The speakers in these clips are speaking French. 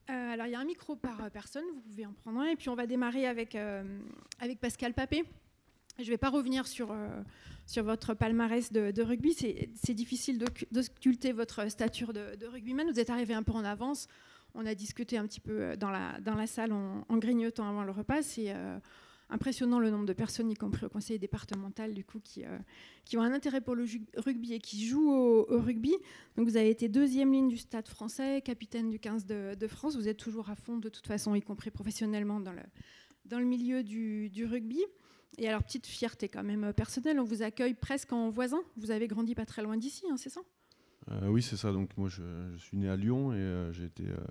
Alors, il y a un micro par personne, vous pouvez en prendre un. Et puis, on va démarrer avec Pascal Papé. Je ne vais pas revenir sur votre palmarès de rugby. C'est difficile d'occulter votre stature de rugbyman. Vous êtes arrivé un peu en avance. On a discuté un petit peu dans la salle en grignotant avant le repas. C'est impressionnant le nombre de personnes, y compris au conseil départemental, du coup, qui ont un intérêt pour le rugby et qui jouent au rugby. Donc vous avez été 2e ligne du Stade français, capitaine du 15 de France. Vous êtes toujours à fond, de toute façon, y compris professionnellement, dans le milieu du rugby. Et alors, petite fierté quand même personnelle, on vous accueille presque en voisin. Vous avez grandi pas très loin d'ici, hein, c'est ça ? Oui, c'est ça. Donc moi, je suis né à Lyon et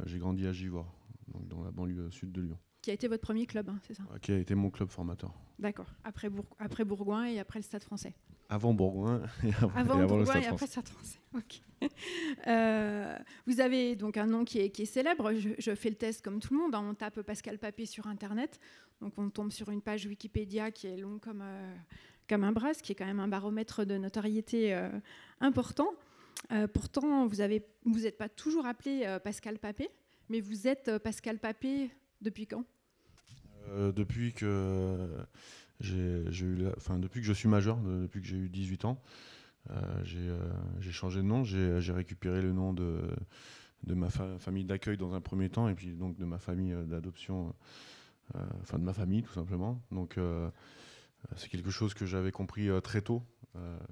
j'ai grandi à Givors, donc dans la banlieue sud de Lyon. Qui a été votre premier club, hein, c'est ça ? Qui a été mon club formateur. D'accord. Après Bourgoin et après le Stade français. Avant Bourgoin et avant Bourgoin le Stade et après français. Stade français. Ok. Vous avez donc un nom qui est célèbre. Je fais le test comme tout le monde. On tape Pascal Papé sur Internet. Donc on tombe sur une page Wikipédia qui est longue comme un bras, ce qui est quand même un baromètre de notoriété important. Pourtant, vous n'êtes pas toujours appelé Pascal Papé, mais vous êtes Pascal Papé depuis quand ? Depuis que depuis que je suis majeur, depuis que j'ai eu 18 ans, j'ai changé de nom. J'ai récupéré le nom de ma famille d'accueil dans un premier temps, et puis donc de ma famille d'adoption, de ma famille tout simplement. Donc c'est quelque chose que j'avais compris très tôt.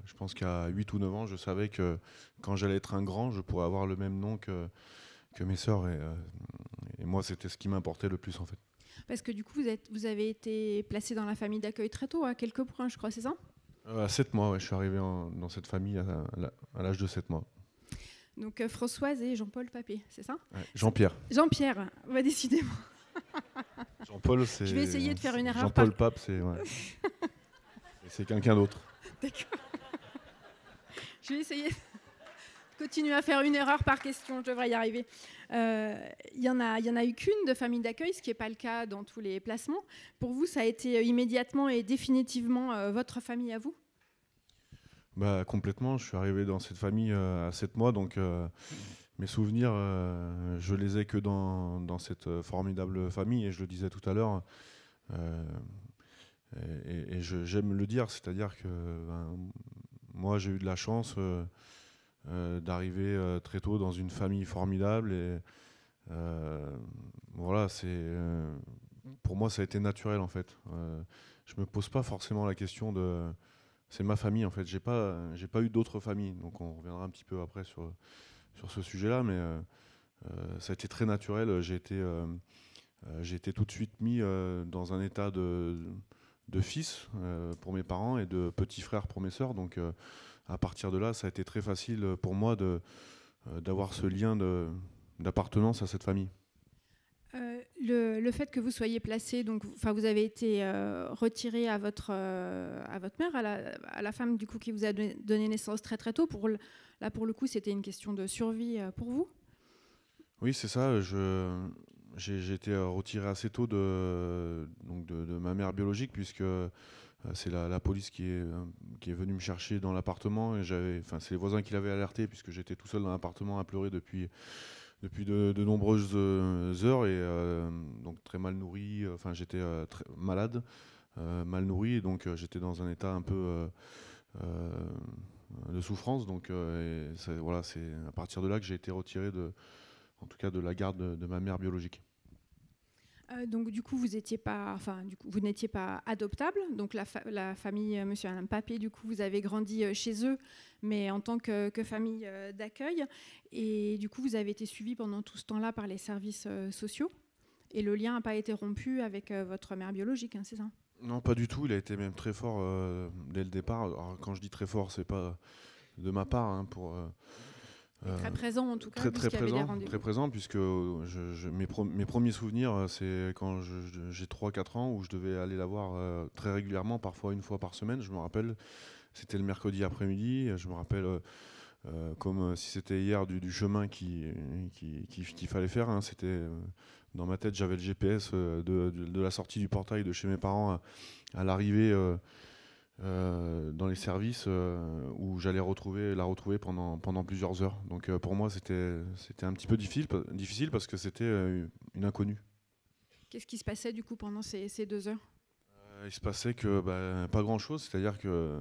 Je pense qu'à 8 ou 9 ans, je savais que quand j'allais être un grand, je pourrais avoir le même nom que mes sœurs. Et moi, c'était ce qui m'importait le plus en fait. Parce que du coup, vous avez été placé dans la famille d'accueil très tôt, à quelques points, je crois, c'est ça ? À 7 mois, ouais, je suis arrivé dans cette famille à l'âge de 7 mois. Donc Françoise et Jean-Paul Papé, c'est ça ? Ouais, Jean-Pierre. Jean-Pierre, décidément. Jean-Paul, c'est... Je vais essayer de faire une erreur. Jean-Paul Pape, c'est... Ouais. C'est quelqu'un d'autre. D'accord. Je vais essayer de continuer à faire une erreur par question, je devrais y arriver. Il y en a eu qu'une de famille d'accueil, ce qui n'est pas le cas dans tous les placements. Pour vous, ça a été immédiatement et définitivement votre famille à vous ? Complètement, je suis arrivé dans cette famille à 7 mois, donc mes souvenirs, je les ai que dans cette formidable famille, et je le disais tout à l'heure, et j'aime le dire, c'est-à-dire que moi j'ai eu de la chance d'arriver très tôt dans une famille formidable, et voilà, pour moi ça a été naturel en fait. Je me pose pas forcément la question de... C'est ma famille en fait, j'ai pas eu d'autres familles, donc on reviendra un petit peu après sur ce sujet-là, mais ça a été très naturel. J'ai été tout de suite mis dans un état de fils pour mes parents et de petit frère pour mes sœurs, donc à partir de là, ça a été très facile pour moi d'avoir ce lien d'appartenance à cette famille. Le fait que vous soyez placé, donc, vous avez été retiré à votre mère, à la femme du coup qui vous a donné naissance très très tôt. Pour le coup, c'était une question de survie pour vous ? Oui, c'est ça. J'ai été retiré assez tôt de ma mère biologique, puisque c'est la police qui est venue me chercher dans l'appartement, et c'est les voisins qui l'avaient alerté, puisque j'étais tout seul dans l'appartement à pleurer depuis de nombreuses heures, et donc très mal nourri. J'étais très malade, mal nourri, et donc j'étais dans un état un peu de souffrance. Donc c'est à partir de là que j'ai été retiré en tout cas de la garde de ma mère biologique. Donc du coup, vous n'étiez pas adoptable. Donc la famille Monsieur et Madame Papé, du coup, vous avez grandi chez eux, mais en tant que famille d'accueil. Et du coup, vous avez été suivi pendant tout ce temps-là par les services sociaux. Et le lien n'a pas été rompu avec votre mère biologique, hein, c'est ça ? Non, pas du tout. Il a été même très fort dès le départ. Alors, quand je dis très fort, c'est pas de ma part, hein, très présent en tout cas. Très présent, puisque mes premiers souvenirs, c'est quand j'ai 3-4 ans, où je devais aller la voir très régulièrement, parfois une fois par semaine. Je me rappelle, c'était le mercredi après-midi. Je me rappelle comme si c'était hier du chemin qu'il fallait faire, hein. C'était dans ma tête, j'avais le GPS de la sortie du portail de chez mes parents à l'arrivée dans les services où j'allais la retrouver pendant plusieurs heures. Donc pour moi, c'était un petit peu difficile parce que c'était une inconnue. Qu'est-ce qui se passait du coup pendant ces 2 heures? Il se passait que pas grand-chose, c'est-à-dire que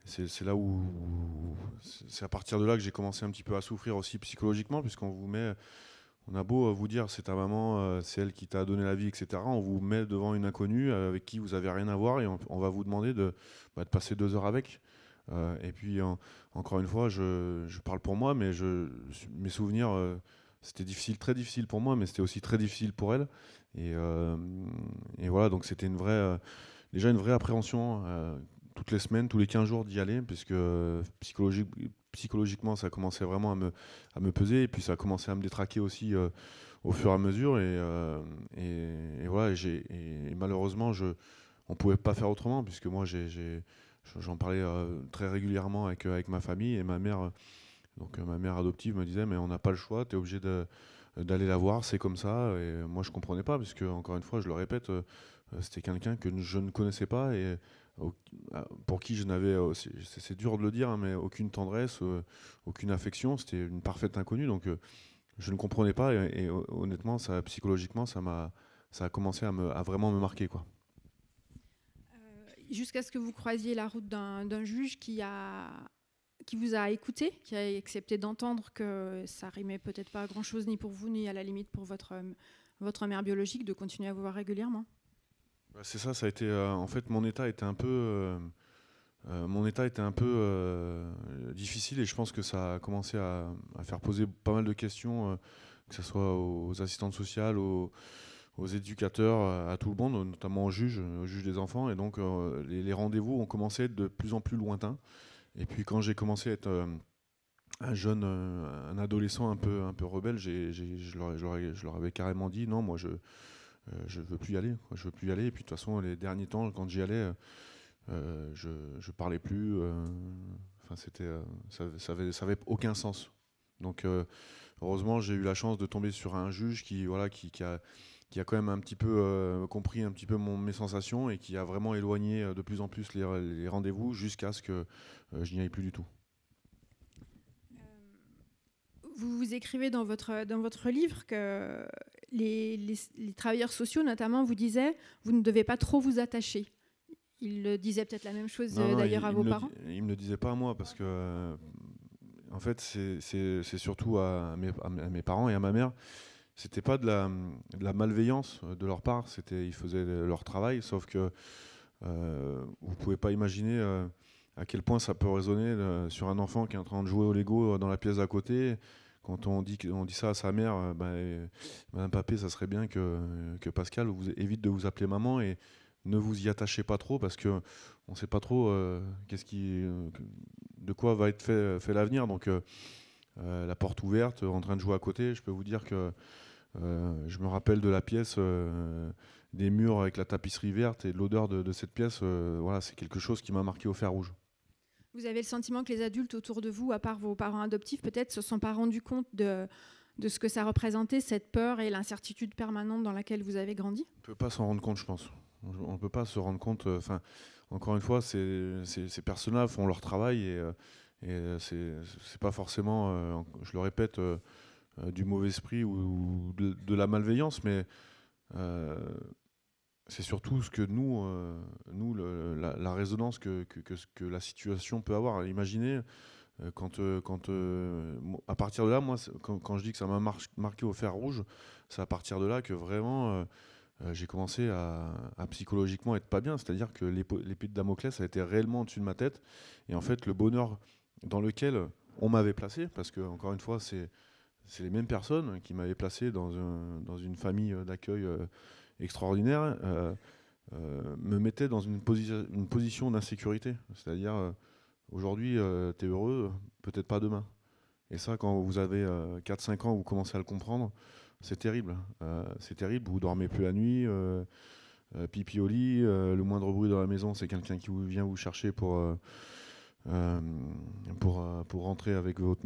c'est là c'est à partir de là que j'ai commencé un petit peu à souffrir aussi psychologiquement, puisqu'on vous met, on a beau vous dire c'est ta maman, c'est elle qui t'a donné la vie, etc. On vous met devant une inconnue avec qui vous avez rien à voir et on va vous demander de passer 2 heures avec. Et puis encore une fois, je parle pour moi, mais mes souvenirs, c'était difficile, très difficile pour moi, mais c'était aussi très difficile pour elle. Et voilà, donc c'était déjà une vraie appréhension toutes les semaines, tous les 15 jours d'y aller, puisque psychologiquement, ça commençait vraiment à me peser, et puis ça a commencé à me détraquer aussi au fur et à mesure. Et voilà, et malheureusement, on ne pouvait pas faire autrement, puisque moi, j'en parlais très régulièrement avec ma famille, et ma mère, ma mère adoptive me disait, mais on n'a pas le choix, tu es obligé d'aller la voir, c'est comme ça. Et moi, je comprenais pas, puisque, encore une fois, je le répète, c'était quelqu'un que je ne connaissais pas et pour qui je n'avais, c'est dur de le dire, hein, mais aucune tendresse, aucune affection. C'était une parfaite inconnue, donc je ne comprenais pas. Et honnêtement, psychologiquement, ça a commencé à vraiment me marquer, quoi. Jusqu'à ce que vous croisiez la route d'un juge qui vous a écouté, qui a accepté d'entendre que ça rimait peut-être pas à grand-chose, ni pour vous, ni à la limite pour votre mère biologique, de continuer à vous voir régulièrement. C'est ça, ça a été. En fait, mon état était un peu. Difficile, et je pense que ça a commencé à faire poser pas mal de questions, que ce soit aux assistantes sociales, aux éducateurs, à tout le monde, notamment aux juges des enfants. Et donc les rendez-vous ont commencé à être de plus en plus lointains. Et puis quand j'ai commencé à être un adolescent un peu rebelle, je leur avais carrément dit non, moi je veux plus y aller, quoi. Je veux plus y aller. Et puis de toute façon, les derniers temps, quand j'y allais, je parlais plus. Enfin, ça avait aucun sens. Donc heureusement, j'ai eu la chance de tomber sur un juge qui a quand même un petit peu compris un petit peu mes sensations, et qui a vraiment éloigné de plus en plus les rendez-vous jusqu'à ce que je n'y aille plus du tout. Vous écrivez dans votre livre que les travailleurs sociaux, notamment, vous disaient vous ne devez pas trop vous attacher. Ils disaient peut-être la même chose d'ailleurs à vos parents. Il me le disait pas à moi, parce que en fait, c'est surtout à mes parents et à ma mère. C'était pas de la malveillance de leur part, ils faisaient leur travail, sauf que vous pouvez pas imaginer à quel point ça peut résonner sur un enfant qui est en train de jouer au Lego dans la pièce d'à côté. Quand on dit ça à sa mère, Madame Papé, ça serait bien que Pascal évite de vous appeler maman, et ne vous y attachez pas trop, parce que on sait pas trop de quoi va être fait l'avenir. Donc la porte ouverte, en train de jouer à côté, je peux vous dire que je me rappelle de la pièce, des murs avec la tapisserie verte, et de l'odeur de cette pièce. Voilà, c'est quelque chose qui m'a marqué au fer rouge. Vous avez le sentiment que les adultes autour de vous, à part vos parents adoptifs, peut-être se sont pas rendus compte de ce que ça représentait, cette peur et l'incertitude permanente dans laquelle vous avez grandi? On ne peut pas s'en rendre compte, je pense. On ne peut pas se rendre compte. Encore une fois, ces personnes-là font leur travail, et c'est pas forcément, je le répète, du mauvais esprit ou de la malveillance, mais c'est surtout ce que la résonance que la situation peut avoir. Imaginez, à partir de là, moi, quand je dis que ça m'a marqué au fer rouge, c'est à partir de là que vraiment j'ai commencé à psychologiquement être pas bien. C'est-à-dire que l'épée de Damoclès a été réellement au-dessus de ma tête. Et en fait, le bonheur dans lequel on m'avait placé, parce que, encore une fois, c'est les mêmes personnes qui m'avaient placé dans une famille d'accueil extraordinaire, me mettaient dans une position d'insécurité. C'est-à-dire, aujourd'hui, t'es heureux, peut-être pas demain. Et ça, quand vous avez 4-5 ans, vous commencez à le comprendre, c'est terrible. C'est terrible, vous dormez plus la nuit, pipi au lit, le moindre bruit dans la maison, c'est quelqu'un qui vient vous chercher pour rentrer avec votre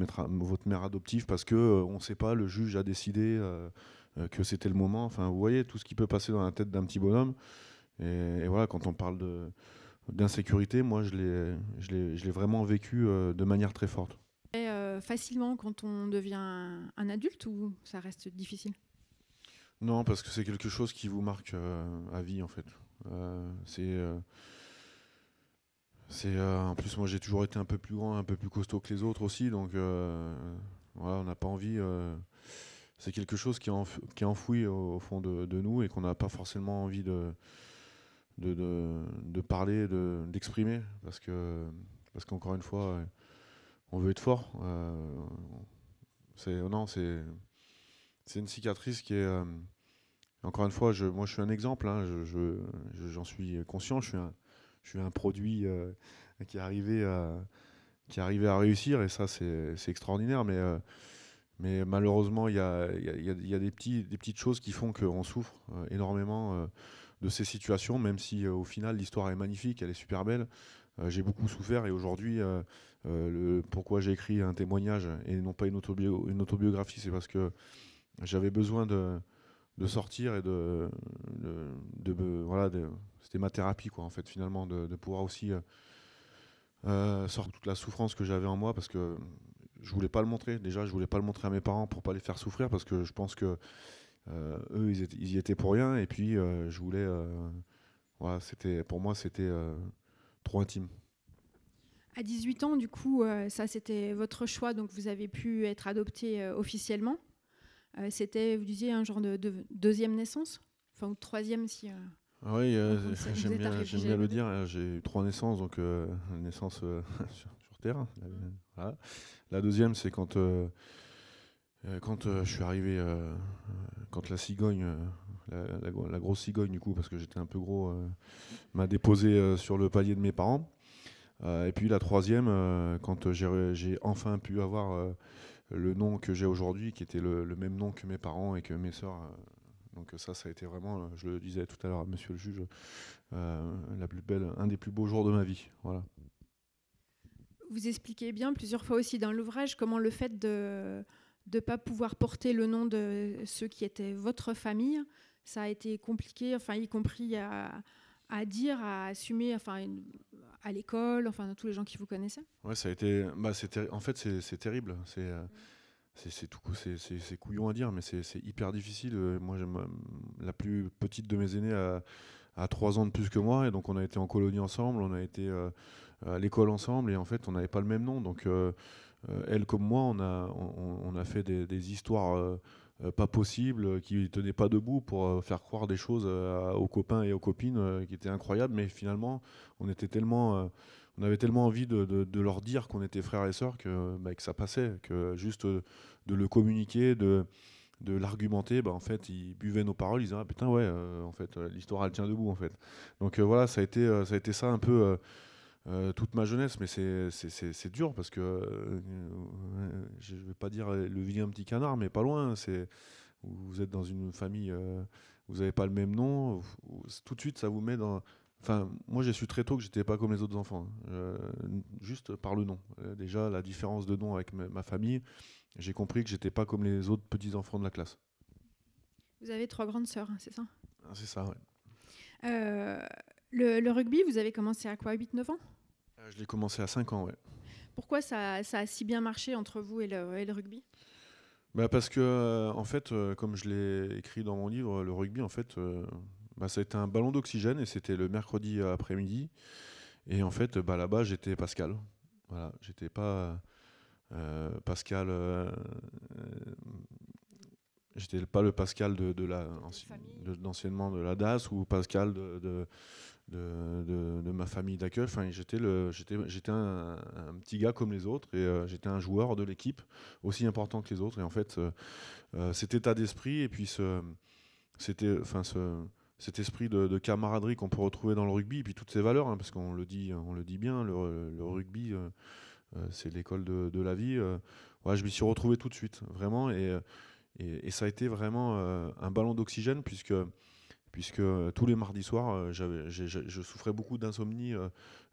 mère adoptive, parce que on ne sait pas, le juge a décidé que c'était le moment. Enfin, vous voyez tout ce qui peut passer dans la tête d'un petit bonhomme. Et voilà, quand on parle d'insécurité, moi, je l'ai vraiment vécu de manière très forte. Et, facilement quand on devient un adulte ou ça reste difficile? Non, parce que c'est quelque chose qui vous marque à vie, en fait. En plus, moi, j'ai toujours été un peu plus grand, un peu plus costaud que les autres aussi, donc voilà, on n'a pas envie. C'est quelque chose qui est enfoui au fond de nous et qu'on n'a pas forcément envie de parler, d'exprimer, parce qu'encore une fois, on veut être fort. Non, c'est une cicatrice qui est. Encore une fois, moi, je suis un exemple. Hein, j'en suis conscient. Je suis un produit qui est arrivé à réussir, et ça, c'est extraordinaire. Mais malheureusement, il y a des petites choses qui font qu'on souffre énormément de ces situations, même si au final, l'histoire est magnifique, elle est super belle. J'ai beaucoup souffert, et aujourd'hui, pourquoi j'ai écrit un témoignage et non pas une autobiographie, c'est parce que j'avais besoin de sortir et voilà, c'était ma thérapie, quoi, en fait, finalement, de pouvoir aussi sortir toute la souffrance que j'avais en moi, parce que je voulais pas le montrer. Déjà, je voulais pas le montrer à mes parents pour pas les faire souffrir, parce que je pense que eux, ils y étaient pour rien, et puis je voulais, voilà, pour moi, c'était trop intime. À 18 ans, du coup, ça c'était votre choix, donc vous avez pu être adopté officiellement. C'était, vous disiez, un genre de deuxième naissance, enfin ou troisième si. Oui, J'aime bien le dire. J'ai eu 3 naissances, donc naissance sur Terre. Voilà. La deuxième, c'est quand je suis arrivé, quand la cigogne, la grosse cigogne du coup, parce que j'étais un peu gros, m'a déposé sur le palier de mes parents. Et puis la troisième, quand j'ai enfin pu avoir le nom que j'ai aujourd'hui, qui était le même nom que mes parents et que mes sœurs. Donc ça a été vraiment, je le disais tout à l'heure à monsieur le juge, la plus belle, un des plus beaux jours de ma vie. Voilà. Vous expliquez bien plusieurs fois aussi dans l'ouvrage comment le fait de ne pas pouvoir porter le nom de ceux qui étaient votre famille, ça a été compliqué, enfin, y compris à dire, à assumer, enfin, à l'école, enfin, tous les gens qui vous connaissaient. Ouais, ça a été, en fait, c'est terrible. C'est couillon à dire, mais c'est hyper difficile. Moi, la plus petite de mes aînés a 3 ans de plus que moi, et donc on a été en colonie ensemble, on a été à l'école ensemble, et en fait, on n'avait pas le même nom. Donc, elle comme moi, on a fait des histoires pas possibles, qui tenaient pas debout pour faire croire des choses aux copains et aux copines qui étaient incroyables, mais finalement, on avait tellement envie de leur dire qu'on était frères et sœurs que ça passait, que juste de le communiquer, de l'argumenter, en fait, ils buvaient nos paroles, ils disaient ah putain ouais, en fait, l'histoire elle tient debout en fait. Donc voilà, ça a été ça un peu toute ma jeunesse, mais c'est dur parce que je vais pas dire le vilain petit canard, mais pas loin. Vous êtes dans une famille, vous n'avez pas le même nom, tout de suite ça vous met dans. Enfin, moi j'ai su très tôt que j'étais pas comme les autres enfants, juste par le nom. Déjà la différence de nom avec ma famille, j'ai compris que j'étais pas comme les autres petits enfants de la classe. Vous avez 3 grandes sœurs, hein, c'est ça? Ah, c'est ça, ouais. Le rugby, vous avez commencé à quoi, 8-9 ans? Je l'ai commencé à 5 ans, ouais. Pourquoi ça a si bien marché entre vous et le rugby? Parce que, en fait, comme je l'ai écrit dans mon livre, le rugby, en fait, ça a été un ballon d'oxygène, et c'était le mercredi après-midi. Et en fait, là-bas, j'étais Pascal. Voilà, j'étais pas Pascal. J'étais pas le Pascal d'anciennement de la DAS, ou Pascal de ma famille d'accueil. Enfin, j'étais un petit gars comme les autres, et j'étais un joueur de l'équipe aussi important que les autres. Et en fait, cet état d'esprit, et puis cet esprit de camaraderie qu'on peut retrouver dans le rugby, et puis toutes ces valeurs, hein, parce qu'on le dit bien, le rugby, c'est l'école de la vie. Ouais, je m'y suis retrouvé tout de suite, vraiment, et ça a été vraiment un ballon d'oxygène, puisque tous les mardis soirs, je souffrais beaucoup d'insomnie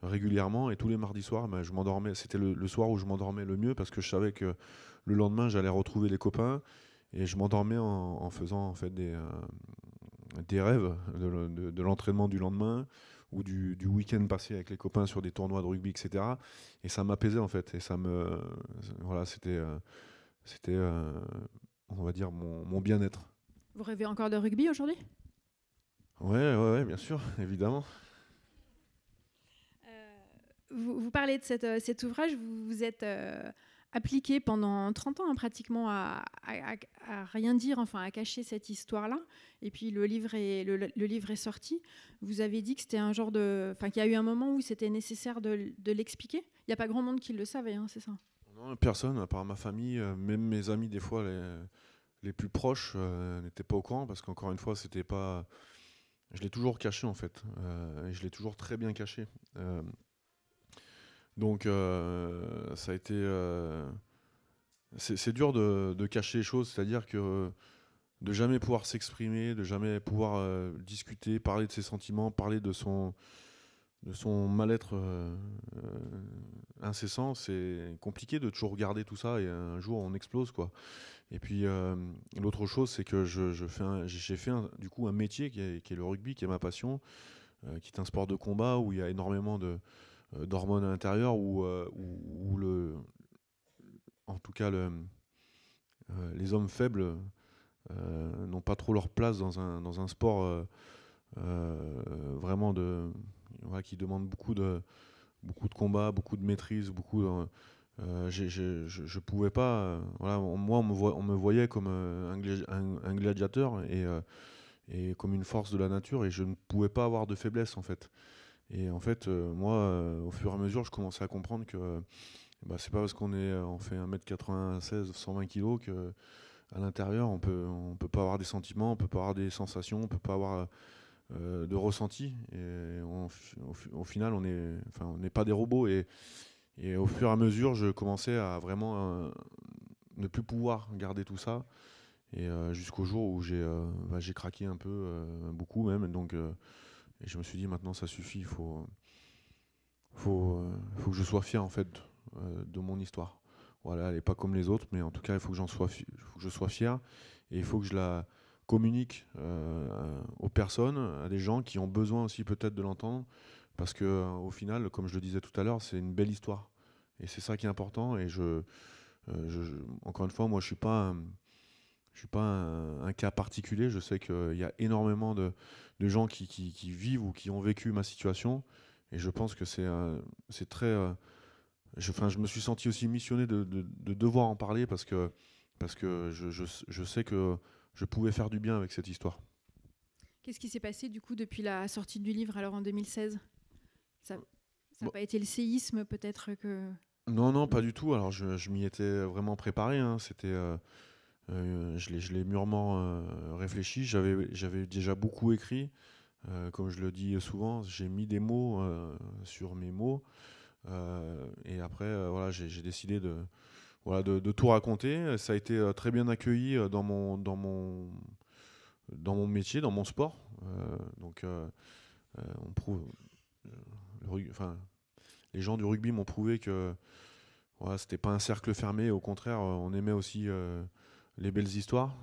régulièrement, et tous les mardis soirs, je m'endormais. C'était le soir où je m'endormais le mieux, parce que je savais que le lendemain, j'allais retrouver les copains, et je m'endormais en faisant en fait des rêves de l'entraînement du lendemain ou du week-end passé avec les copains sur des tournois de rugby, etc. Et ça m'apaisait en fait. Et voilà, c'était, on va dire, mon bien-être. Vous rêvez encore de rugby aujourd'hui? Ouais, bien sûr, évidemment. Vous parlez de cet ouvrage, vous vous êtes appliqué pendant 30 ans pratiquement à rien dire, enfin à cacher cette histoire-là. Et puis le livre est sorti. Vous avez dit que c'était un genre de... Enfin, qu'il y a eu un moment où c'était nécessaire de l'expliquer. Il n'y a pas grand monde qui le savait, hein, c'est ça? Non, personne, à part ma famille, même mes amis, des fois, les plus proches, n'étaient pas au courant, parce qu'encore une fois, c'était pas... Je l'ai toujours caché, en fait. Et je l'ai toujours très bien caché. Donc, ça a été... c'est dur de cacher les choses, c'est-à-dire que de jamais pouvoir s'exprimer, de jamais pouvoir discuter, parler de ses sentiments, parler de son mal-être incessant, c'est compliqué de toujours garder tout ça et un jour on explose, quoi. Et puis l'autre chose, c'est que j'ai fait du coup un métier qui est le rugby, qui est ma passion, qui est un sport de combat où il y a énormément d'hormones à l'intérieur, où en tout cas les hommes faibles n'ont pas trop leur place dans un sport vraiment voilà, qui demande beaucoup de combat, beaucoup de maîtrise, je pouvais pas. Voilà, moi, on me voyait comme un gladiateur et comme une force de la nature, et je ne pouvais pas avoir de faiblesse en fait. Et en fait, moi, au fur et à mesure, je commençais à comprendre que bah, c'est pas parce on fait 1m96, 120 kilos que à l'intérieur, on peut pas avoir des sentiments, on peut pas avoir des sensations, on peut pas avoir de ressenti. Et au final, on n'est pas des robots. Et au fur et à mesure, je commençais à vraiment ne plus pouvoir garder tout ça. Et jusqu'au jour où j'ai craqué un peu, beaucoup même. Donc, et je me suis dit, maintenant, ça suffit. Faut que je sois fier en fait de mon histoire. Voilà, elle n'est pas comme les autres, mais en tout cas, il faut que faut que je sois fier. Et il faut que je la communique aux personnes, à des gens qui ont besoin aussi peut-être de l'entendre. Parce que au final, comme je le disais tout à l'heure, c'est une belle histoire. Et c'est ça qui est important. Et encore une fois, moi, je suis pas un cas particulier. Je sais qu'il y a énormément de gens qui vivent ou qui ont vécu ma situation. Et je pense que c'est très. Je me suis senti aussi missionné de devoir en parler parce que je sais que je pouvais faire du bien avec cette histoire. Qu'est-ce qui s'est passé du coup depuis la sortie du livre alors en 2016? Ça n'a Bon. pas été le séisme peut-être que... Non, pas du tout. Alors je m'y étais vraiment préparé, hein. Je l'ai mûrement réfléchi. J'avais déjà beaucoup écrit. Comme je le dis souvent, j'ai mis des mots sur mes mots. Et après, voilà, j'ai décidé voilà, de tout raconter. Ça a été très bien accueilli dans mon métier, dans mon sport. Donc, on prouve, enfin, les gens du rugby m'ont prouvé que voilà, c'était pas un cercle fermé. Au contraire, on aimait aussi les belles histoires.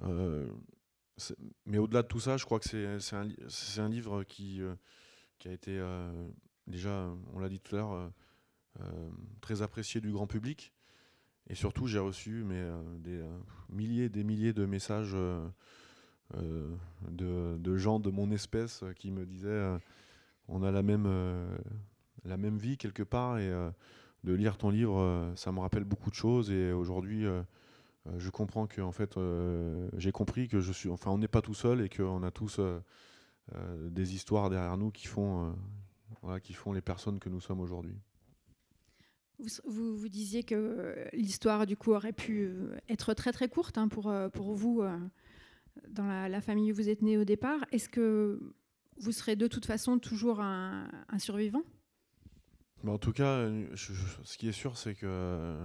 Euh, mais au-delà de tout ça, je crois que c'est un livre qui a été déjà, on l'a dit tout à l'heure, très apprécié du grand public. Et surtout, j'ai reçu des milliers de messages de gens de mon espèce qui me disaient on a la même vie quelque part, et de lire ton livre, ça me rappelle beaucoup de choses. Et aujourd'hui, je comprends que en fait, j'ai compris que enfin, on n'est pas tout seul et qu'on a tous des histoires derrière nous voilà, qui font les personnes que nous sommes aujourd'hui. Vous disiez que l'histoire du coup aurait pu être très très courte, hein, pour vous dans la famille où vous êtes né au départ. Est-ce que vous serez de toute façon toujours un survivant? Mais en tout cas, ce qui est sûr, c'est que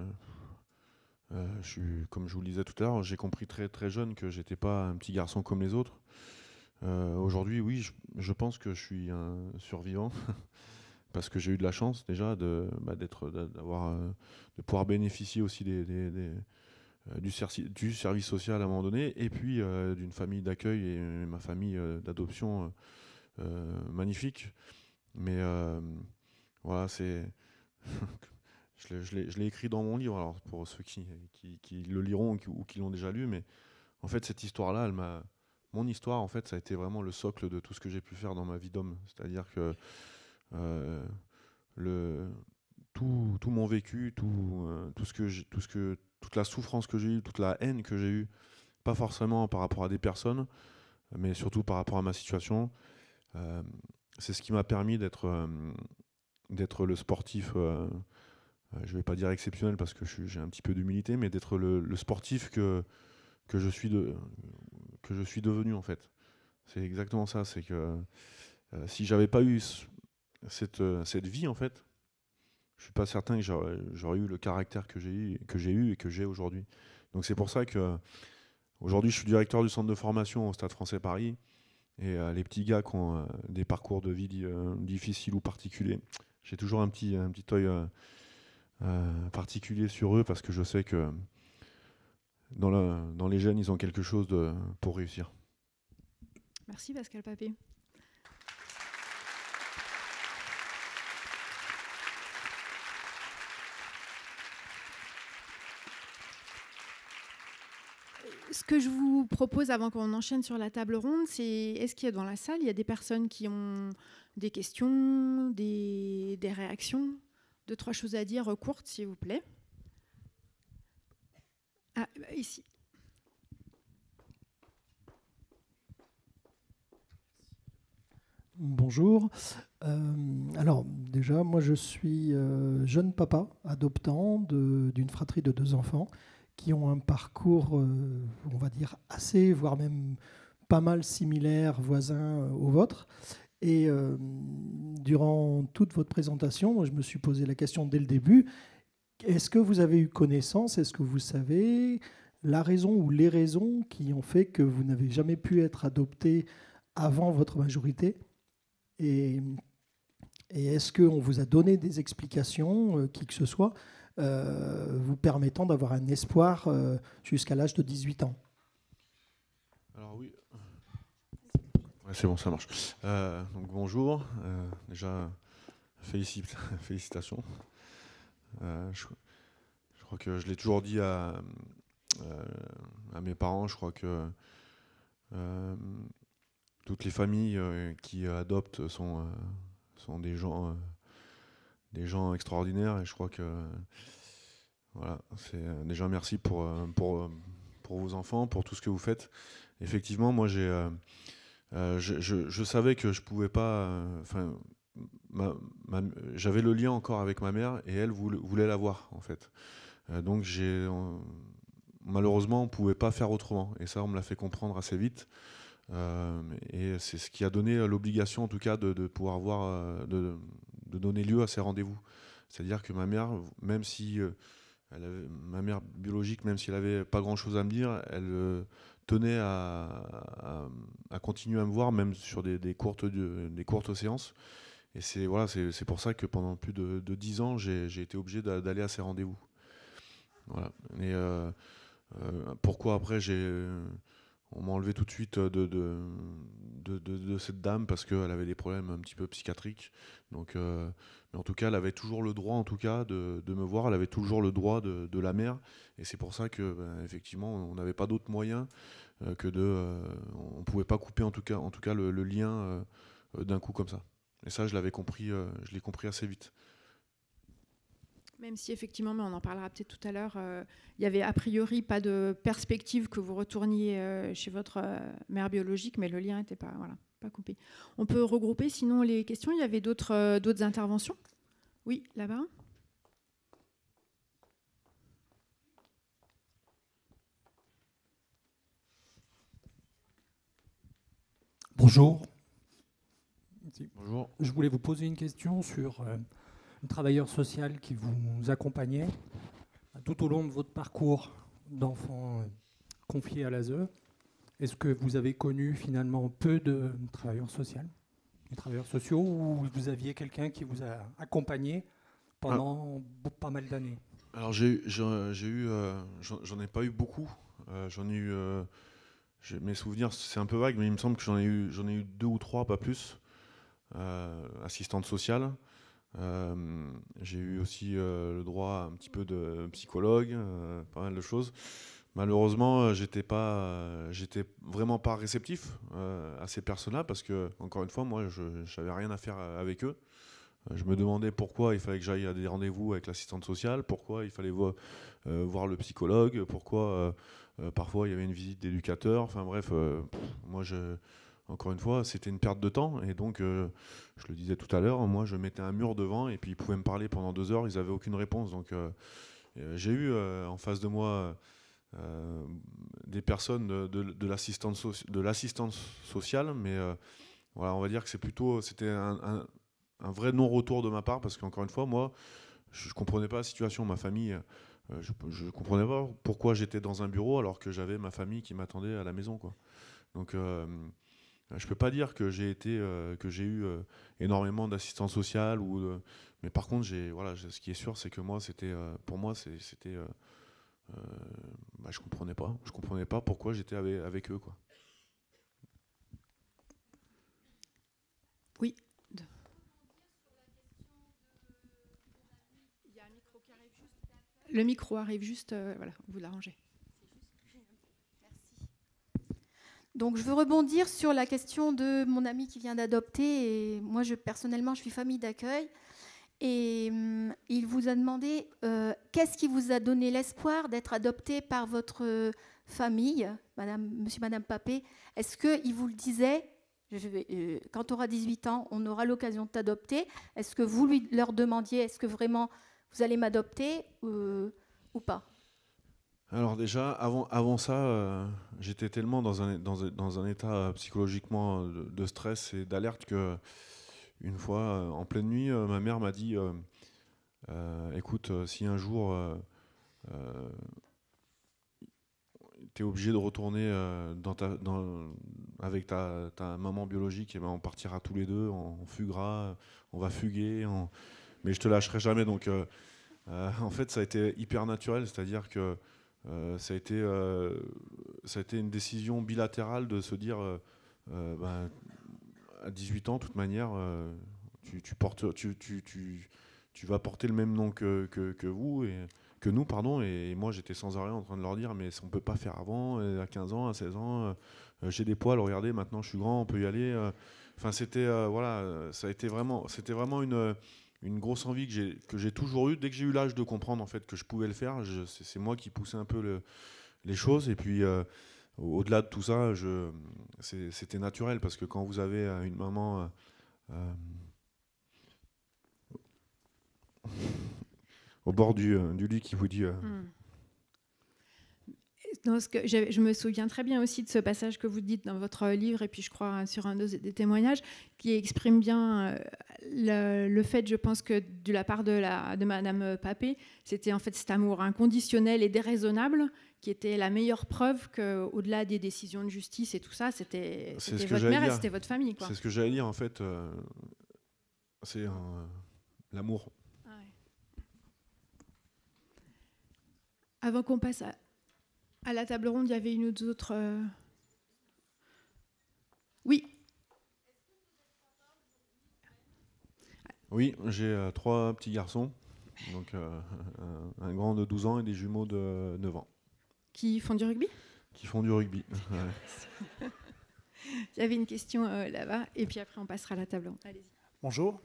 comme je vous le disais tout à l'heure, j'ai compris très très jeune que j'étais pas un petit garçon comme les autres. Aujourd'hui, oui, je pense que je suis un survivant parce que j'ai eu de la chance déjà de pouvoir bénéficier aussi du service social à un moment donné, et puis d'une famille d'accueil et ma famille d'adoption magnifique. Mais voilà, c'est je l'ai écrit dans mon livre, alors pour ceux qui le liront ou qui l'ont déjà lu, mais en fait cette histoire-là, mon histoire, en fait, ça a été vraiment le socle de tout ce que j'ai pu faire dans ma vie d'homme. C'est-à-dire que euh, tout mon vécu, toute la souffrance que j'ai eue, toute la haine que j'ai eue, pas forcément par rapport à des personnes, mais surtout par rapport à ma situation, euh, c'est ce qui m'a permis d'être le sportif, je vais pas dire exceptionnel parce que j'ai un petit peu d'humilité, mais d'être le sportif que je suis devenu en fait. C'est exactement ça, c'est que si j'avais pas eu cette vie en fait, je suis pas certain que j'aurais eu le caractère que j'ai eu et que j'ai aujourd'hui. Donc c'est pour ça que aujourd'hui je suis directeur du centre de formation au Stade Français Paris, et les petits gars qui ont des parcours de vie difficiles ou particuliers, j'ai toujours un petit œil particulier sur eux parce que je sais que dans les jeunes, ils ont quelque chose pour réussir. Merci Pascal Papé. Ce que je vous propose avant qu'on enchaîne sur la table ronde, c'est est-ce qu'il y a dans la salle, il y a des personnes qui ont des questions, des réactions, 2-3 choses à dire courtes, s'il vous plaît. Ah, ici. Bonjour. Alors déjà, moi je suis jeune papa adoptant d'une fratrie de 2 enfants qui ont un parcours, on va dire, assez, voire même pas mal similaire, voisin au vôtre. Et durant toute votre présentation, moi, je me suis posé la question dès le début, est-ce que vous avez eu connaissance, est-ce que vous savez la raison ou les raisons qui ont fait que vous n'avez jamais pu être adopté avant votre majorité ? Et est-ce qu'on vous a donné des explications, qui que ce soit, vous permettant d'avoir un espoir jusqu'à l'âge de 18 ans ? Alors oui. Ouais, c'est bon, ça marche. Donc bonjour. Déjà, félicitations. Je crois que je l'ai toujours dit à mes parents. Je crois que toutes les familles qui adoptent sont des gens extraordinaires, et je crois que voilà, c'est déjà merci pour vos enfants, pour tout ce que vous faites. Effectivement, moi je savais que je pouvais pas, j'avais le lien encore avec ma mère et elle voulait l'avoir en fait. Donc malheureusement on pouvait pas faire autrement, et ça on me l'a fait comprendre assez vite. Et c'est ce qui a donné l'obligation en tout cas de pouvoir de donner lieu à ces rendez-vous. C'est-à-dire que ma mère, même si ma mère biologique, même si elle avait pas grand-chose à me dire, elle tenait à continuer à me voir, même sur des courtes séances. Et c'est pour ça que pendant plus de 10 ans, j'ai été obligé d'aller à ces rendez-vous. Voilà. Et pourquoi après on m'a enlevé tout de suite de cette dame parce qu'elle avait des problèmes un petit peu psychiatriques. Donc, mais en tout cas, elle avait toujours le droit, en tout cas, de me voir. Elle avait toujours le droit de la mère. Et c'est pour ça que, effectivement, on n'avait pas d'autre moyen que on ne pouvait pas couper, en tout cas le lien d'un coup comme ça. Et ça, je l'ai compris assez vite. Même si effectivement, mais on en parlera peut-être tout à l'heure, il n'y avait a priori pas de perspective que vous retourniez chez votre mère biologique, mais le lien n'était pas coupé. On peut regrouper sinon les questions. Il y avait d'autres interventions ? Oui, là-bas. Bonjour. Bonjour. Je voulais vous poser une question sur un travailleur social qui vous accompagnait tout au long de votre parcours d'enfant confié à l'ASE. Est-ce que vous avez connu finalement peu de travailleurs sociaux, ou vous aviez quelqu'un qui vous a accompagné pendant pas mal d'années ? Alors j'en ai pas eu beaucoup. J'en ai eu, mes souvenirs, c'est un peu vague, mais il me semble que j'en ai eu 2 ou 3, pas plus. Assistante sociale. J'ai eu aussi le droit à un petit peu de psychologue, pas mal de choses. Malheureusement, j'étais vraiment pas réceptif à ces personnes-là parce que, encore une fois, moi, je n'avais rien à faire avec eux. Je me demandais pourquoi il fallait que j'aille à des rendez-vous avec l'assistante sociale, pourquoi il fallait voir le psychologue, pourquoi parfois il y avait une visite d'éducateur. Enfin bref, moi, encore une fois, c'était une perte de temps. Et donc, je le disais tout à l'heure, moi, je mettais un mur devant et puis ils pouvaient me parler pendant 2 heures, ils n'avaient aucune réponse. Donc, j'ai eu en face de moi des personnes de l'assistance sociale, mais voilà, on va dire que c'était un vrai non-retour de ma part, parce qu'encore une fois, moi, je ne comprenais pas la situation. Ma famille, je ne comprenais pas pourquoi j'étais dans un bureau alors que j'avais ma famille qui m'attendait à la maison, quoi. Donc, je ne peux pas dire que j'ai eu énormément d'assistance sociale, mais par contre, ce qui est sûr, c'est que moi, pour moi, c'était je comprenais pas pourquoi j'étais avec eux, quoi. Oui. Il y a un micro qui arrive juste. Le micro arrive juste, voilà, vous l'arrangez. Donc, je veux rebondir sur la question de mon ami qui vient d'adopter. Et moi, personnellement, je suis famille d'accueil. Et il vous a demandé qu'est-ce qui vous a donné l'espoir d'être adopté par votre famille, monsieur, madame Papé. Est-ce qu'il vous le disait, quand tu auras 18 ans, on aura l'occasion de t'adopter? Est-ce que vous leur demandiez, est-ce que vraiment vous allez m'adopter ou pas? Alors déjà, avant ça, j'étais tellement dans un état psychologiquement de stress et d'alerte que une fois, en pleine nuit, ma mère m'a dit écoute, si un jour tu es obligé de retourner avec ta maman biologique, et ben on partira tous les deux, on fuguera, on va fuguer, mais je te lâcherai jamais. Donc en fait, ça a été hyper naturel, c'est-à-dire que ça a été une décision bilatérale de se dire à 18 ans, de toute manière, tu vas porter le même nom que vous, et que nous, pardon. Et moi, j'étais sans arrêt en train de leur dire, mais on peut pas faire avant, à 15 ans, à 16 ans, j'ai des poils, regardez, maintenant je suis grand, on peut y aller. Enfin, c'était c'était vraiment une grosse envie que j'ai toujours eue. Dès que j'ai eu l'âge de comprendre en fait que je pouvais le faire, c'est moi qui poussais un peu les choses. Et puis au-delà de tout ça, c'était naturel, parce que quand vous avez une maman au bord du lit qui vous dit je me souviens très bien aussi de ce passage que vous dites dans votre livre, et puis je crois sur un des témoignages, qui exprime bien le fait, je pense, que de la part de Madame Papé, c'était en fait cet amour inconditionnel et déraisonnable qui était la meilleure preuve qu'au-delà des décisions de justice et tout ça, c'était votre mère et c'était votre famille, quoi. C'est ce que j'allais dire, en fait. C'est l'amour. Ah ouais. Avant qu'on passe à la table ronde, il y avait une ou autre... Oui. Oui, j'ai 3 petits garçons, donc un grand de 12 ans et des jumeaux de 9 ans. Qui font du rugby ? Qui font du rugby. Ouais. Il y avait une question là-bas, et puis après on passera à la table ronde. Allez-y. Bonjour,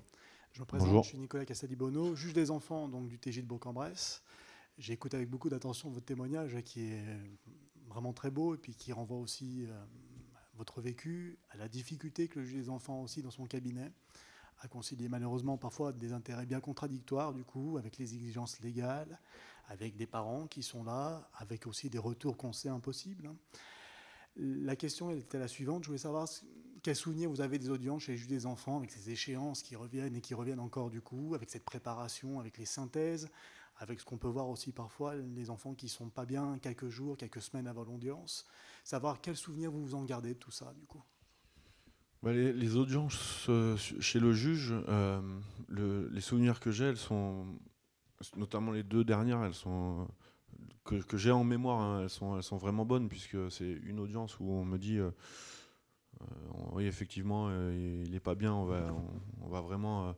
je me présente, Bonjour. Je suis Nicolas Castaldi-Bono, juge des enfants donc, du TJ de Bourg-en-Bresse. J'ai écouté avec beaucoup d'attention votre témoignage qui est vraiment très beau et puis qui renvoie aussi votre vécu, à la difficulté que le juge des enfants aussi dans son cabinet à concilier malheureusement parfois des intérêts bien contradictoires du coup avec les exigences légales, avec des parents qui sont là, avec aussi des retours qu'on sait impossibles. La question était la suivante, je voulais savoir quels souvenirs vous avez des audiences chez les juges des enfants avec ces échéances qui reviennent et qui reviennent encore du coup, avec cette préparation, avec les synthèses, avec ce qu'on peut voir aussi parfois, les enfants qui ne sont pas bien quelques jours, quelques semaines avant l'audience. Savoir quels souvenirs vous en gardez de tout ça, du coup. Les audiences chez le juge, les souvenirs que j'ai, elles sont notamment les 2 dernières, elles sont que j'ai en mémoire, hein, elles sont vraiment bonnes, puisque c'est une audience où on me dit oui, effectivement, il n'est pas bien, on va vraiment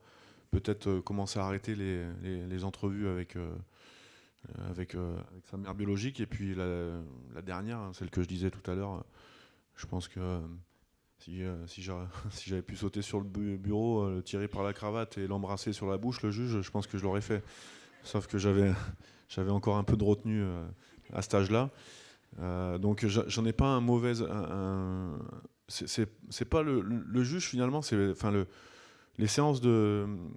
peut-être commencer à arrêter les entrevues avec sa mère biologique. Et puis la dernière, hein, celle que je disais tout à l'heure, je pense que si j'avais pu sauter sur le bureau, le tirer par la cravate et l'embrasser sur la bouche, le juge, je pense que je l'aurais fait. Sauf que j'avais encore un peu de retenue à cet âge-là. Donc j'en ai pas un mauvais... c'est pas le juge, finalement, les séances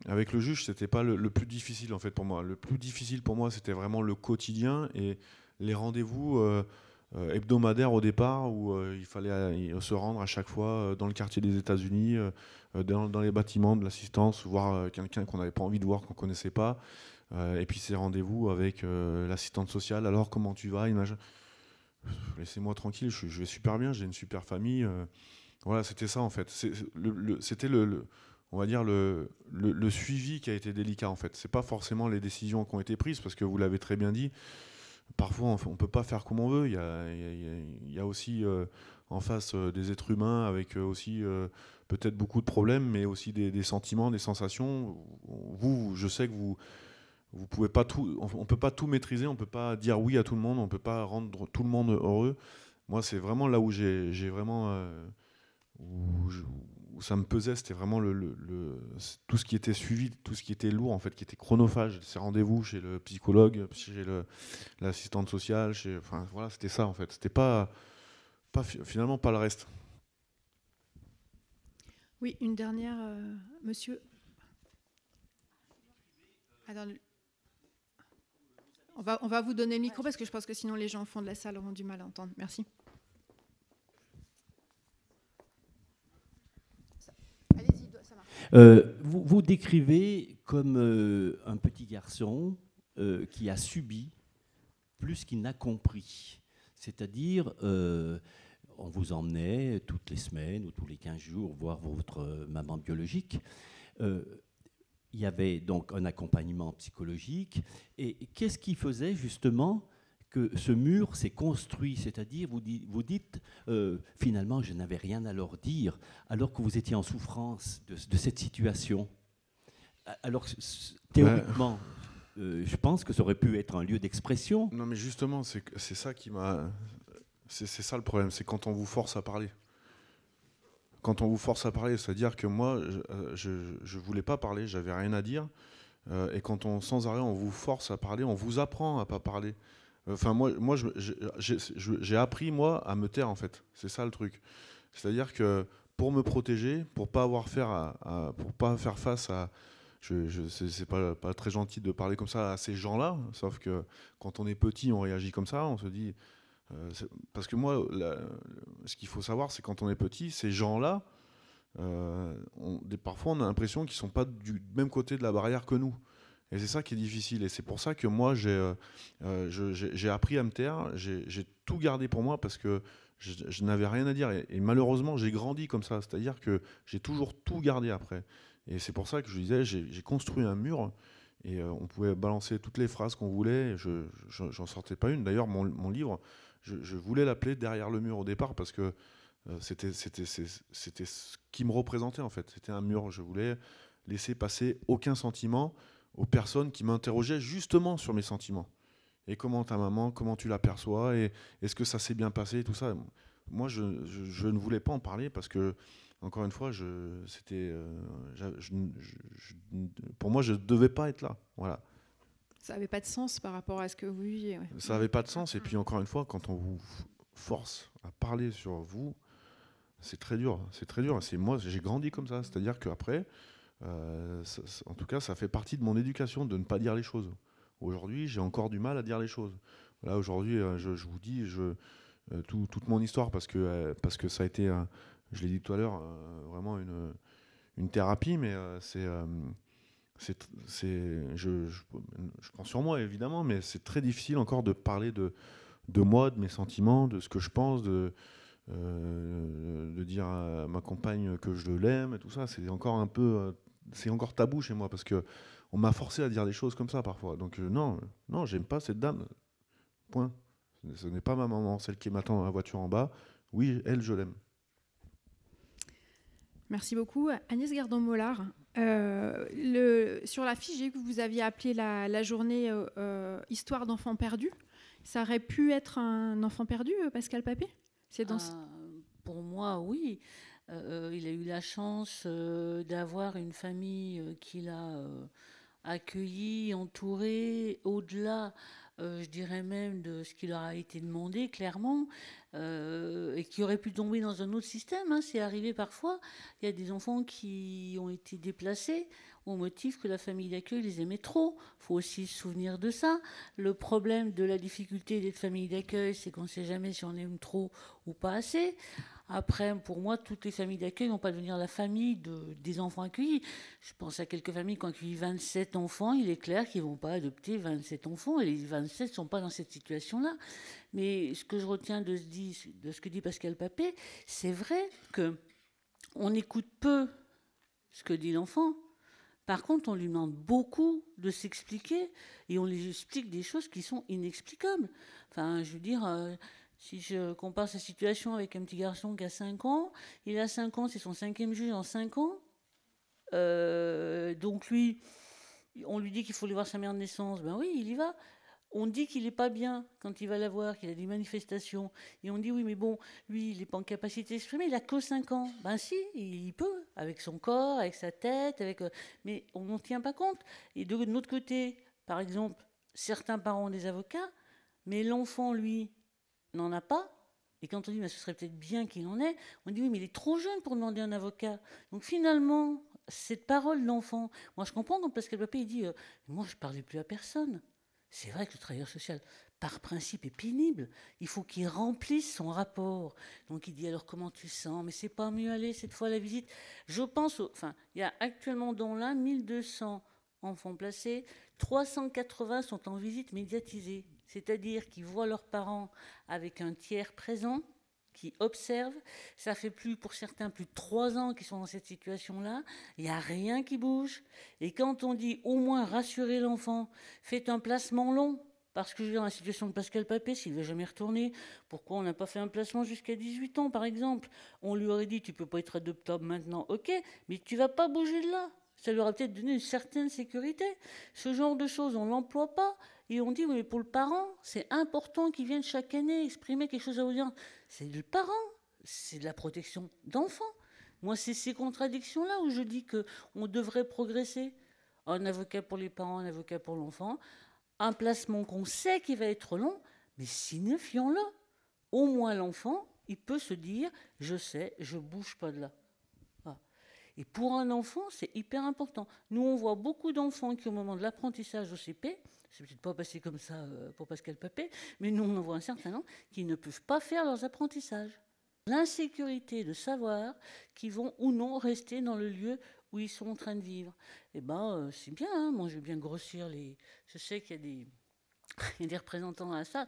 avec le juge, c'était pas le plus difficile en fait pour moi. Le plus difficile pour moi, c'était vraiment le quotidien et les rendez-vous hebdomadaires au départ, où il fallait se rendre à chaque fois dans le quartier des États-Unis, dans les bâtiments de l'assistance, voir quelqu'un qu'on n'avait pas envie de voir, qu'on connaissait pas. Et puis ces rendez-vous avec l'assistante sociale. Alors, comment tu vas? Laissez-moi tranquille, je vais super bien, j'ai une super famille. Voilà, c'était ça en fait. C'était on va dire le suivi qui a été délicat en fait. C'est pas forcément les décisions qui ont été prises, parce que vous l'avez très bien dit. Parfois, on peut pas faire comme on veut. Il y a aussi en face des êtres humains avec aussi peut-être beaucoup de problèmes, mais aussi des sentiments, des sensations. Je sais que vous pouvez pas tout, on peut pas tout maîtriser, on peut pas dire oui à tout le monde, on peut pas rendre tout le monde heureux. Moi, c'est vraiment là où j'ai vraiment où ça me pesait, c'était vraiment tout ce qui était suivi, tout ce qui était lourd en fait, qui était chronophage, ces rendez-vous chez le psychologue, chez l'assistante sociale, enfin voilà, c'était ça en fait. C'était finalement pas le reste. Oui, une dernière, monsieur. Attends, on va vous donner le micro, parce que je pense que sinon les gens au fond de la salle auront du mal à entendre. Merci. Allez-y, ça marche. Vous décrivez comme un petit garçon qui a subi plus qu'il n'a compris. C'est-à-dire, on vous emmenait toutes les semaines ou tous les 15 jours voir votre maman biologique. Il y avait donc un accompagnement psychologique. Et qu'est-ce qui faisait justement que ce mur s'est construit? C'est-à-dire, vous dites, finalement, je n'avais rien à leur dire, alors que vous étiez en souffrance de cette situation. Alors, théoriquement, je pense que ça aurait pu être un lieu d'expression. Non, mais justement, c'est ça qui m'a... C'est ça le problème, c'est quand on vous force à parler. Quand on vous force à parler, c'est-à-dire que moi, je voulais pas parler, j'avais rien à dire. Et quand sans arrêt on vous force à parler, on vous apprend à pas parler. Enfin, moi j'ai appris, moi, à me taire, en fait. C'est ça le truc. C'est-à-dire que pour me protéger, pour pas pour pas faire face à... c'est pas très gentil de parler comme ça à ces gens-là, sauf que quand on est petit, on réagit comme ça, on se dit... parce que moi, ce qu'il faut savoir, c'est quand on est petit, ces gens-là, parfois on a l'impression qu'ils ne sont pas du même côté de la barrière que nous. Et c'est ça qui est difficile. Et c'est pour ça que moi, j'ai appris à me taire, j'ai tout gardé pour moi, parce que je n'avais rien à dire. Et malheureusement, j'ai grandi comme ça. C'est-à-dire que j'ai toujours tout gardé après. Et c'est pour ça que je disais, j'ai construit un mur. Et on pouvait balancer toutes les phrases qu'on voulait. J'en sortais pas une. D'ailleurs, mon livre... Je voulais l'appeler Derrière le mur au départ, parce que c'était ce qui me représentait en fait. C'était un mur. Je voulais laisser passer aucun sentiment aux personnes qui m'interrogeaient justement sur mes sentiments. Et comment ta maman, comment tu l'aperçois, et est-ce que ça s'est bien passé, et tout ça. Moi, je ne voulais pas en parler, parce que, encore une fois, pour moi, je ne devais pas être là. Voilà. Ça n'avait pas de sens par rapport à ce que vous viviez. Ouais. Ça n'avait pas de sens. Et puis, encore une fois, quand on vous force à parler sur vous, c'est très dur. C'est très dur. Moi, j'ai grandi comme ça. C'est-à-dire qu'après, en tout cas, ça fait partie de mon éducation de ne pas dire les choses. Aujourd'hui, j'ai encore du mal à dire les choses. Là, aujourd'hui, je vous dis toute mon histoire, parce que ça a été, je l'ai dit tout à l'heure, vraiment une thérapie, mais je prends sur moi évidemment, mais c'est très difficile encore de parler de moi, de mes sentiments, de ce que je pense, de dire à ma compagne que je l'aime et tout ça. C'est encore un peu, c'est encore tabou chez moi, parce que on m'a forcé à dire des choses comme ça parfois. Donc non, j'aime pas cette dame. Point. Ce n'est pas ma maman, celle qui m'attend dans la voiture en bas. Oui, elle, je l'aime. Merci beaucoup. Agnès Gardon-Mollard, sur la fiche, j'ai vu que vous aviez appelé la journée Histoire d'enfants perdus. Ça aurait pu être un enfant perdu, Pascal Papé? Pour moi, oui. Il a eu la chance d'avoir une famille qui l'a accueilli, entouré, au-delà, je dirais même, de ce qui leur a été demandé, clairement, et qui aurait pu tomber dans un autre système. Hein. C'est arrivé parfois. Il y a des enfants qui ont été déplacés au motif que la famille d'accueil les aimait trop. Il faut aussi se souvenir de ça. Le problème de la difficulté d'être famille d'accueil, c'est qu'on ne sait jamais si on aime trop ou pas assez. Après, pour moi, toutes les familles d'accueil ne vont pas devenir la famille des enfants accueillis. Je pense à quelques familles qui ont accueilli 27 enfants. Il est clair qu'ils ne vont pas adopter 27 enfants. Et les 27 ne sont pas dans cette situation-là. Mais ce que je retiens de ce que dit Pascal Papé, c'est vrai qu'on écoute peu ce que dit l'enfant. Par contre, on lui demande beaucoup de s'expliquer et on lui explique des choses qui sont inexplicables. Enfin, je veux dire, si je compare sa situation avec un petit garçon qui a 5 ans, il a 5 ans, c'est son 5e juge en 5 ans. Donc lui, on lui dit qu'il faut aller voir sa mère de naissance. Ben oui, il y va. On dit qu'il n'est pas bien quand il va la voir, qu'il a des manifestations. Et on dit, oui, mais bon, lui, il n'est pas en capacité d'exprimer, il n'a que 5 ans. Ben si, il peut, avec son corps, avec sa tête, mais on n'en tient pas compte. Et de notre côté, par exemple, certains parents ont des avocats, mais l'enfant, lui, n'en a pas. Et quand on dit, ben, ce serait peut-être bien qu'il en ait, on dit, oui, mais il est trop jeune pour demander un avocat. Donc finalement, cette parole d'enfant, moi je comprends quand Pascal Papé il dit, moi je ne parlais plus à personne. C'est vrai que le travailleur social, par principe, est pénible. Il faut qu'il remplisse son rapport. Donc il dit, alors comment tu sens? Mais c'est pas mieux aller cette fois à la visite. Je pense, il y a actuellement dans l'un 1200 enfants placés, 380 sont en visite médiatisée. C'est-à-dire qu'ils voient leurs parents avec un tiers présent, qui observent. Ça fait pour certains plus de 3 ans qu'ils sont dans cette situation-là. Il n'y a rien qui bouge. Et quand on dit au moins rassurer l'enfant, faites un placement long, parce que je veux dire, dans la situation de Pascal Papé, s'il ne veut jamais retourner, pourquoi on n'a pas fait un placement jusqu'à 18 ans, par exemple? On lui aurait dit, tu ne peux pas être adoptable maintenant, ok, mais tu ne vas pas bouger de là. Ça lui aurait peut-être donné une certaine sécurité. Ce genre de choses, on ne l'emploie pas. Et on dit, oui, pour le parent, c'est important qu'il vienne chaque année exprimer quelque chose à l'audience. C'est le parent, c'est de la protection d'enfants. Moi, c'est ces contradictions-là où je dis qu'on devrait progresser. Un avocat pour les parents, un avocat pour l'enfant, un placement qu'on sait qui va être long, mais signifions-le. Au moins l'enfant, il peut se dire, je sais, je ne bouge pas de là. Et pour un enfant, c'est hyper important. Nous, on voit beaucoup d'enfants qui, au moment de l'apprentissage au CP, c'est peut-être pas passé comme ça pour Pascal Papé, mais nous, on en voit un certain nombre qui ne peuvent pas faire leurs apprentissages. L'insécurité de savoir qu'ils vont ou non rester dans le lieu où ils sont en train de vivre. Eh ben, c'est bien, hein. Moi, je vais bien grossir les... Je sais qu'il y a des représentants à ça,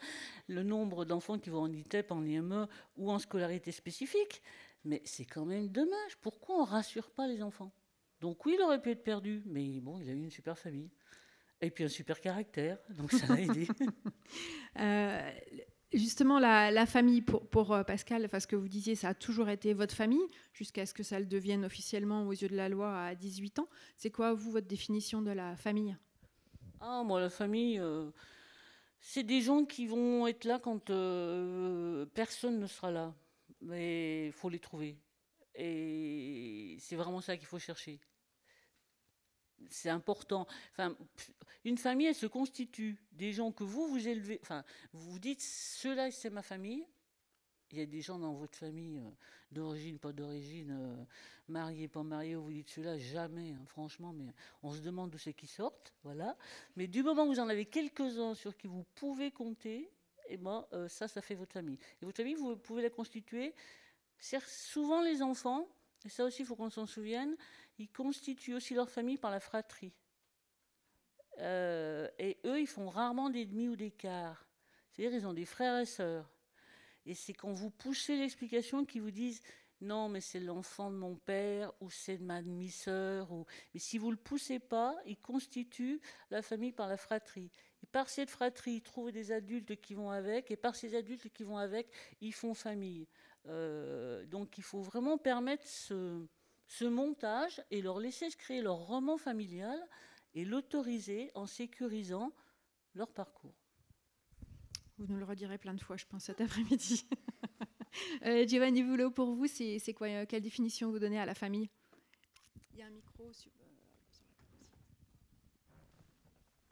le nombre d'enfants qui vont en ITEP, en IME ou en scolarité spécifique. Mais c'est quand même dommage. Pourquoi on ne rassure pas les enfants? Donc oui, il aurait pu être perdu, mais bon, il a eu une super famille. Et puis un super caractère, donc ça a aidé. Justement, la famille, pour Pascal, ce que vous disiez, ça a toujours été votre famille, jusqu'à ce que ça le devienne officiellement aux yeux de la loi à 18 ans. C'est quoi, vous, votre définition de la famille? Moi, la famille, c'est des gens qui vont être là quand personne ne sera là. Mais il faut les trouver. Et c'est vraiment ça qu'il faut chercher. C'est important. Une famille, elle se constitue des gens que vous élevez. Vous vous dites, ceux-là, c'est ma famille. Il y a des gens dans votre famille, d'origine, pas d'origine, mariés, pas mariés, où vous dites, ceux-là, jamais, hein, franchement, mais on se demande d'où c'est qu'ils sortent. Voilà. Mais du moment où vous en avez quelques-uns sur qui vous pouvez compter, eh ben, ça fait votre famille. Et votre famille, vous pouvez la constituer. Souvent, les enfants, et ça aussi, il faut qu'on s'en souvienne, ils constituent aussi leur famille par la fratrie. Et eux, ils font rarement des demi ou des quarts. C'est-à-dire, ils ont des frères et sœurs. Et c'est quand vous poussez l'explication qu'ils vous disent, non, mais c'est l'enfant de mon père ou c'est de ma demi-sœur. Mais si vous ne le poussez pas, il constitue la famille par la fratrie. Et par cette fratrie, il trouve des adultes qui vont avec, et par ces adultes qui vont avec, ils font famille. Donc il faut vraiment permettre ce montage et leur laisser se créer leur roman familial et l'autoriser en sécurisant leur parcours. Vous nous le redirez plein de fois, je pense, cet après-midi. Giovanni Voulot, pour vous, c'est quoi, quelle définition vous donnez à la famille? Il y a un micro sur la table aussi.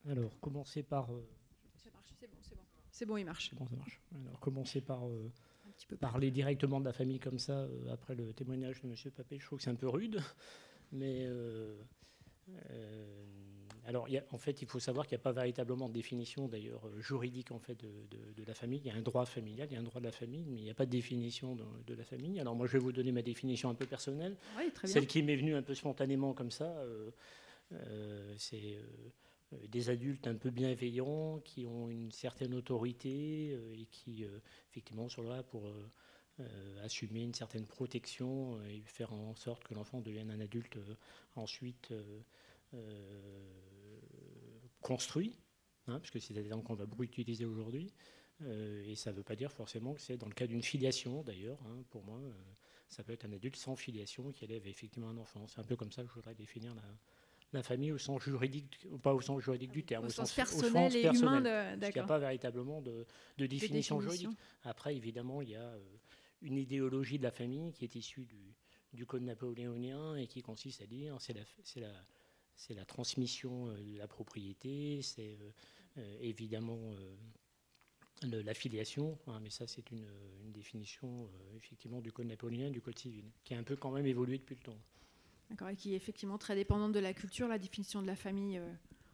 Alors, commencer par... Ça marche, c'est bon, il marche. C'est bon, ça marche. Alors, commencer par parler directement de la famille comme ça, après le témoignage de M. Papet, je trouve que c'est un peu rude. Mais alors, en fait, il faut savoir qu'il n'y a pas véritablement de définition, d'ailleurs, juridique en fait, de la famille. Il y a un droit familial, il y a un droit de la famille, mais il n'y a pas de définition de la famille. Alors moi, je vais vous donner ma définition un peu personnelle. Oui, très bien. Celle qui m'est venue un peu spontanément comme ça, c'est des adultes un peu bienveillants, qui ont une certaine autorité et qui, effectivement, sont là pour assumer une certaine protection et faire en sorte que l'enfant devienne un adulte ensuite construit, puisque c'est des termes qu'on va beaucoup utiliser aujourd'hui. Et ça ne veut pas dire forcément que c'est dans le cas d'une filiation, d'ailleurs. Pour moi, ça peut être un adulte sans filiation qui élève effectivement un enfant. C'est un peu comme ça que je voudrais définir la famille au sens juridique, pas au sens juridique du terme, au sens personnel et humain. Parce qu'il n'y a pas véritablement de définition juridique. Après, évidemment, il y a une idéologie de la famille qui est issue du code napoléonien et qui consiste à dire c'est la transmission de la propriété, c'est évidemment la filiation, mais ça c'est une définition effectivement du code napoléonien, du code civil, qui a un peu quand même évolué depuis le temps. D'accord, et qui est effectivement très dépendante de la culture. La définition de la famille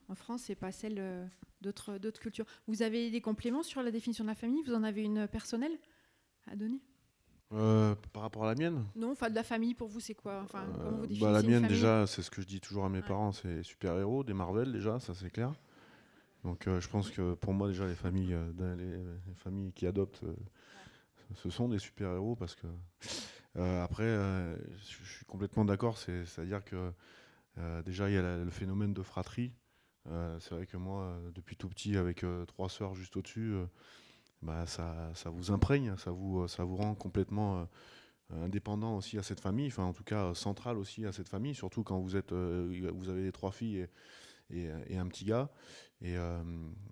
en France, c'est pas celle d'autres cultures. Vous avez des compléments sur la définition de la famille? Vous en avez une personnelle à donner? Par rapport à la mienne? Non, enfin de la famille pour vous c'est quoi? Enfin, comment vous définissez la une mienne famille? déjà, c'est ce que je dis toujours à mes parents, c'est super-héros, des Marvel déjà, ça c'est clair. Donc je pense que pour moi déjà les familles qui adoptent, ce sont des super-héros parce que après je suis complètement d'accord, c'est-à-dire que déjà il y a le phénomène de fratrie. C'est vrai que moi depuis tout petit avec 3 sœurs juste au-dessus, ça vous imprègne, ça vous rend complètement indépendant aussi à cette famille, enfin en tout cas central aussi à cette famille, surtout quand vous avez 3 filles et un petit gars. Et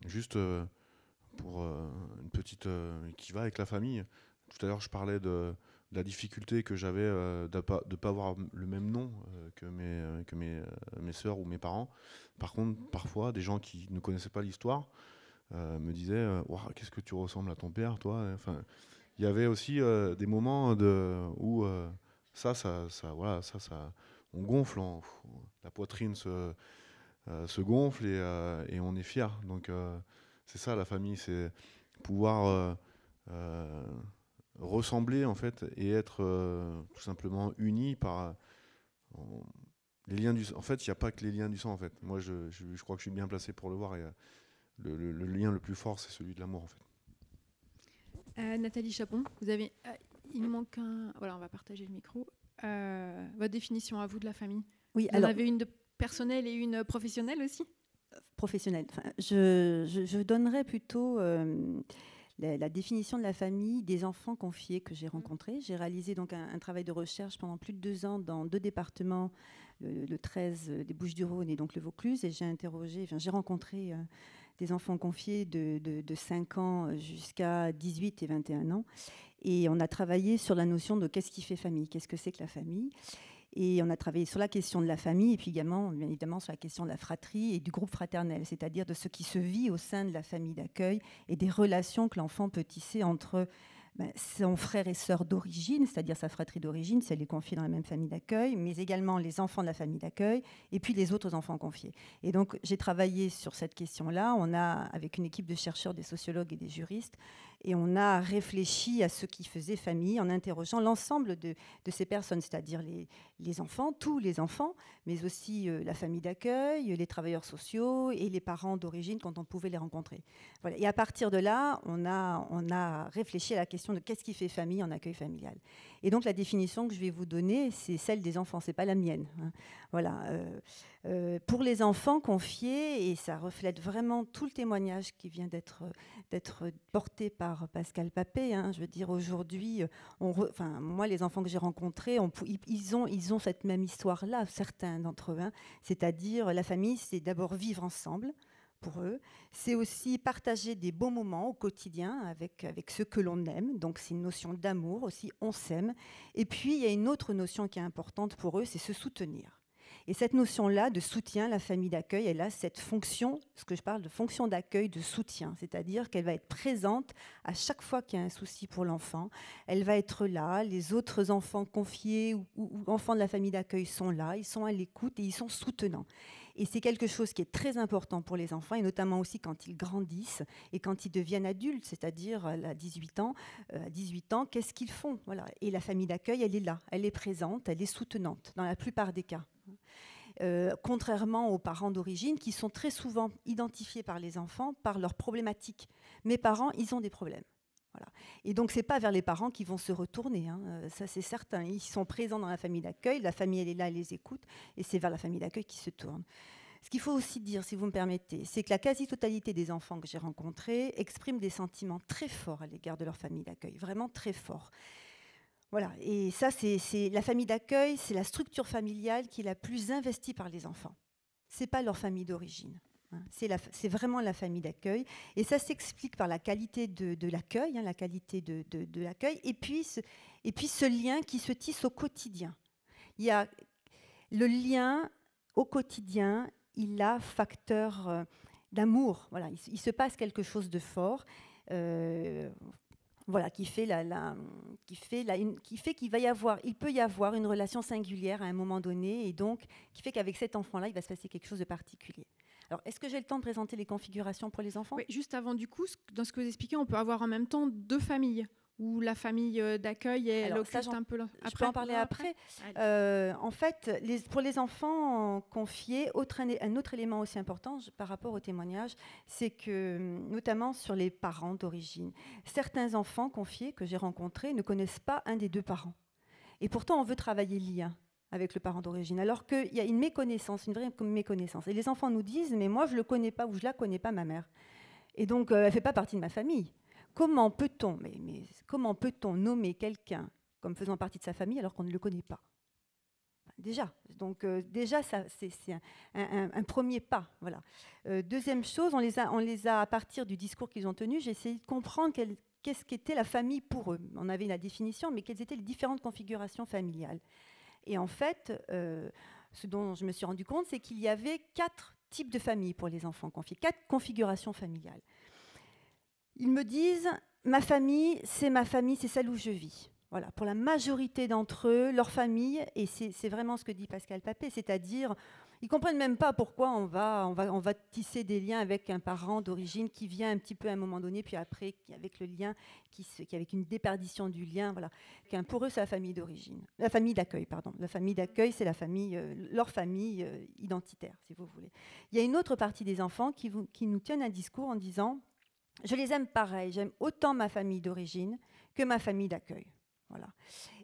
juste pour une petite qui va avec la famille, tout à l'heure je parlais de la difficulté que j'avais de pas avoir le même nom que mes sœurs ou mes parents. Par contre, parfois, des gens qui ne connaissaient pas l'histoire me disaient wow, qu'est-ce que tu ressembles à ton père, toi. Enfin, il y avait aussi des moments où on gonfle, la poitrine se gonfle et on est fier. Donc c'est ça la famille, c'est pouvoir ressembler en fait et être tout simplement unis par les liens du sang. En fait, il n'y a pas que les liens du sang en fait. Moi, je crois que je suis bien placé pour le voir. Et le lien le plus fort, c'est celui de l'amour en fait. Nathalie Chapon, vous avez, il nous manque un. Voilà, on va partager le micro. Votre définition à vous de la famille. Oui, vous en avez une de personnelle et une professionnelle aussi. Professionnelle. Enfin, je donnerais plutôt la définition de la famille des enfants confiés que j'ai rencontrés. J'ai réalisé donc un travail de recherche pendant plus de 2 ans dans 2 départements, le 13 des Bouches-du-Rhône et donc le Vaucluse, et j'ai rencontré des enfants confiés de 5 ans jusqu'à 18 et 21 ans. Et on a travaillé sur la notion de qu'est-ce qui fait famille, qu'est-ce que c'est que la famille. Et on a travaillé sur la question de la famille et puis également, bien évidemment, sur la question de la fratrie et du groupe fraternel, c'est-à-dire de ce qui se vit au sein de la famille d'accueil et des relations que l'enfant peut tisser entre son frère et sœur d'origine, c'est-à-dire sa fratrie d'origine, si elle est confiée dans la même famille d'accueil, mais également les enfants de la famille d'accueil et puis les autres enfants confiés. Et donc, j'ai travaillé sur cette question-là. On a, avec une équipe de chercheurs, des sociologues et des juristes, Et on a réfléchi à ce qui faisait famille en interrogeant l'ensemble de ces personnes, c'est-à-dire les enfants, tous les enfants, mais aussi la famille d'accueil, les travailleurs sociaux et les parents d'origine quand on pouvait les rencontrer. Voilà. Et à partir de là, on a réfléchi à la question de qu'est-ce qui fait famille en accueil familial. Et donc la définition que je vais vous donner, c'est celle des enfants, c'est pas la mienne. Hein. Voilà. Pour les enfants confiés, et ça reflète vraiment tout le témoignage qui vient d'être porté par Pascal Papé. Hein, je veux dire, aujourd'hui, moi, les enfants que j'ai rencontrés, ils ont cette même histoire-là, certains d'entre eux. Hein, c'est-à-dire, la famille, c'est d'abord vivre ensemble. Pour eux, c'est aussi partager des bons moments au quotidien avec ceux que l'on aime. Donc, c'est une notion d'amour aussi, on s'aime. Et puis, il y a une autre notion qui est importante pour eux, c'est se soutenir. Et cette notion-là de soutien, la famille d'accueil, elle a cette fonction, ce que je parle de fonction d'accueil, de soutien, c'est-à-dire qu'elle va être présente à chaque fois qu'il y a un souci pour l'enfant. Elle va être là, les autres enfants confiés ou enfants de la famille d'accueil sont là, ils sont à l'écoute et ils sont soutenants. Et c'est quelque chose qui est très important pour les enfants, et notamment aussi quand ils grandissent et quand ils deviennent adultes, c'est-à-dire à 18 ans, qu'est-ce qu'ils font, voilà. Et la famille d'accueil, elle est là, elle est présente, elle est soutenante, dans la plupart des cas. Contrairement aux parents d'origine, qui sont très souvent identifiés par les enfants par leurs problématiques. Mes parents, ils ont des problèmes. Voilà. Et donc, ce n'est pas vers les parents qu'ils vont se retourner, hein. Ça c'est certain. Ils sont présents dans la famille d'accueil, la famille elle est là, elle les écoute, et c'est vers la famille d'accueil qu'ils se tournent. Ce qu'il faut aussi dire, si vous me permettez, c'est que la quasi-totalité des enfants que j'ai rencontrés expriment des sentiments très forts à l'égard de leur famille d'accueil, vraiment très forts. Voilà, et ça, c'est la famille d'accueil, c'est la structure familiale qui est la plus investie par les enfants. Ce n'est pas leur famille d'origine. Hein. C'est vraiment la famille d'accueil. Et ça s'explique par la qualité de l'accueil, hein, la qualité de l'accueil, et puis ce lien qui se tisse au quotidien. Il y a le lien au quotidien, il a facteur d'amour. Voilà, il se passe quelque chose de fort. Voilà, qui fait qu'il va y avoir, il peut y avoir une relation singulière à un moment donné, et donc qui fait qu'avec cet enfant-là, il va se passer quelque chose de particulier. Alors, est-ce que j'ai le temps de présenter les configurations pour les enfants ? Oui, juste avant, du coup, dans ce que vous expliquez, on peut avoir en même temps deux familles, où la famille d'accueil est l'occulte un peu après. Je peux en parler après. En fait, pour les enfants confiés, un autre élément aussi important par rapport au témoignage, c'est que, notamment sur les parents d'origine, certains enfants confiés que j'ai rencontrés ne connaissent pas un des deux parents. Et pourtant, on veut travailler le lien avec le parent d'origine, alors qu'il y a une méconnaissance, une vraie méconnaissance. Et les enfants nous disent, mais moi, je ne le connais pas ou je ne la connais pas, ma mère. Et donc, elle ne fait pas partie de ma famille. Comment peut-on nommer quelqu'un comme faisant partie de sa famille alors qu'on ne le connaît pas ? Déjà, donc ça, c'est un premier pas. Voilà. Deuxième chose, on les a à partir du discours qu'ils ont tenu, j'ai essayé de comprendre qu'est-ce qu'était la famille pour eux. On avait la définition, mais quelles étaient les différentes configurations familiales. Et en fait, ce dont je me suis rendu compte, c'est qu'il y avait 4 types de familles pour les enfants confiés, 4 configurations familiales. Ils me disent, ma famille, c'est celle où je vis. Voilà, pour la majorité d'entre eux, leur famille, et c'est vraiment ce que dit Pascal Papé, c'est-à-dire, ils ne comprennent même pas pourquoi on va tisser des liens avec un parent d'origine qui vient un petit peu à un moment donné, puis après, avec le lien, avec une déperdition du lien. Voilà. Pour eux, c'est la famille d'origine. La famille d'accueil, pardon. La famille d'accueil, c'est leur famille identitaire, si vous voulez. Il y a une autre partie des enfants qui nous tiennent un discours en disant, je les aime pareil, j'aime autant ma famille d'origine que ma famille d'accueil. Voilà.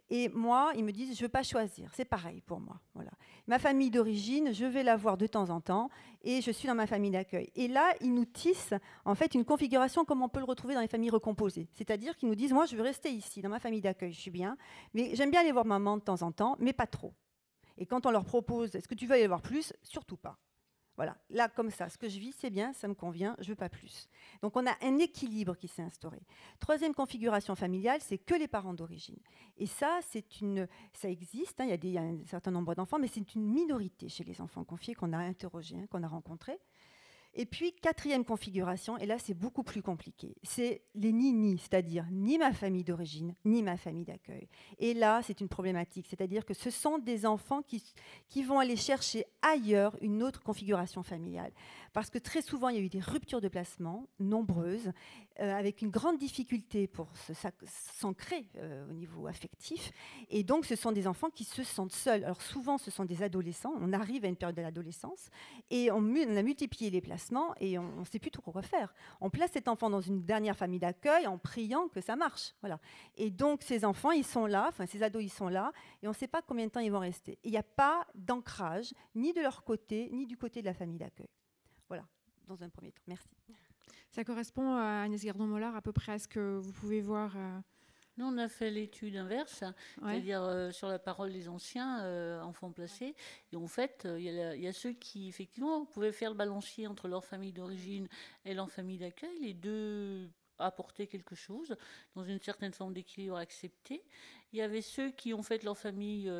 Et moi, ils me disent, je ne veux pas choisir, c'est pareil pour moi. Voilà. Ma famille d'origine, je vais la voir de temps en temps, et je suis dans ma famille d'accueil. Et là, ils nous tissent en fait une configuration comme on peut le retrouver dans les familles recomposées. C'est-à-dire qu'ils nous disent, moi, je veux rester ici, dans ma famille d'accueil, je suis bien, mais j'aime bien aller voir maman de temps en temps, mais pas trop. Et quand on leur propose, est-ce que tu veux aller voir plus ? Surtout pas. Voilà, là, comme ça, ce que je vis, c'est bien, ça me convient, je ne veux pas plus. Donc, on a un équilibre qui s'est instauré. Troisième configuration familiale, c'est que les parents d'origine. Et ça, ça existe, hein, il y a un certain nombre d'enfants, mais c'est une minorité chez les enfants confiés qu'on a interrogés, hein, qu'on a rencontrés. Et puis, quatrième configuration, et là, c'est beaucoup plus compliqué, c'est les ni-ni, c'est-à-dire ni ma famille d'origine, ni ma famille d'accueil. Et là, c'est une problématique, c'est-à-dire que ce sont des enfants qui vont aller chercher ailleurs une autre configuration familiale. parce que très souvent, il y a eu des ruptures de placement, nombreuses, avec une grande difficulté pour s'ancrer au niveau affectif. Et donc, ce sont des enfants qui se sentent seuls. Alors souvent, ce sont des adolescents. On arrive à une période de l'adolescence et on a multiplié les placements et on ne sait plus trop quoi faire. On place cet enfant dans une dernière famille d'accueil en priant que ça marche. Voilà. Et donc, ces enfants, ils sont là, enfin, ces ados, ils sont là, et on ne sait pas combien de temps ils vont rester. Il n'y a pas d'ancrage, ni de leur côté, ni du côté de la famille d'accueil. Voilà, dans un premier temps. Merci. Ça correspond à Agnès Gardon-Mollard à peu près à ce que vous pouvez voir. Nous, on a fait l'étude inverse, c'est-à-dire sur la parole des anciens enfants placés. Et en fait, il y a ceux qui, effectivement, pouvaient faire le balancier entre leur famille d'origine et leur famille d'accueil. Les deux apportaient quelque chose, dans une certaine forme d'équilibre accepté. Il y avait ceux qui, en fait, leur famille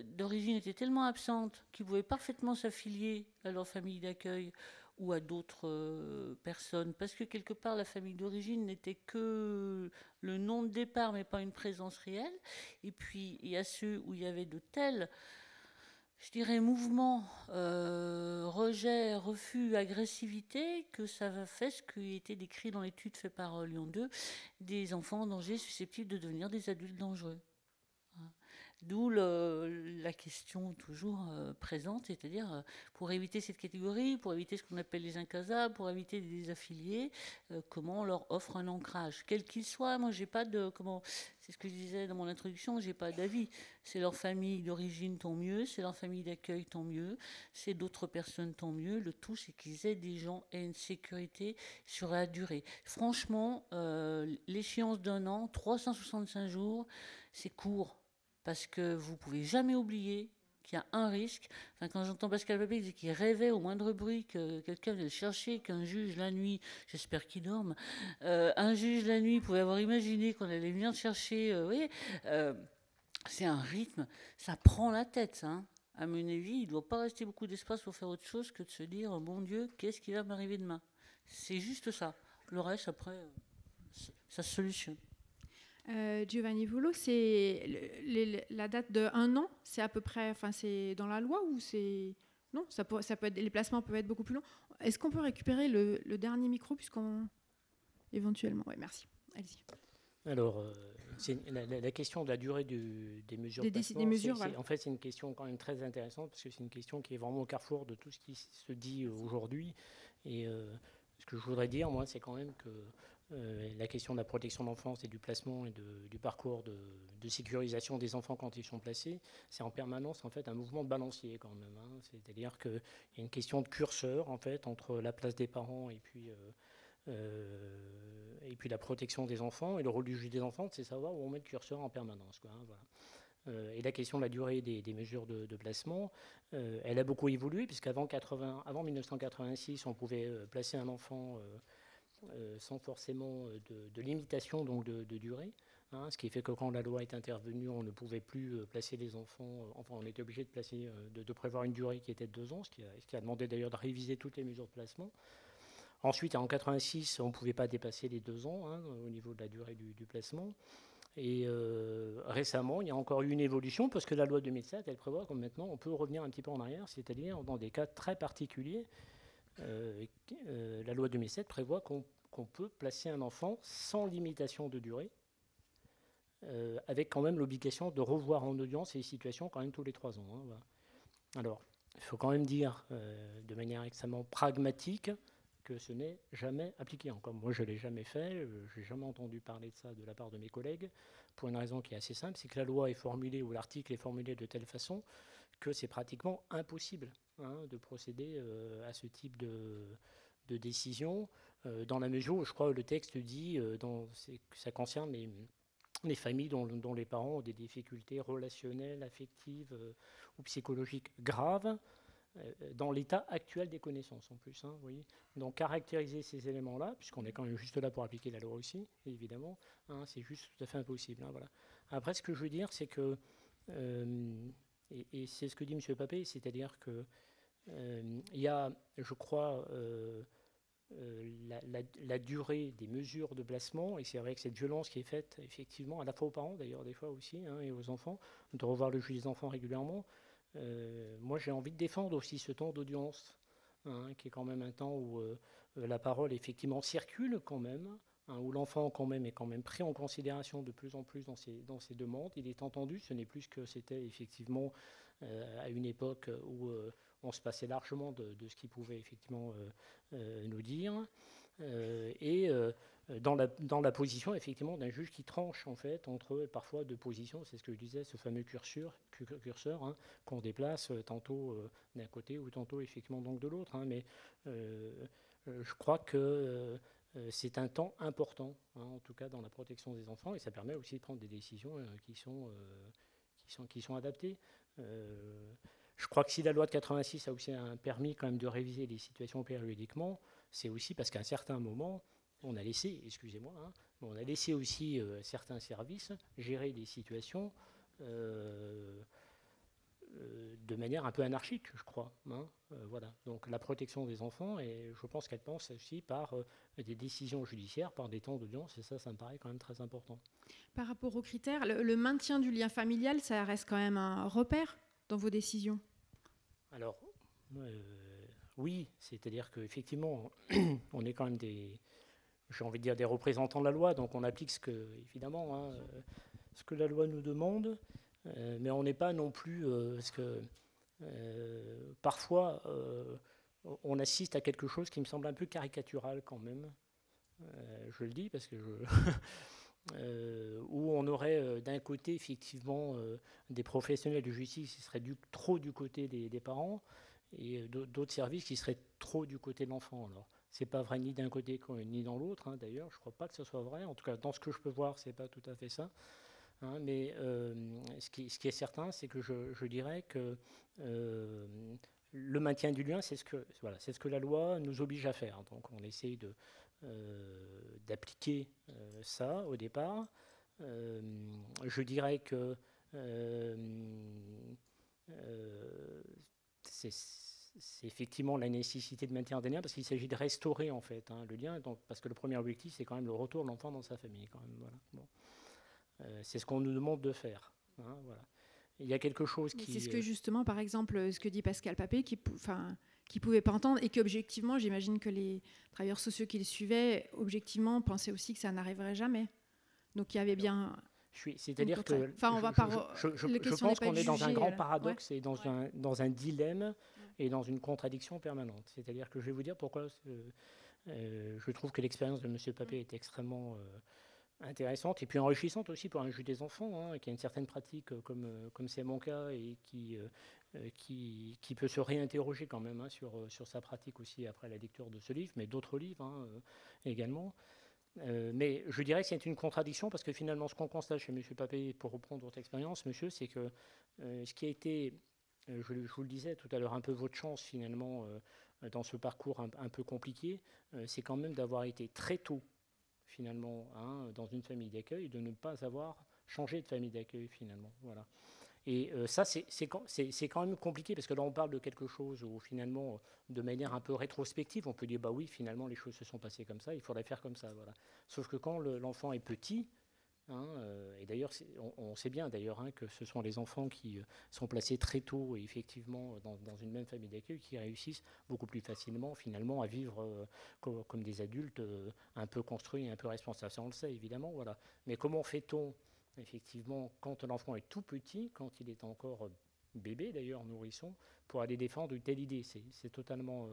d'origine était tellement absente qu'ils pouvaient parfaitement s'affilier à leur famille d'accueil ou à d'autres personnes, parce que quelque part la famille d'origine n'était que le nom de départ, mais pas une présence réelle. Et puis il y a ceux où il y avait de tels, je dirais, mouvements, rejet, refus, agressivité, que ça a fait ce qui était décrit dans l'étude faite par Lyon 2, des enfants en danger susceptibles de devenir des adultes dangereux. D'où la question toujours présente, c'est-à-dire pour éviter cette catégorie, pour éviter ce qu'on appelle les incasables, pour éviter les désaffiliés, comment on leur offre un ancrage, quel qu'il soit. Moi, j'ai pas de c'est ce que je disais dans mon introduction, j'ai pas d'avis. C'est leur famille d'origine, tant mieux. C'est leur famille d'accueil, tant mieux. C'est d'autres personnes, tant mieux. Le tout, c'est qu'ils aient des gens et une sécurité sur la durée. Franchement, l'échéance d'un an, 365 jours, c'est court. Parce que vous ne pouvez jamais oublier qu'il y a un risque. Enfin, quand j'entends Pascal Papé dire qu'il rêvait au moindre bruit que quelqu'un vienne le chercher, qu'un juge la nuit, j'espère qu'il dorme, un juge la nuit pouvait avoir imaginé qu'on allait venir le chercher. C'est un rythme, ça prend la tête, ça. Hein. À mon avis, il ne doit pas rester beaucoup d'espace pour faire autre chose que de se dire, oh, bon Dieu, qu'est-ce qui va m'arriver demain? C'est juste ça. Le reste, après, ça se solutionne. Giovanni Volo, c'est la date de 1 an, c'est à peu près, enfin c'est dans la loi ou c'est non, ça peut être, les placements peuvent être beaucoup plus longs. Est-ce qu'on peut récupérer le dernier micro puisqu'on éventuellement, oui, merci. Allez-y. Alors, la question de la durée des mesures de placement, voilà. En fait, c'est une question quand même très intéressante parce que c'est une question qui est vraiment au carrefour de tout ce qui se dit aujourd'hui. Et ce que je voudrais dire, moi, c'est quand même que la question de la protection de l'enfance et du placement et du parcours de sécurisation des enfants quand ils sont placés, c'est en permanence en fait un mouvement de balancier quand même. Hein. C'est-à-dire qu'il y a une question de curseur en fait entre la place des parents et puis la protection des enfants. Et le rôle du juge des enfants, c'est savoir où on met le curseur en permanence. Quoi, hein, voilà. Et la question de la durée des mesures de placement, elle a beaucoup évolué puisqu'avant 1986, on pouvait placer un enfant sans forcément de limitation donc de durée, hein, ce qui fait que quand la loi est intervenue, on ne pouvait plus placer les enfants, enfin on était obligé de placer, de prévoir une durée qui était de 2 ans, ce qui a demandé d'ailleurs de réviser toutes les mesures de placement. Ensuite, en 86, on ne pouvait pas dépasser les 2 ans hein, au niveau de la durée du placement. Et récemment, il y a encore eu une évolution parce que la loi 2007, elle prévoit que maintenant on peut revenir un petit peu en arrière, c'est-à-dire dans des cas très particuliers. La loi 2007 prévoit qu'on peut placer un enfant sans limitation de durée, avec quand même l'obligation de revoir en audience ces situations quand même tous les 3 ans. Hein, voilà. Alors, il faut quand même dire de manière extrêmement pragmatique que ce n'est jamais appliqué encore. Moi, je ne l'ai jamais fait, je n'ai jamais entendu parler de ça de la part de mes collègues, pour une raison qui est assez simple, c'est que la loi est formulée, ou l'article est formulé de telle façon que c'est pratiquement impossible hein, de procéder à ce type de décision, dans la mesure où, je crois, le texte dit que ça concerne les familles dont les parents ont des difficultés relationnelles, affectives ou psychologiques graves, dans l'état actuel des connaissances en plus. Hein, vous voyez. Donc caractériser ces éléments-là, puisqu'on est quand même juste là pour appliquer la loi aussi, évidemment, hein, c'est juste tout à fait impossible. Hein, voilà. Après, ce que je veux dire, c'est que, et c'est ce que dit M. Papé, c'est-à-dire que il y a, je crois, la durée des mesures de placement, et c'est vrai que cette violence qui est faite, effectivement, à la fois aux parents, d'ailleurs, des fois aussi, hein, et aux enfants, de revoir le juge des enfants régulièrement, moi, j'ai envie de défendre aussi ce temps d'audience qui est quand même un temps où la parole effectivement circule quand même, où l'enfant quand même est quand même pris en considération de plus en plus dans ses demandes. Il est entendu, ce n'est plus ce que c'était effectivement à une époque où on se passait largement de ce qu'il pouvait effectivement nous dire. Dans la position effectivement d'un juge qui tranche en fait entre parfois deux positions, c'est ce que je disais, ce fameux curseur qu'on déplace tantôt d'un côté ou tantôt effectivement donc de l'autre. Mais je crois que c'est un temps important, en tout cas dans la protection des enfants, et ça permet aussi de prendre des décisions qui sont adaptées. Je crois que si la loi de 86 a aussi permis quand même de réviser les situations périodiquement, c'est aussi parce qu'à un certain moment, on a laissé, on a laissé aussi certains services gérer des situations de manière un peu anarchique, je crois. Voilà. Donc la protection des enfants, et je pense qu'elle passe aussi par des décisions judiciaires, par des temps d'audience, et ça me paraît quand même très important. Par rapport aux critères, le maintien du lien familial, ça reste quand même un repère dans vos décisions? Alors, oui, c'est-à-dire qu'effectivement, on est quand même j'ai envie de dire des représentants de la loi, donc on applique ce que la loi nous demande, mais on n'est pas non plus, parce que parfois on assiste à quelque chose qui me semble un peu caricatural quand même, je le dis parce que où on aurait d'un côté effectivement des professionnels de justice qui seraient trop du côté des parents, et d'autres services qui seraient trop du côté de l'enfant. Alors, c'est pas vrai ni d'un côté ni dans l'autre, d'ailleurs, je crois pas que ce soit vrai. En tout cas, dans ce que je peux voir, c'est pas tout à fait ça. Mais ce qui est certain, c'est que je dirais que le maintien du lien, c'est ce que la loi nous oblige à faire. Donc, on essaye d'appliquer ça au départ. Je dirais que c'est effectivement la nécessité de maintenir des liens, parce qu'il s'agit de restaurer en fait le lien, donc, parce que le premier objectif, c'est quand même le retour de l'enfant dans sa famille. Quand même, voilà. Bon. C'est ce qu'on nous demande de faire. Voilà. Il y a quelque chose qui... C'est ce que justement, par exemple, ce que dit Pascal Papé, qui ne pouvait pas entendre, et qu'objectivement, j'imagine que les travailleurs sociaux qui le suivaient, objectivement, pensaient aussi que ça n'arriverait jamais. Donc il y avait bien... C'est-à-dire que je pense qu'on est dans un grand paradoxe et dans un dilemme et dans une contradiction permanente. C'est-à-dire que je vais vous dire pourquoi je trouve que l'expérience de M. Papé est extrêmement intéressante et puis enrichissante aussi pour un juge des enfants, qui a une certaine pratique comme c'est mon cas et qui peut se réinterroger quand même sur sa pratique aussi après la lecture de ce livre, mais d'autres livres également. Mais je dirais que c'est une contradiction parce que finalement, ce qu'on constate chez M. Papé, pour reprendre votre expérience, monsieur, c'est que ce qui a été, je vous le disais tout à l'heure, un peu votre chance finalement dans ce parcours un peu compliqué, c'est quand même d'avoir été très tôt finalement dans une famille d'accueil et de ne pas avoir changé de famille d'accueil finalement. Voilà. Et ça, c'est quand même compliqué parce que là, on parle de quelque chose où finalement, de manière un peu rétrospective, on peut dire, bah oui, finalement, les choses se sont passées comme ça, il faudrait faire comme ça. Voilà. Sauf que quand l'enfant est petit, et d'ailleurs, on sait bien d'ailleurs que ce sont les enfants qui sont placés très tôt et effectivement dans une même famille d'accueil qui réussissent beaucoup plus facilement finalement à vivre comme des adultes un peu construits, un peu responsables. Ça, on le sait évidemment. Voilà. Mais comment fait-on effectivement, quand l'enfant est tout petit, quand il est encore bébé, d'ailleurs, nourrisson, pour aller défendre une telle idée. C'est totalement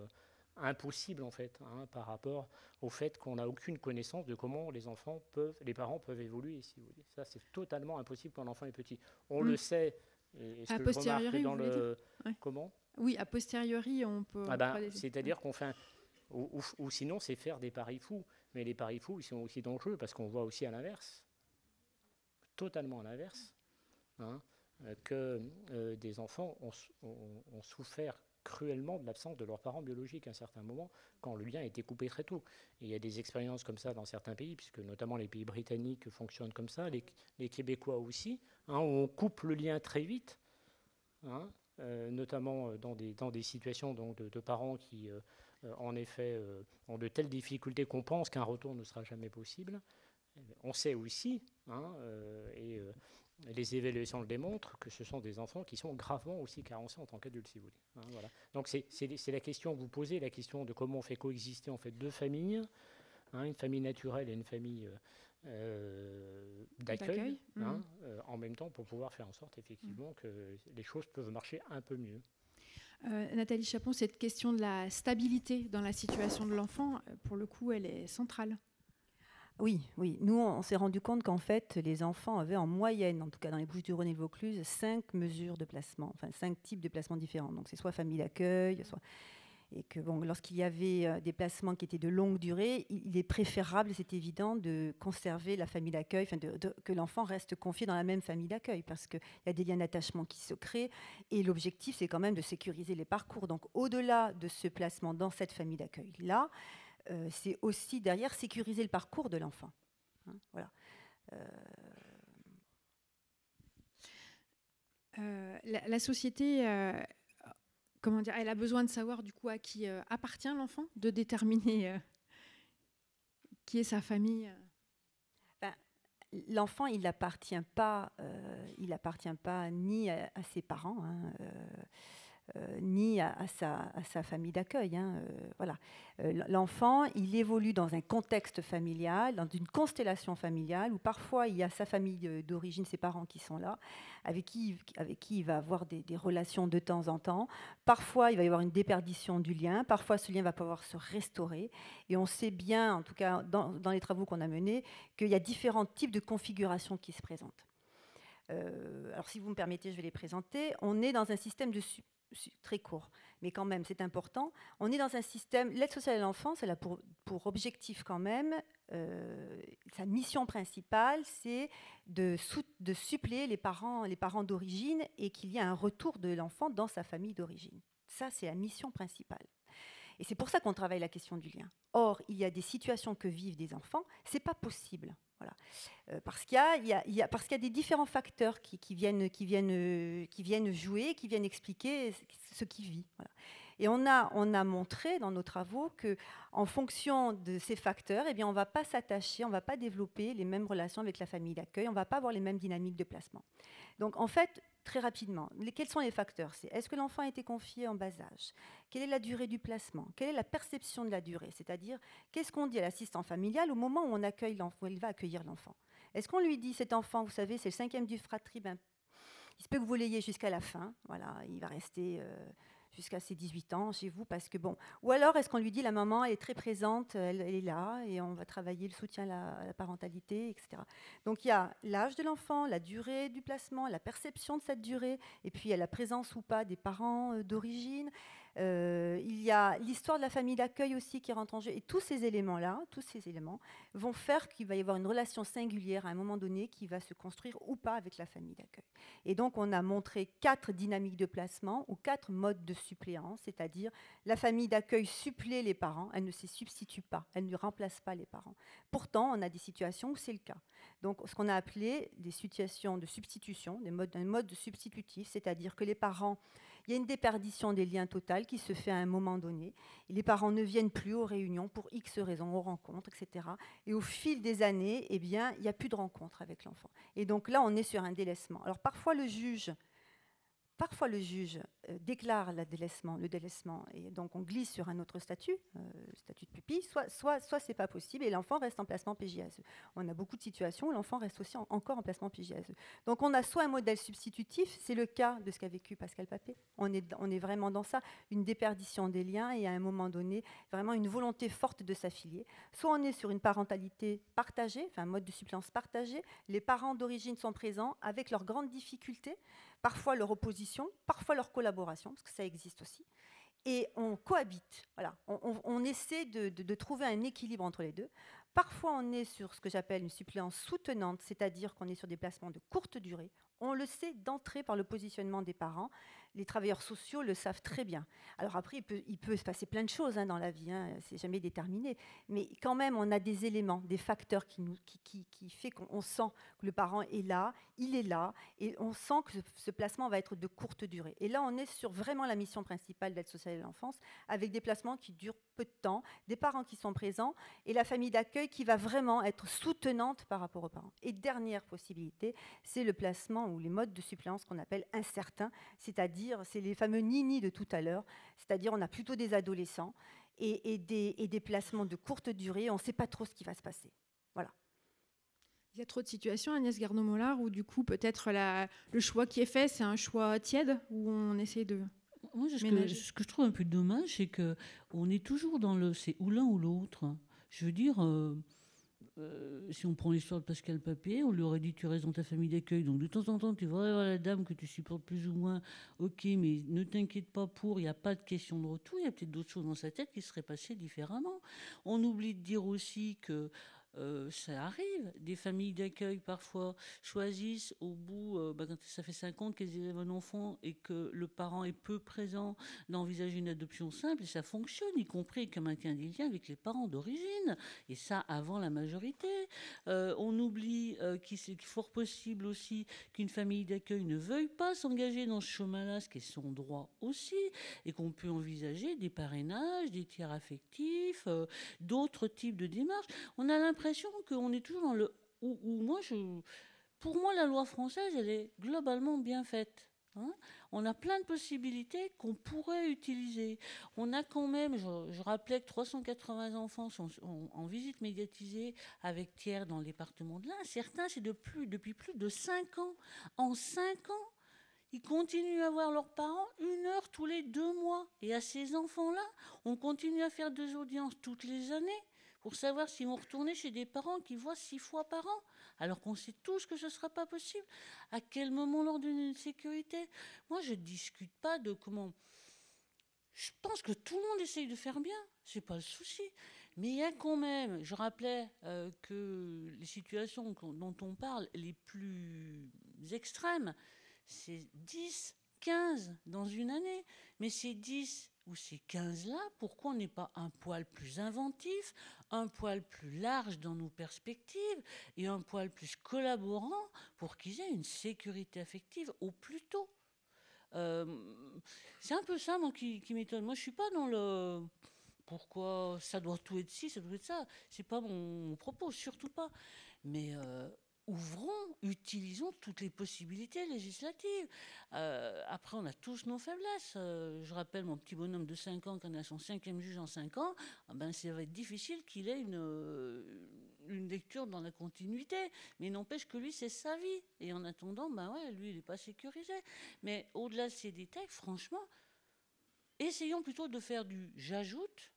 impossible, en fait, par rapport au fait qu'on n'a aucune connaissance de comment les parents peuvent évoluer, si vous voulez. Ça, c'est totalement impossible quand l'enfant est petit. On le sait, et ce a que posteriori, je remarque dans le... Comment ? Oui, a posteriori, on peut... c'est-à-dire qu'on fait... Ou sinon, c'est faire des paris fous. Mais les paris fous, ils sont aussi dangereux, parce qu'on voit aussi à l'inverse, totalement à l'inverse, que des enfants ont souffert cruellement de l'absence de leurs parents biologiques à un certain moment, quand le lien a été coupé très tôt. Et il y a des expériences comme ça dans certains pays, puisque notamment les pays britanniques fonctionnent comme ça, les Québécois aussi, où on coupe le lien très vite, notamment dans des situations donc, de parents qui, en effet, ont de telles difficultés qu'on pense qu'un retour ne sera jamais possible. On sait aussi, les évaluations le démontrent, que ce sont des enfants qui sont gravement aussi carencés en tant qu'adultes, si vous voulez. Hein, voilà. Donc c'est la question que vous posez, la question de comment on fait coexister en fait deux familles, hein, une famille naturelle et une famille d'accueil, hein, en même temps pour pouvoir faire en sorte effectivement que les choses peuvent marcher un peu mieux. Nathalie Chapon, cette question de la stabilité dans la situation de l'enfant, pour le coup, elle est centrale. Oui, oui. Nous, on s'est rendu compte qu'en fait, les enfants avaient en moyenne, en tout cas dans les Bouches-du-Rhône et le Vaucluse, 5 mesures de placement, enfin 5 types de placements différents. Donc c'est soit famille d'accueil, soit... Et que bon, lorsqu'il y avait des placements qui étaient de longue durée, il est préférable, c'est évident, de conserver la famille d'accueil, que l'enfant reste confié dans la même famille d'accueil, parce qu'il y a des liens d'attachement qui se créent, et l'objectif, c'est quand même de sécuriser les parcours. Donc au-delà de ce placement dans cette famille d'accueil-là, c'est aussi derrière sécuriser le parcours de l'enfant. Hein, voilà. La société, comment dire, elle a besoin de savoir du coup à qui appartient l'enfant, de déterminer qui est sa famille. L'enfant, il n'appartient pas ni à ses parents, hein, ni à sa famille d'accueil. Hein, voilà. L'enfant, il évolue dans un contexte familial, dans une constellation familiale, où parfois il y a sa famille d'origine, ses parents qui sont là, avec qui il va avoir des relations de temps en temps. Parfois, il va y avoir une déperdition du lien. Parfois, ce lien va pouvoir se restaurer. Et on sait bien, en tout cas dans les travaux qu'on a menés, qu'il y a différents types de configurations qui se présentent. Alors, si vous me permettez, je vais les présenter. On est dans un système très court, mais quand même, c'est important. On est dans un système, l'aide sociale à l'enfance, elle a pour objectif quand même, sa mission principale, c'est de suppléer les parents d'origine et qu'il y ait un retour de l'enfant dans sa famille d'origine. Ça, c'est la mission principale. Et c'est pour ça qu'on travaille la question du lien. Or, il y a des situations que vivent des enfants, c'est pas possible. Voilà. Parce qu'il y a des différents facteurs qui viennent jouer, qui viennent expliquer ce qu'il vit. Voilà. Et on a montré dans nos travaux qu'en fonction de ces facteurs, eh bien, on ne va pas s'attacher, on ne va pas développer les mêmes relations avec la famille d'accueil, on ne va pas avoir les mêmes dynamiques de placement. Donc en fait, très rapidement, quels sont les facteurs? C'est est-ce que l'enfant a été confié en bas âge? Quelle est la durée du placement? Quelle est la perception de la durée? C'est-à-dire, qu'est-ce qu'on dit à l'assistant familial au moment où il va accueillir l'enfant? Est-ce qu'on lui dit, cet enfant, vous savez, c'est le 5e du fratrie, ben, il se peut que vous l'ayez jusqu'à la fin, voilà, il va rester jusqu'à ses 18 ans chez vous, parce que bon... Ou alors, est-ce qu'on lui dit, la maman, elle est très présente, elle est là, et on va travailler le soutien à la parentalité, etc. Donc, il y a l'âge de l'enfant, la durée du placement, la perception de cette durée, et puis il y a la présence ou pas des parents d'origine. Il y a l'histoire de la famille d'accueil aussi qui rentre en jeu. Et tous ces éléments vont faire qu'il va y avoir une relation singulière à un moment donné qui va se construire ou pas avec la famille d'accueil. Et donc, on a montré 4 dynamiques de placement ou 4 modes de suppléance, c'est-à-dire la famille d'accueil supplée les parents, elle ne se substitue pas, elle ne remplace pas les parents. Pourtant, on a des situations où c'est le cas. Donc, ce qu'on a appelé des situations de substitution, un mode de substitutif, c'est-à-dire que les parents, il y a une déperdition des liens totaux qui se fait à un moment donné. Et les parents ne viennent plus aux réunions pour X raisons, aux rencontres, etc. Et au fil des années, eh bien, il n'y a plus de rencontres avec l'enfant. Et donc là, on est sur un délaissement. Alors parfois, le juge déclare le délaissement, et donc on glisse sur un autre statut, le statut de pupille, soit c'est pas possible et l'enfant reste en placement PJSE. On a beaucoup de situations où l'enfant reste aussi encore en placement PJSE. Donc on a soit un modèle substitutif, c'est le cas de ce qu'a vécu Pascal Papé, on est vraiment dans ça, une déperdition des liens et à un moment donné, vraiment une volonté forte de s'affilier. Soit on est sur une parentalité partagée, enfin un mode de suppléance partagé, les parents d'origine sont présents avec leurs grandes difficultés, parfois leur opposition, parfois leur collaboration, parce que ça existe aussi, et on cohabite. Voilà. On essaie de trouver un équilibre entre les deux. Parfois, on est sur ce que j'appelle une suppléance soutenante, c'est-à-dire qu'on est sur des placements de courte durée. On le sait d'entrée par le positionnement des parents. Les travailleurs sociaux le savent très bien. Alors après, il peut se passer plein de choses dans la vie, c'est jamais déterminé. Mais quand même, on a des éléments, des facteurs qui fait qu'on sent que le parent est là, il est là, et on sent que ce placement va être de courte durée. Et là, on est sur vraiment la mission principale d'aide sociale à l'enfance, avec des placements qui durent peu de temps, des parents qui sont présents, et la famille d'accueil qui va vraiment être soutenante par rapport aux parents. Et dernière possibilité, c'est le placement ou les modes de suppléance qu'on appelle incertains, c'est-à-dire c'est les fameux nini de tout à l'heure, c'est-à-dire on a plutôt des adolescents et des placements de courte durée, on ne sait pas trop ce qui va se passer. Voilà. Il y a trop de situations, Agnès Garneau-Mollard, où du coup, peut-être le choix qui est fait, c'est un choix tiède, où on essaie de Moi, ménager. ce que je trouve un peu dommage, c'est qu'on est toujours dans c'est ou l'un ou l'autre. Je veux dire... si on prend l'histoire de Pascal Papé, on lui aurait dit tu restes dans ta famille d'accueil, donc de temps en temps tu vas voir la dame que tu supportes plus ou moins, ok, mais ne t'inquiète pas il n'y a pas de question de retour, il y a peut-être d'autres choses dans sa tête qui seraient passées différemment. On oublie de dire aussi que ça arrive, des familles d'accueil parfois choisissent au bout, quand ça fait 5 ans qu'elles élèvent un enfant et que le parent est peu présent, d'envisager une adoption simple, et ça fonctionne, y compris avec un maintien des liens avec les parents d'origine, et ça avant la majorité. On oublie qu'il est fort possible aussi qu'une famille d'accueil ne veuille pas s'engager dans ce chemin-là, ce qui est son droit aussi, et qu'on peut envisager des parrainages, des tiers affectifs, d'autres types de démarches. On a l'impression qu'on est toujours dans le... Pour moi, la loi française, elle est globalement bien faite. On a plein de possibilités qu'on pourrait utiliser. On a quand même, je rappelais que 380 enfants sont en visite médiatisée avec tiers dans le département de l'Ain. Certains, c'est depuis plus de 5 ans. En 5 ans, ils continuent à voir leurs parents 1 heure tous les 2 mois. Et à ces enfants-là, on continue à faire 2 audiences toutes les années pour savoir s'ils vont retourner chez des parents qui voient 6 fois par an, alors qu'on sait tous que ce ne sera pas possible. À quel moment leur donner une sécurité ? Moi, je ne discute pas de comment... Je pense que tout le monde essaye de faire bien, ce n'est pas le souci. Mais il y a quand même, je rappelais que les situations dont on parle, les plus extrêmes, c'est 10, 15 dans une année. Mais ces 10 ou ces 15-là, pourquoi on n'est pas un poil plus inventif, un poil plus large dans nos perspectives et un poil plus collaborant pour qu'ils aient une sécurité affective au plus tôt ? C'est un peu ça, moi, qui m'étonne. Moi, je ne suis pas dans le... Pourquoi ça doit tout être ci, ça doit être ça. Ce n'est pas mon propos, surtout pas. Mais... ouvrons, utilisons toutes les possibilités législatives. Après, on a tous nos faiblesses. Je rappelle mon petit bonhomme de 5 ans, quand il a son 5e juge en 5 ans, ça va être difficile qu'il ait une lecture dans la continuité. Mais il n'empêche que lui, c'est sa vie. Et en attendant, lui, il n'est pas sécurisé. Mais au-delà de ces détails, franchement, essayons plutôt de faire du « j'ajoute »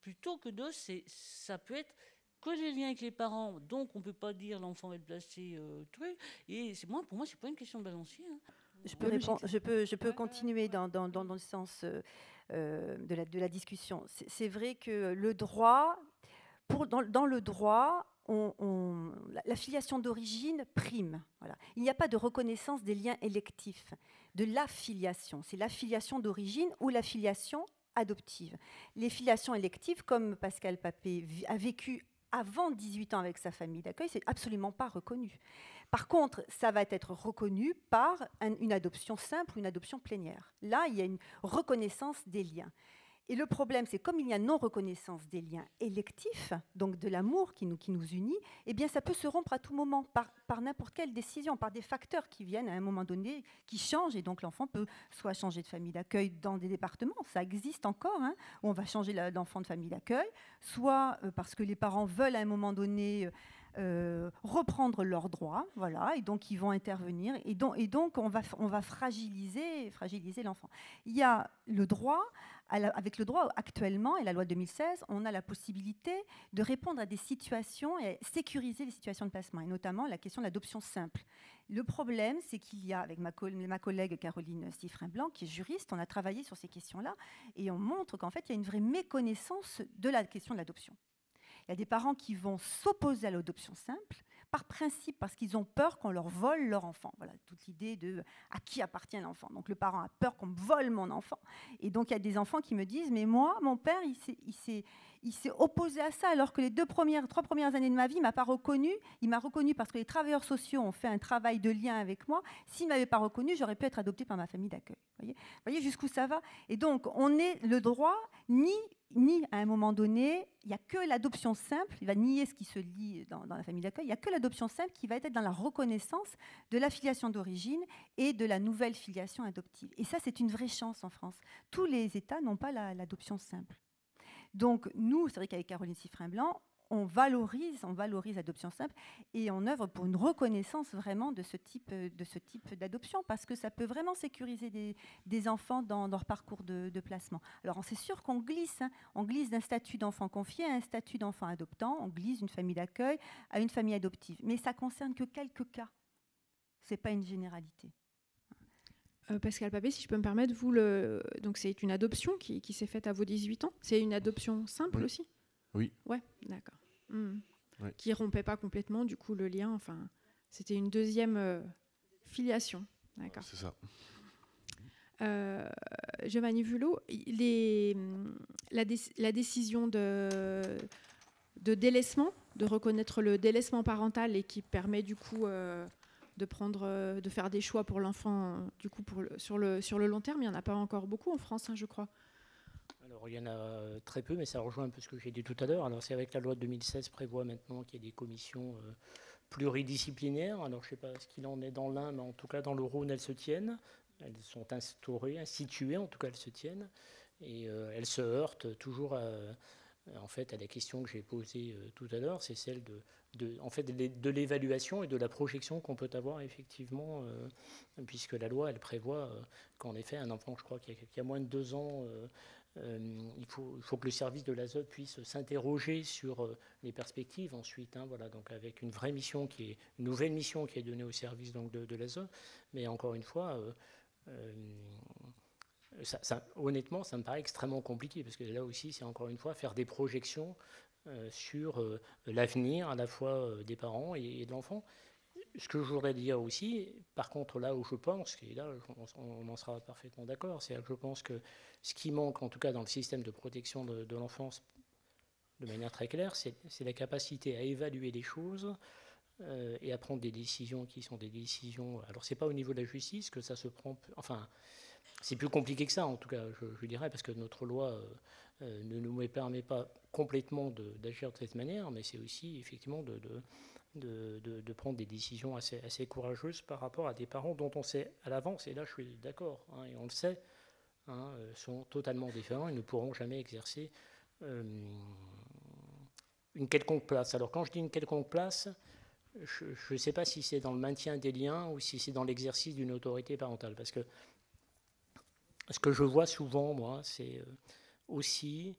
plutôt que de « ça peut être » que les liens avec les parents, donc on ne peut pas dire l'enfant va être placé truc. Et pour moi, c'est pas une question de balancier. Je peux continuer dans le sens de la discussion. C'est vrai que le droit, dans le droit, la filiation d'origine prime. Voilà. Il n'y a pas de reconnaissance des liens électifs, de l'affiliation. C'est l'affiliation d'origine ou l'affiliation adoptive. Les filiations électives, comme Pascal Papé a vécu avant 18 ans avec sa famille d'accueil, c'est absolument pas reconnu. Par contre, ça va être reconnu par une adoption simple ou une adoption plénière. Là, il y a une reconnaissance des liens. Et le problème, c'est comme il y a non-reconnaissance des liens électifs, donc de l'amour qui nous unit, eh bien, ça peut se rompre à tout moment par n'importe quelle décision, par des facteurs qui viennent à un moment donné, qui changent, et donc l'enfant peut soit changer de famille d'accueil dans des départements, ça existe encore, où on va changer l'enfant de famille d'accueil, soit parce que les parents veulent à un moment donné reprendre leurs droits, voilà, et donc ils vont intervenir, et donc on va fragiliser l'enfant. Il y a le droit, avec le droit actuellement et la loi de 2016, on a la possibilité de répondre à des situations et sécuriser les situations de placement, et notamment la question de l'adoption simple. Le problème, c'est qu'il y a, avec ma collègue Caroline Siffrin-Blanc, qui est juriste, on a travaillé sur ces questions-là, et on montre qu'en fait, il y a une vraie méconnaissance de la question de l'adoption. Il y a des parents qui vont s'opposer à l'adoption simple par principe, parce qu'ils ont peur qu'on leur vole leur enfant. Voilà, toute l'idée de à qui appartient l'enfant. Donc le parent a peur qu'on me vole mon enfant. Et donc il y a des enfants qui me disent, mais moi, mon père, il s'est opposé à ça, alors que les 3 premières années de ma vie, il m'a pas reconnu. Il m'a reconnu parce que les travailleurs sociaux ont fait un travail de lien avec moi. S'il ne m'avait pas reconnu, j'aurais pu être adoptée par ma famille d'accueil. Vous voyez jusqu'où ça va? Et donc, on est le droit, ni à un moment donné, il n'y a que l'adoption simple, il va nier ce qui se lit dans la famille d'accueil, il n'y a que l'adoption simple qui va être dans la reconnaissance de la filiation d'origine et de la nouvelle filiation adoptive. Et ça, c'est une vraie chance en France. Tous les États n'ont pas l'adoption simple. Donc, nous, c'est vrai qu'avec Caroline Siffrin-Blanc, on valorise l'adoption simple et on œuvre pour une reconnaissance vraiment de ce type d'adoption, parce que ça peut vraiment sécuriser des enfants dans leur parcours de placement. Alors, c'est sûr qu'on glisse, on glisse d'un statut d'enfant confié à un statut d'enfant adoptant, on glisse d'une famille d'accueil à une famille adoptive. Mais ça ne concerne que quelques cas. Ce n'est pas une généralité. Pascal Papé, si je peux me permettre, donc c'est une adoption qui s'est faite à vos 18 ans. C'est une adoption simple aussi? Oui. Ouais, d'accord. Ouais. Qui rompait pas complètement, du coup, le lien. Enfin, c'était une deuxième filiation. D'accord. C'est ça. Giovanni Vulot, la décision de délaissement, de reconnaître le délaissement parental et qui permet du coup de faire des choix pour l'enfant, du coup sur le long terme, il n'y en a pas encore beaucoup en France, je crois. Alors, il y en a très peu, mais ça rejoint un peu ce que j'ai dit tout à l'heure. Alors, c'est avec la loi de 2016 prévoit maintenant qu'il y ait des commissions pluridisciplinaires. Alors, je ne sais pas ce qu'il en est dans l'Ain, mais en tout cas, dans le Rhône, elles se tiennent. Elles sont instituées, en tout cas, elles se tiennent. Et elles se heurtent toujours en fait, à la question que j'ai posée tout à l'heure, c'est celle de l'évaluation et de la projection qu'on peut avoir effectivement, puisque la loi, elle prévoit qu'en effet, un enfant, je crois, qui a moins de 2 ans, il faut que le service de l'ASE puisse s'interroger sur les perspectives ensuite, voilà, donc avec une vraie mission une nouvelle mission qui est donnée au service donc, de l'ASE. Mais encore une fois, honnêtement, ça me paraît extrêmement compliqué, parce que là aussi, c'est encore une fois faire des projections sur l'avenir à la fois des parents et de l'enfant. Ce que je voudrais dire aussi, par contre, là où je pense, et là on en sera parfaitement d'accord, c'est que je pense que ce qui manque, en tout cas dans le système de protection de l'enfance, de manière très claire, c'est la capacité à évaluer les choses et à prendre des décisions qui sont des décisions... Alors, c'est pas au niveau de la justice que ça se prend... Enfin, c'est plus compliqué que ça, en tout cas, je dirais, parce que notre loi ne nous permet pas complètement d'agir de cette manière, mais c'est aussi, effectivement, de prendre des décisions assez courageuses par rapport à des parents dont on sait à l'avance, et là, je suis d'accord, et on le sait, sont totalement différents et ne pourront jamais exercer une quelconque place. Alors, quand je dis une quelconque place, je ne sais pas si c'est dans le maintien des liens ou si c'est dans l'exercice d'une autorité parentale, parce que ce que je vois souvent, moi, c'est aussi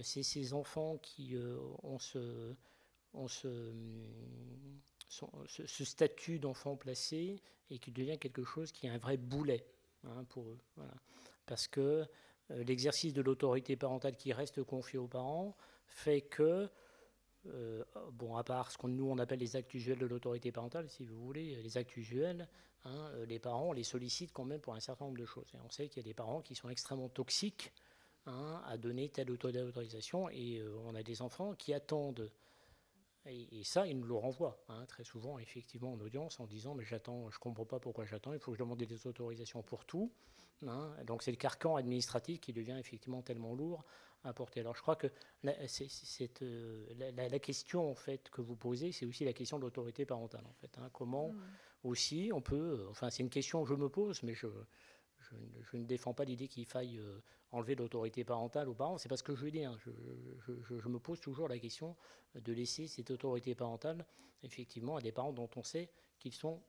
ces enfants qui ont ce statut d'enfant placé et qui devient quelque chose qui est un vrai boulet pour eux. Voilà. Parce que l'exercice de l'autorité parentale qui reste confié aux parents fait que, à part ce que nous on appelle les actes usuels de l'autorité parentale, si vous voulez, les actes usuels, les parents, on les sollicite quand même pour un certain nombre de choses. Et on sait qu'il y a des parents qui sont extrêmement toxiques à donner telle ou telle autorisation, et on a des enfants qui attendent. Et ça, ils nous le renvoient très souvent, effectivement, en audience, en disant « mais j'attends, je ne comprends pas pourquoi j'attends, il faut que je demande des autorisations pour tout ». Donc c'est le carcan administratif qui devient effectivement tellement lourd à porter. Alors je crois que la question en fait, que vous posez, c'est aussi la question de l'autorité parentale. En fait, comment aussi on peut... Enfin, c'est une question que je me pose, mais je ne défends pas l'idée qu'il faille enlever l'autorité parentale aux parents. C'est pas ce que je veux dire. Je me pose toujours la question de laisser cette autorité parentale, effectivement, à des parents dont on sait qu'ils sont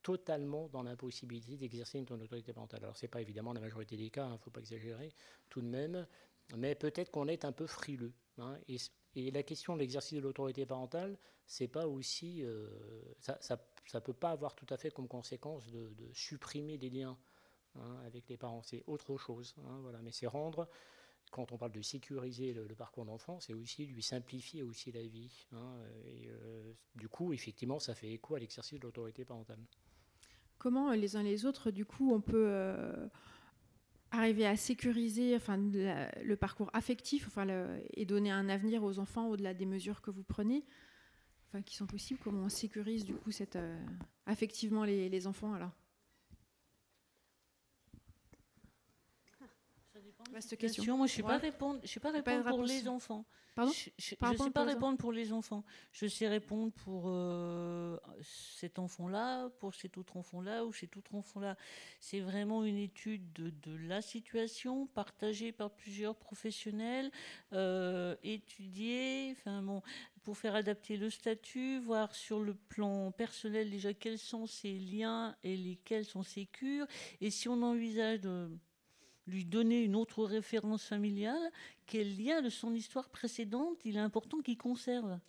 totalement dans l'impossibilité d'exercer une autorité parentale. Alors, ce n'est pas évidemment la majorité des cas, il ne faut pas exagérer tout de même, mais peut-être qu'on est un peu frileux. Et la question de l'exercice de l'autorité parentale, c'est pas aussi... ça ne peut pas avoir tout à fait comme conséquence de supprimer des liens avec les parents. C'est autre chose. Voilà. Mais c'est rendre quand on parle de sécuriser le parcours d'enfant, c'est aussi lui simplifier aussi la vie. Du coup, effectivement, ça fait écho à l'exercice de l'autorité parentale. Comment les uns les autres, du coup, on peut arriver à sécuriser le parcours affectif et donner un avenir aux enfants au-delà des mesures que vous prenez, qui sont possibles? Comment on sécurise, du coup, affectivement les enfants alors? Vaste question. Moi, je ne sais pas répondre pour les enfants. Pardon? Je ne sais pas répondre pour les enfants. Je sais répondre pour cet enfant-là, pour cet autre enfant-là ou cet autre enfant-là. C'est vraiment une étude de la situation partagée par plusieurs professionnels, étudiée, pour faire adapter le statut, voir sur le plan personnel déjà quels sont ses liens et lesquels sont sécures. Et si on envisage de lui donner une autre référence familiale, quel lien de son histoire précédente il est important qu'il conserve.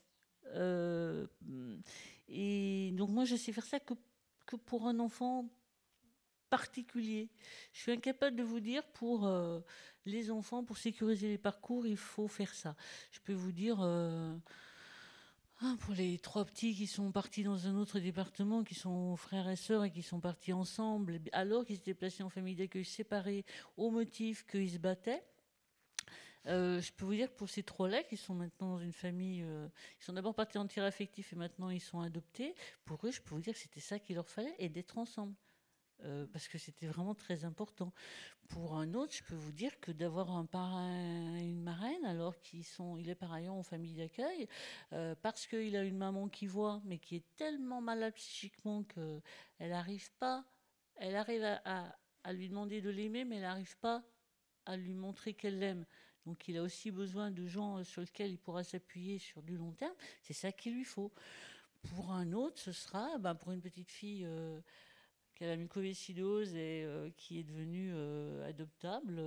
Et donc moi, je sais faire ça que pour un enfant particulier. Je suis incapable de vous dire pour les enfants, pour sécuriser les parcours, il faut faire ça. Je peux vous dire... pour les 3 petits qui sont partis dans un autre département, qui sont frères et sœurs et qui sont partis ensemble, alors qu'ils étaient placés en famille d'accueil séparée au motif qu'ils se battaient, je peux vous dire que pour ces 3-là qui sont maintenant dans une famille, ils sont d'abord partis en tir affectif et maintenant ils sont adoptés, pour eux, je peux vous dire que c'était ça qu'il leur fallait et d'être ensemble. Parce que c'était vraiment très important. Pour un autre, je peux vous dire que d'avoir un parrain et une marraine, alors il est par ailleurs en famille d'accueil, parce qu'il a une maman qui voit, mais qui est tellement malade psychiquement qu'elle arrive à lui demander de l'aimer, mais elle n'arrive pas à lui montrer qu'elle l'aime. Donc il a aussi besoin de gens sur lesquels il pourra s'appuyer sur du long terme. C'est ça qu'il lui faut. Pour un autre, ce sera, pour une petite fille... qui a la mucoviscidose et qui est devenue adoptable,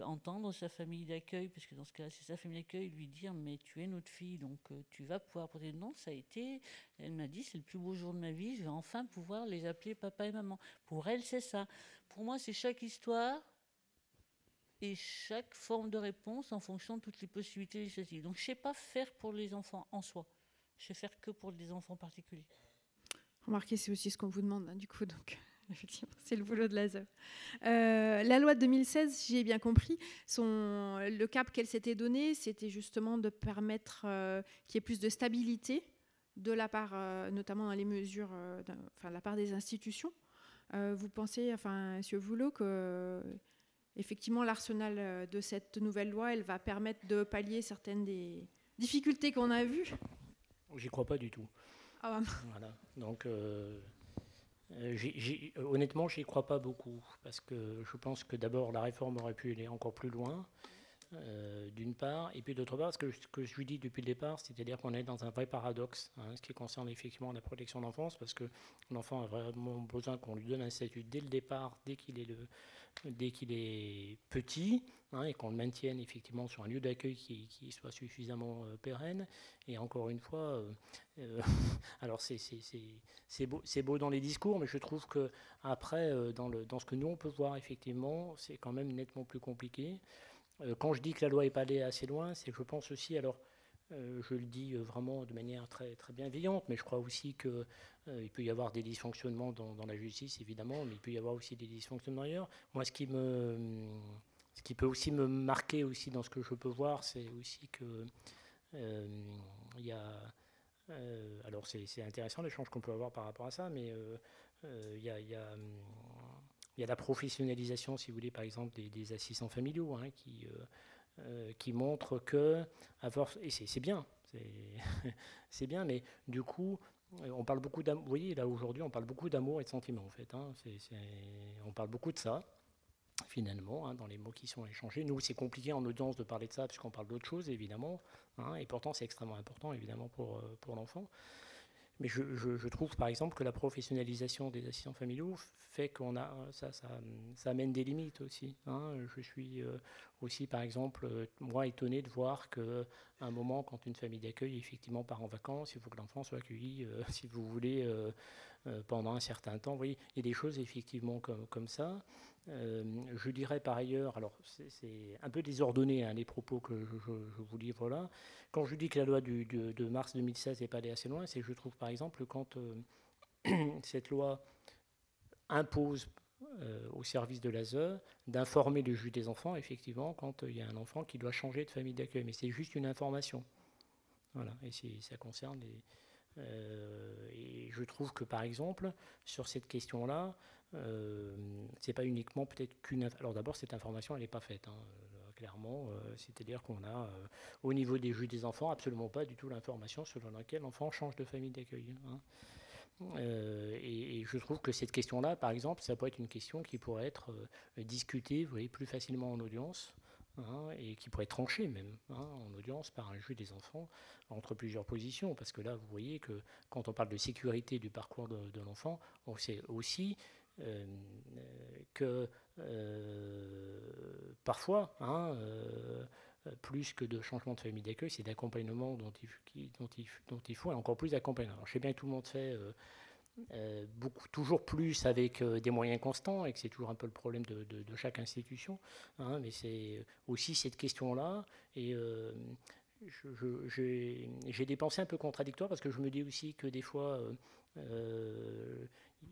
entendre sa famille d'accueil, parce que dans ce cas-là, c'est sa famille d'accueil, lui dire « mais tu es notre fille, donc tu vas pouvoir porter le nom ». Ça a été, elle m'a dit, c'est le plus beau jour de ma vie, je vais enfin pouvoir les appeler papa et maman. Pour elle, c'est ça. Pour moi, c'est chaque histoire et chaque forme de réponse en fonction de toutes les possibilités législatives. Donc je ne sais pas faire pour les enfants en soi, je sais faire que pour des enfants particuliers. Remarquez, c'est aussi ce qu'on vous demande, du coup, donc... Effectivement, c'est le boulot de l'ASE. La loi de 2016, si j'ai bien compris, le cap qu'elle s'était donné, c'était justement de permettre qu'il y ait plus de stabilité de la part, notamment dans les mesures, de la part des institutions. Vous pensez, Monsieur Voulot, que effectivement l'arsenal de cette nouvelle loi, elle va permettre de pallier certaines des difficultés qu'on a vues? J'y crois pas du tout. Ah, voilà. Donc. Honnêtement, j'y crois pas beaucoup, parce que je pense que d'abord la réforme aurait pu aller encore plus loin, d'une part, et puis d'autre part, ce que je lui dis depuis le départ, c'est-à-dire qu'on est dans un vrai paradoxe, ce qui concerne effectivement la protection d'enfance, parce que l'enfant a vraiment besoin qu'on lui donne un statut dès le départ, dès qu'il est petit, et qu'on le maintienne effectivement sur un lieu d'accueil qui soit suffisamment pérenne. Et encore une fois, alors c'est beau dans les discours, mais je trouve que après, dans ce que nous on peut voir effectivement, c'est quand même nettement plus compliqué. Quand je dis que la loi n'est pas allée assez loin, c'est que je pense aussi, alors je le dis vraiment de manière très, très bienveillante, mais je crois aussi qu'il peut y avoir des dysfonctionnements dans la justice, évidemment, mais il peut y avoir aussi des dysfonctionnements ailleurs. Moi, ce qui peut aussi me marquer aussi dans ce que je peux voir, c'est aussi que il y a... alors c'est intéressant l'échange qu'on peut avoir par rapport à ça, mais il y a la professionnalisation, si vous voulez, par exemple, des assistants familiaux, qui montrent que... et c'est bien, c'est bien, mais du coup, on parle beaucoup d'amour. Vous voyez, là, aujourd'hui, on parle beaucoup d'amour et de sentiments, en fait. On parle beaucoup de ça, finalement, dans les mots qui sont échangés. Nous, c'est compliqué en audience de parler de ça, puisqu'on parle d'autres choses, évidemment, et pourtant, c'est extrêmement important, évidemment, pour l'enfant. Mais je trouve, par exemple, que la professionnalisation des assistants familiaux fait qu'on a ça amène des limites aussi. Je suis aussi, par exemple, moi, étonné de voir que un moment quand une famille d'accueil effectivement part en vacances, il faut que l'enfant soit accueilli, si vous voulez, pendant un certain temps. Vous voyez, il y a des choses effectivement comme ça. Je dirais par ailleurs, alors c'est un peu désordonné hein, les propos que je vous livre là. Quand je dis que la loi de mars 2016 n'est pas allée assez loin, c'est que je trouve par exemple quand cette loi impose au service de l'ASE d'informer le juge des enfants, effectivement, quand il y a un enfant qui doit changer de famille d'accueil. Mais c'est juste une information. Voilà, et ça concerne les... et je trouve que, par exemple, sur cette question-là, c'est pas uniquement peut-être qu'une... Alors d'abord, cette information, elle n'est pas faite, hein, clairement. C'est-à-dire qu'on a, au niveau des juges des enfants, absolument pas du tout l'information selon laquelle l'enfant change de famille d'accueil. Hein. Et je trouve que cette question-là, par exemple, ça peut être une question qui pourrait être discutée, vous voyez, plus facilement en audience, hein, et qui pourrait être tranchée même hein, en audience par un juge des enfants entre plusieurs positions. Parce que là, vous voyez que quand on parle de sécurité du parcours de l'enfant, on sait aussi que parfois, hein, plus que de changement de famille d'accueil, c'est d'accompagnement dont il faut, et encore plus d'accompagnement. Alors, je sais bien que tout le monde fait toujours plus avec des moyens constants, et que c'est toujours un peu le problème de chaque institution, hein, mais c'est aussi cette question-là, et j'ai des pensées un peu contradictoires, parce que je me dis aussi que des fois,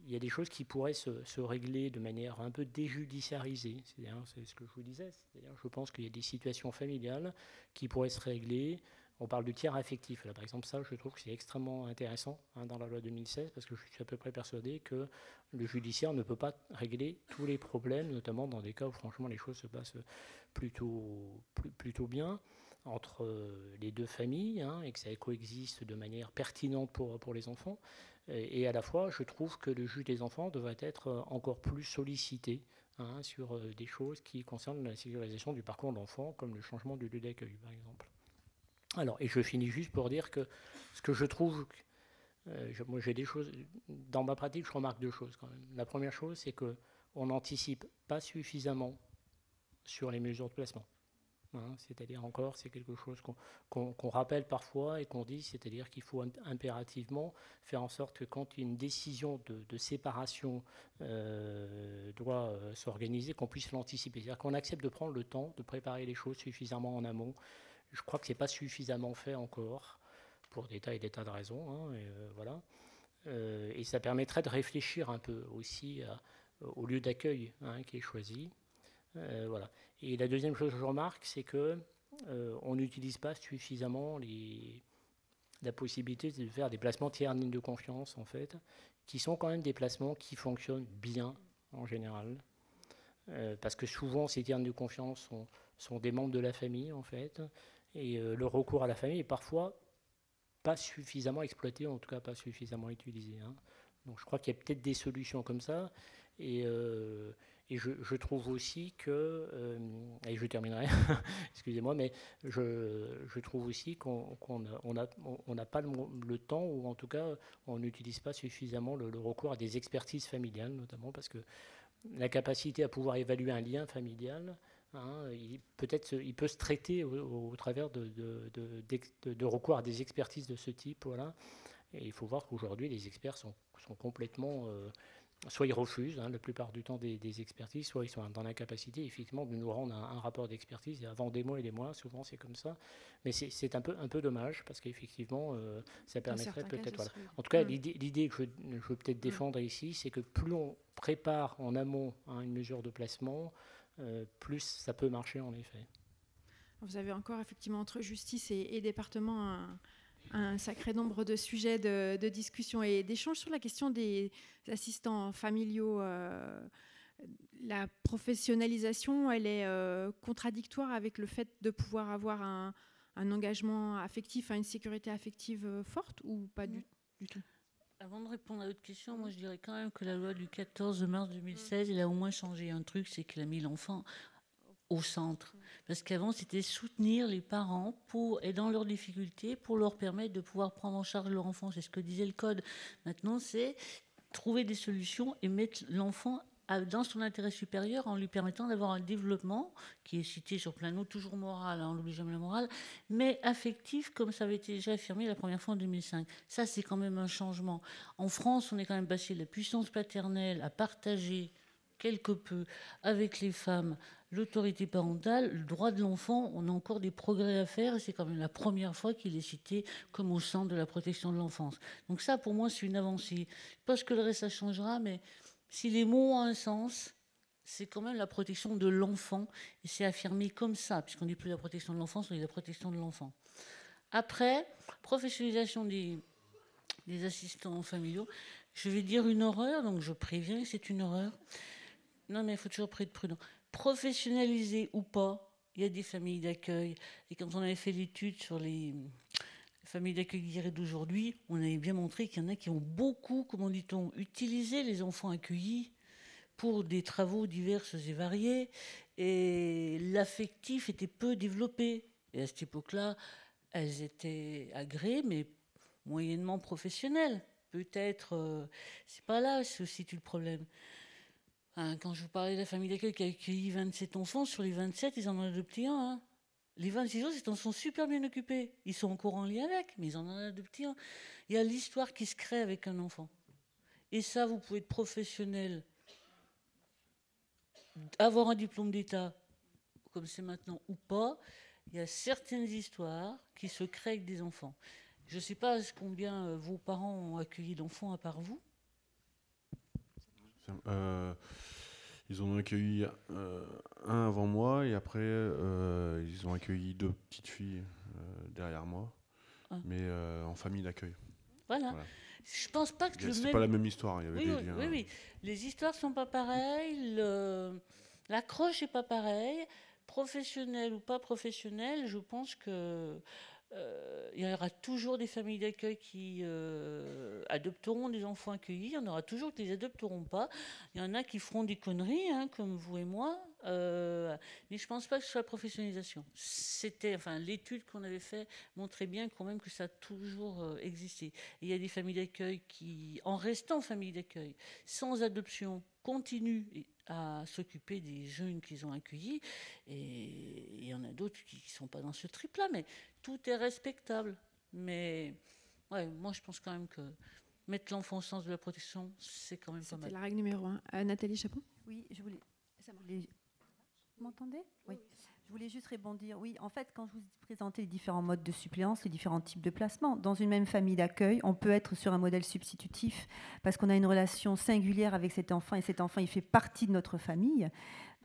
il y a des choses qui pourraient se régler de manière un peu déjudiciarisée. C'est ce que je vous disais. C'est-à-dire, je pense qu'il y a des situations familiales qui pourraient se régler. On parle de tiers affectif. Là, par exemple, ça, je trouve que c'est extrêmement intéressant hein, dans la loi 2016, parce que je suis à peu près persuadé que le judiciaire ne peut pas régler tous les problèmes, notamment dans des cas où, franchement, les choses se passent plutôt bien entre les deux familles, hein, et que ça coexiste de manière pertinente pour les enfants. Et à la fois, je trouve que le juge des enfants devrait être encore plus sollicité hein, sur des choses qui concernent la sécurisation du parcours de l'enfant, comme le changement du lieu d'accueil, par exemple. Alors, et je finis juste pour dire que ce que je trouve, moi j'ai des choses, dans ma pratique, je remarque deux choses quand même. La première chose, c'est qu'on n'anticipe pas suffisamment sur les mesures de placement. Hein, c'est-à-dire encore, c'est quelque chose qu'on rappelle parfois et qu'on dit, c'est-à-dire qu'il faut impérativement faire en sorte que quand une décision de séparation doit s'organiser, qu'on puisse l'anticiper. C'est-à-dire qu'on accepte de prendre le temps de préparer les choses suffisamment en amont. Je crois que ce n'est pas suffisamment fait encore, pour des tas et des tas de raisons. Hein, et, voilà. Et ça permettrait de réfléchir un peu aussi au lieu d'accueil hein, qui est choisi. Voilà. Et la deuxième chose que je remarque, c'est qu'on n'utilise pas suffisamment la possibilité de faire des placements tiers ligne de confiance, en fait, qui sont quand même des placements qui fonctionnent bien, en général. Parce que souvent, ces tiers de confiance sont des membres de la famille, en fait, et le recours à la famille est parfois pas suffisamment exploité, en tout cas pas suffisamment utilisé. Hein. Donc je crois qu'il y a peut-être des solutions comme ça, et je trouve aussi que, et je terminerai, excusez-moi, mais je trouve aussi qu'on n'a pas le temps, ou en tout cas, on n'utilise pas suffisamment le recours à des expertises familiales, notamment parce que la capacité à pouvoir évaluer un lien familial, hein, il peut se traiter au travers de recours à des expertises de ce type. Voilà. Et il faut voir qu'aujourd'hui, les experts sont complètement... soit ils refusent, hein, la plupart du temps, des expertises, soit ils sont dans l'incapacité, effectivement, de nous rendre un rapport d'expertise. Et avant des mois et des mois, souvent, c'est comme ça. Mais c'est un peu dommage, parce qu'effectivement, ça permettrait peut-être... Voilà. En tout cas, l'idée que je veux peut-être défendre ici, c'est que plus on prépare en amont hein, une mesure de placement, plus ça peut marcher, en effet. Vous avez encore, effectivement, entre justice et département... un sacré nombre de sujets de discussion et d'échange sur la question des assistants familiaux. La professionnalisation, elle est contradictoire avec le fait de pouvoir avoir un engagement affectif, une sécurité affective forte, ou pas du tout? Avant de répondre à votre question, moi je dirais quand même que la loi du 14 mars 2016, elle a au moins changé un truc, c'est qu'elle a mis l'enfant au centre. Parce qu'avant, c'était soutenir les parents et dans leurs difficultés pour leur permettre de pouvoir prendre en charge leur enfant. C'est ce que disait le code. Maintenant, c'est trouver des solutions et mettre l'enfant dans son intérêt supérieur en lui permettant d'avoir un développement qui est cité sur plein d'autres, toujours moral, on n'oublie jamais la morale, mais affectif, comme ça avait été déjà affirmé la première fois en 2005. Ça, c'est quand même un changement. En France, on est quand même passé de la puissance paternelle à partager quelque peu avec les femmes l'autorité parentale, le droit de l'enfant. On a encore des progrès à faire et c'est quand même la première fois qu'il est cité comme au centre de la protection de l'enfance. Donc ça, pour moi, c'est une avancée. Pas que le reste, ça changera, mais si les mots ont un sens, c'est quand même la protection de l'enfant. Et c'est affirmé comme ça, puisqu'on ne dit plus la protection de l'enfance, on dit la protection de l'enfant. Après, professionnalisation des assistants familiaux, je vais dire une horreur, donc je préviens que c'est une horreur. Non, mais il faut toujours être prudent. Professionnaliser ou pas, il y a des familles d'accueil. Et quand on avait fait l'étude sur les familles d'accueil d'hier et d'aujourd'hui, on avait bien montré qu'il y en a qui ont beaucoup, comment dit-on, utilisé les enfants accueillis pour des travaux divers et variés. Et l'affectif était peu développé. Et à cette époque-là, elles étaient agréées, mais moyennement professionnelles. Peut-être, c'est pas là où se situe le problème. Quand je vous parlais de la famille d'accueil qui a accueilli 27 enfants, sur les 27, ils en ont adopté un. Hein. Les 26 autres, ils en sont super bien occupés. Ils sont encore en lien avec, mais ils en ont adopté un. Il y a l'histoire qui se crée avec un enfant. Et ça, vous pouvez être professionnel, avoir un diplôme d'État, comme c'est maintenant, ou pas. Il y a certaines histoires qui se créent avec des enfants. Je ne sais pas combien vos parents ont accueilli d'enfants à part vous. Ils en ont accueilli un avant moi et après ils ont accueilli 2 petites filles derrière moi, mais en famille d'accueil. Voilà. Je pense pas que c'est pas la même histoire. Il y avait des liens. Oui. Les histoires sont pas pareilles. L'accroche est pas pareille. Professionnel ou pas professionnel, je pense que il y aura toujours des familles d'accueil qui adopteront des enfants accueillis. Il y en aura toujours qui ne les adopteront pas. Il y en a qui feront des conneries, hein, comme vous et moi. Mais je ne pense pas que ce soit la professionnalisation. L'étude qu'on avait faite montrait bien quand même que ça a toujours existé. Et il y a des familles d'accueil qui, en restant familles d'accueil, sans adoption, continuent à s'occuper des jeunes qu'ils ont accueillis. Et il y en a d'autres qui ne sont pas dans ce trip-là. Mais tout est respectable. Mais ouais, moi, je pense quand même que mettre l'enfant au sens de la protection, c'est quand même pas mal. C'était la règle numéro 1. Nathalie Chapon. Oui, je voulais... Vous m'entendez ? Oui. Je voulais juste rebondir. Oui, en fait, quand je vous présentais les différents modes de suppléance, les différents types de placements, dans une même famille d'accueil, on peut être sur un modèle substitutif parce qu'on a une relation singulière avec cet enfant et cet enfant, il fait partie de notre famille.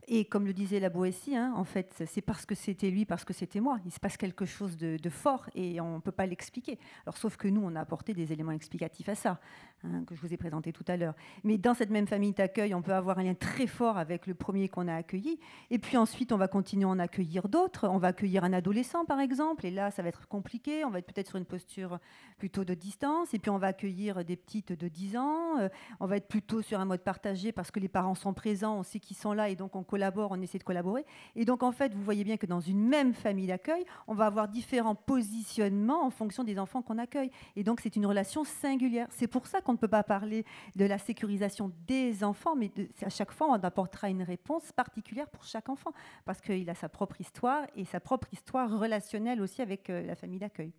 Et comme le disait la Boétie, hein, en fait, c'est parce que c'était lui, parce que c'était moi. Il se passe quelque chose de fort et on ne peut pas l'expliquer. Alors, sauf que nous, on a apporté des éléments explicatifs à ça, hein, que je vous ai présenté tout à l'heure. Mais dans cette même famille d'accueil, on peut avoir un lien très fort avec le premier qu'on a accueilli. Et puis ensuite, on va continuer à en accueillir d'autres. On va accueillir un adolescent, par exemple. Et là, ça va être compliqué. On va être peut-être sur une posture plutôt de distance. Et puis, on va accueillir des petites de 10 ans. On va être plutôt sur un mode partagé parce que les parents sont présents, on sait qu'ils sont là et donc on collabore, on essaie de collaborer. Et donc, en fait, vous voyez bien que dans une même famille d'accueil, on va avoir différents positionnements en fonction des enfants qu'on accueille. Et donc, c'est une relation singulière. C'est pour ça qu'on ne peut pas parler de la sécurisation des enfants, mais à chaque fois, on apportera une réponse particulière pour chaque enfant, parce qu'il a sa propre histoire et sa propre histoire relationnelle aussi avec la famille d'accueil.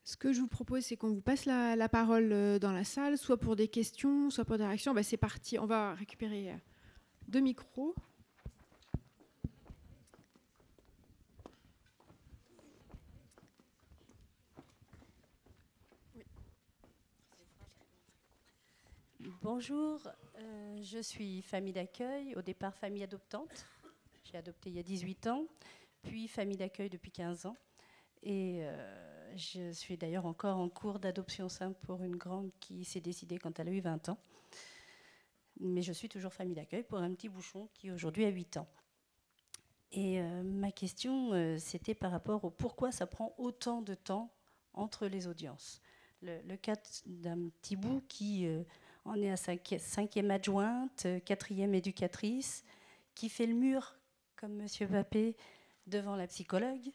Ce que je vous propose, c'est qu'on vous passe la parole dans la salle, soit pour des questions, soit pour des réactions. C'est parti, on va récupérer 2 micros. Bonjour, je suis famille d'accueil, au départ famille adoptante. J'ai adopté il y a 18 ans, puis famille d'accueil depuis 15 ans. Et je suis d'ailleurs encore en cours d'adoption simple pour une grande qui s'est décidée quand elle a eu 20 ans. Mais je suis toujours famille d'accueil pour un petit bouchon qui aujourd'hui a 8 ans. Et ma question, c'était par rapport au pourquoi ça prend autant de temps entre les audiences. Le cas d'un petit bout qui en est à 5e adjointe, 4e éducatrice, qui fait le mur, comme M. Papé, devant la psychologue.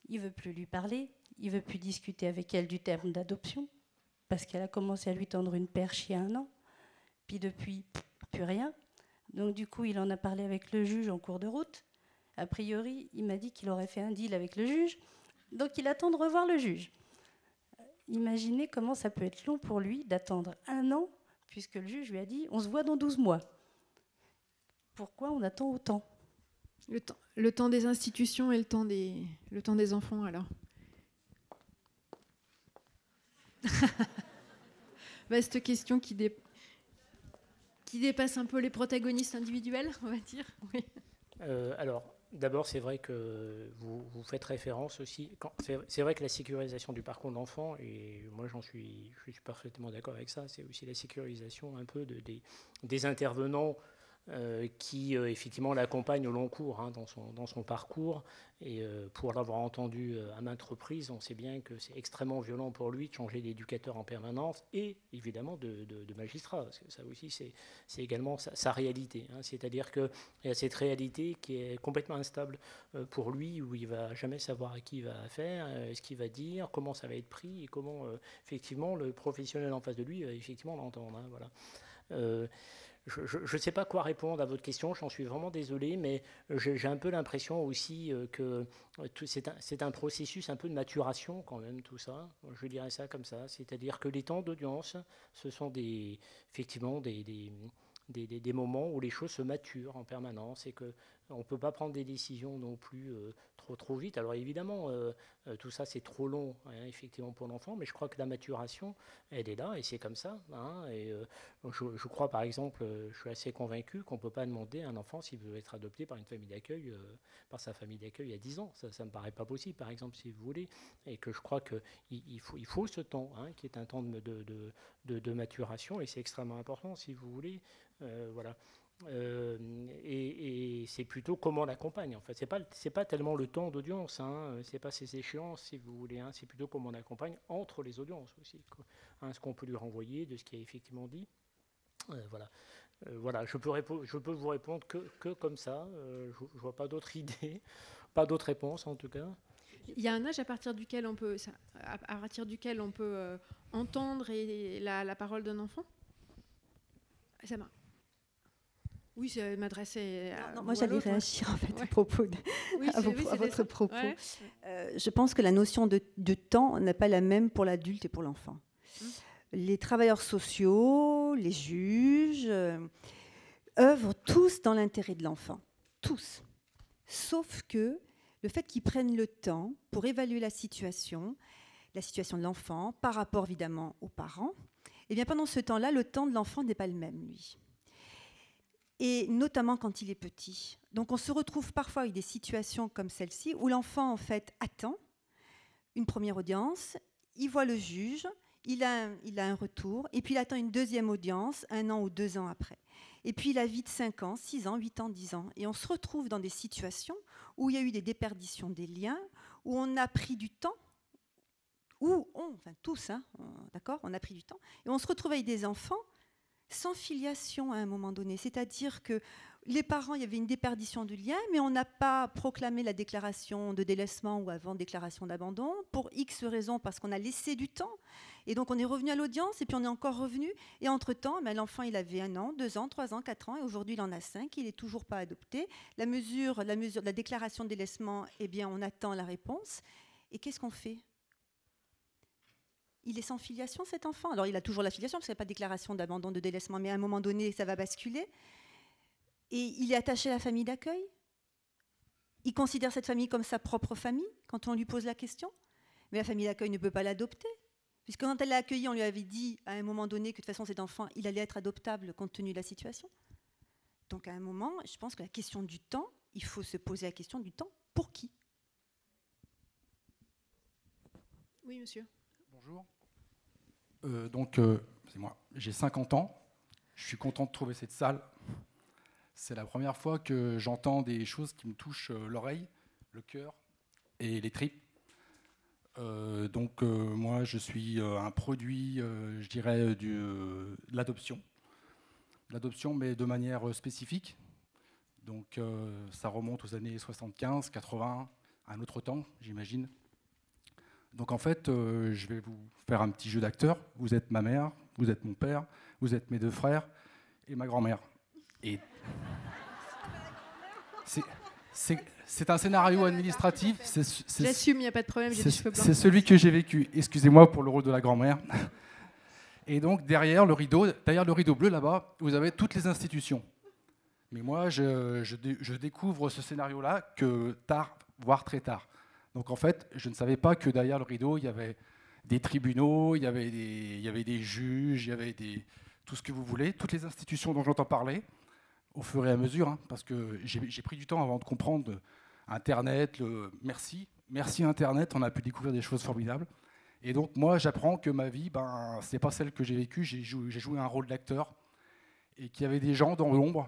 Il ne veut plus lui parler, il ne veut plus discuter avec elle du terme d'adoption, parce qu'elle a commencé à lui tendre une perche il y a 1 an. Puis depuis, plus rien. Donc du coup, il en a parlé avec le juge en cours de route. A priori, il m'a dit qu'il aurait fait un deal avec le juge. Donc il attend de revoir le juge. Imaginez comment ça peut être long pour lui d'attendre 1 an, puisque le juge lui a dit « on se voit dans 12 mois ». Pourquoi on attend autant ? Le temps des institutions et le temps des enfants, alors. Vaste question qui dépasse un peu les protagonistes individuels, on va dire. Oui. Alors, d'abord, c'est vrai que vous faites référence aussi. C'est vrai que la sécurisation du parcours de l'enfant, et moi je suis parfaitement d'accord avec ça, c'est aussi la sécurisation un peu des intervenants qui effectivement l'accompagne au long cours dans son parcours. Et pour l'avoir entendu à maintes reprises, on sait bien que c'est extrêmement violent pour lui de changer d'éducateur en permanence et évidemment de magistrat. Parce que ça aussi, c'est également sa réalité. C'est-à-dire qu'il y a cette réalité qui est complètement instable pour lui, où il ne va jamais savoir à qui il va affaire, ce qu'il va dire, comment ça va être pris et comment effectivement le professionnel en face de lui va effectivement l'entendre. Voilà. Je ne sais pas quoi répondre à votre question, j'en suis vraiment désolé, mais j'ai un peu l'impression aussi que c'est un processus un peu de maturation quand même, tout ça. Je dirais ça comme ça, c'est-à-dire que les temps d'audience, ce sont effectivement des moments où les choses se maturent en permanence et qu'on ne peut pas prendre des décisions non plus trop vite. Alors évidemment, tout ça c'est trop long effectivement pour l'enfant, mais je crois que la maturation, elle est là et c'est comme ça. Et je crois par exemple, je suis assez convaincu qu'on ne peut pas demander à un enfant s'il veut être adopté par une famille d'accueil, par sa famille d'accueil à 10 ans. Ça ne me paraît pas possible par exemple, si vous voulez. Et que je crois qu'il faut ce temps, qui est un temps de maturation, et c'est extrêmement important si vous voulez. Voilà. Et c'est plutôt comment on l'accompagne. En fait, c'est pas tellement le temps d'audience, c'est pas ses échéances, si vous voulez. C'est plutôt comment on l'accompagne entre les audiences aussi. Ce qu'on peut lui renvoyer de ce qui est effectivement dit. Voilà. Voilà. Je peux vous répondre que comme ça. Je vois pas d'autres idées, pas d'autres réponses en tout cas. Il y a un âge à partir duquel on peut, entendre la parole d'un enfant. Ça marche. Oui, ça m'adressait à... Non, moi, j'allais réagir en fait ouais. à propos à votre propos. Ouais. Je pense que la notion de temps n'est pas la même pour l'adulte et pour l'enfant. Les travailleurs sociaux, les juges, œuvrent tous dans l'intérêt de l'enfant. Tous. Sauf que le fait qu'ils prennent le temps pour évaluer la situation de l'enfant par rapport évidemment aux parents, et bien pendant ce temps-là, le temps de l'enfant n'est pas le même, lui. Et notamment quand il est petit. Donc on se retrouve parfois avec des situations comme celle-ci où l'enfant en fait attend une première audience, il voit le juge, il a un retour, et puis il attend une deuxième audience 1 an ou 2 ans après. Et puis il a vite 5 ans, 6 ans, 8 ans, 10 ans. Et on se retrouve dans des situations où il y a eu des déperditions des liens, où on a pris du temps, tous, d'accord, on a pris du temps, et on se retrouve avec des enfants sans filiation à un moment donné. C'est-à-dire que les parents, il y avait une déperdition du lien, mais on n'a pas proclamé la déclaration de délaissement ou avant déclaration d'abandon, pour X raisons, parce qu'on a laissé du temps. Et donc on est revenu à l'audience, et puis on est encore revenu. Et entre-temps, l'enfant, il avait 1 an, 2 ans, 3 ans, 4 ans, et aujourd'hui il en a 5, il n'est toujours pas adopté. La mesure de la déclaration de délaissement, eh bien, on attend la réponse. Et qu'est-ce qu'on fait ? Il est sans filiation, cet enfant. Alors, il a toujours la filiation, parce qu'il n'y a pas de déclaration d'abandon, de délaissement, mais à un moment donné, ça va basculer. Et il est attaché à la famille d'accueil. Il considère cette famille comme sa propre famille, quand on lui pose la question. Mais la famille d'accueil ne peut pas l'adopter. Puisque quand elle l'a accueilli, on lui avait dit, à un moment donné, que de toute façon, cet enfant, il allait être adoptable, compte tenu de la situation. Donc, à un moment, je pense que la question du temps, il faut se poser la question du temps. Pour qui ? Oui, monsieur. Bonjour. C'est moi. J'ai 50 ans. Je suis content de trouver cette salle. C'est la première fois que j'entends des choses qui me touchent l'oreille, le cœur et les tripes. Moi, je suis un produit, je dirais, de l'adoption. L'adoption, mais de manière spécifique. Donc, ça remonte aux années 75, 80, à un autre temps, j'imagine. Donc en fait, je vais vous faire un petit jeu d'acteur. Vous êtes ma mère, vous êtes mon père, vous êtes mes 2 frères et ma grand-mère. Et c'est un scénario administratif. J'assume, il n'y a pas de problème, j'ai des cheveux blancs. C'est celui que j'ai vécu. Excusez-moi pour le rôle de la grand-mère. Et donc, derrière le rideau bleu, là-bas, vous avez toutes les institutions. Mais moi, je découvre ce scénario-là que tard, voire très tard. Donc, en fait, je ne savais pas que derrière le rideau, il y avait des tribunaux, il y avait des juges, il y avait tout ce que vous voulez, toutes les institutions dont j'entends parler, au fur et à mesure, hein, parce que j'ai pris du temps avant de comprendre Internet, merci Internet, on a pu découvrir des choses formidables. Et donc moi, j'apprends que ma vie, c'est pas celle que j'ai vécue, j'ai joué un rôle d'acteur, et qu'il y avait des gens dans l'ombre,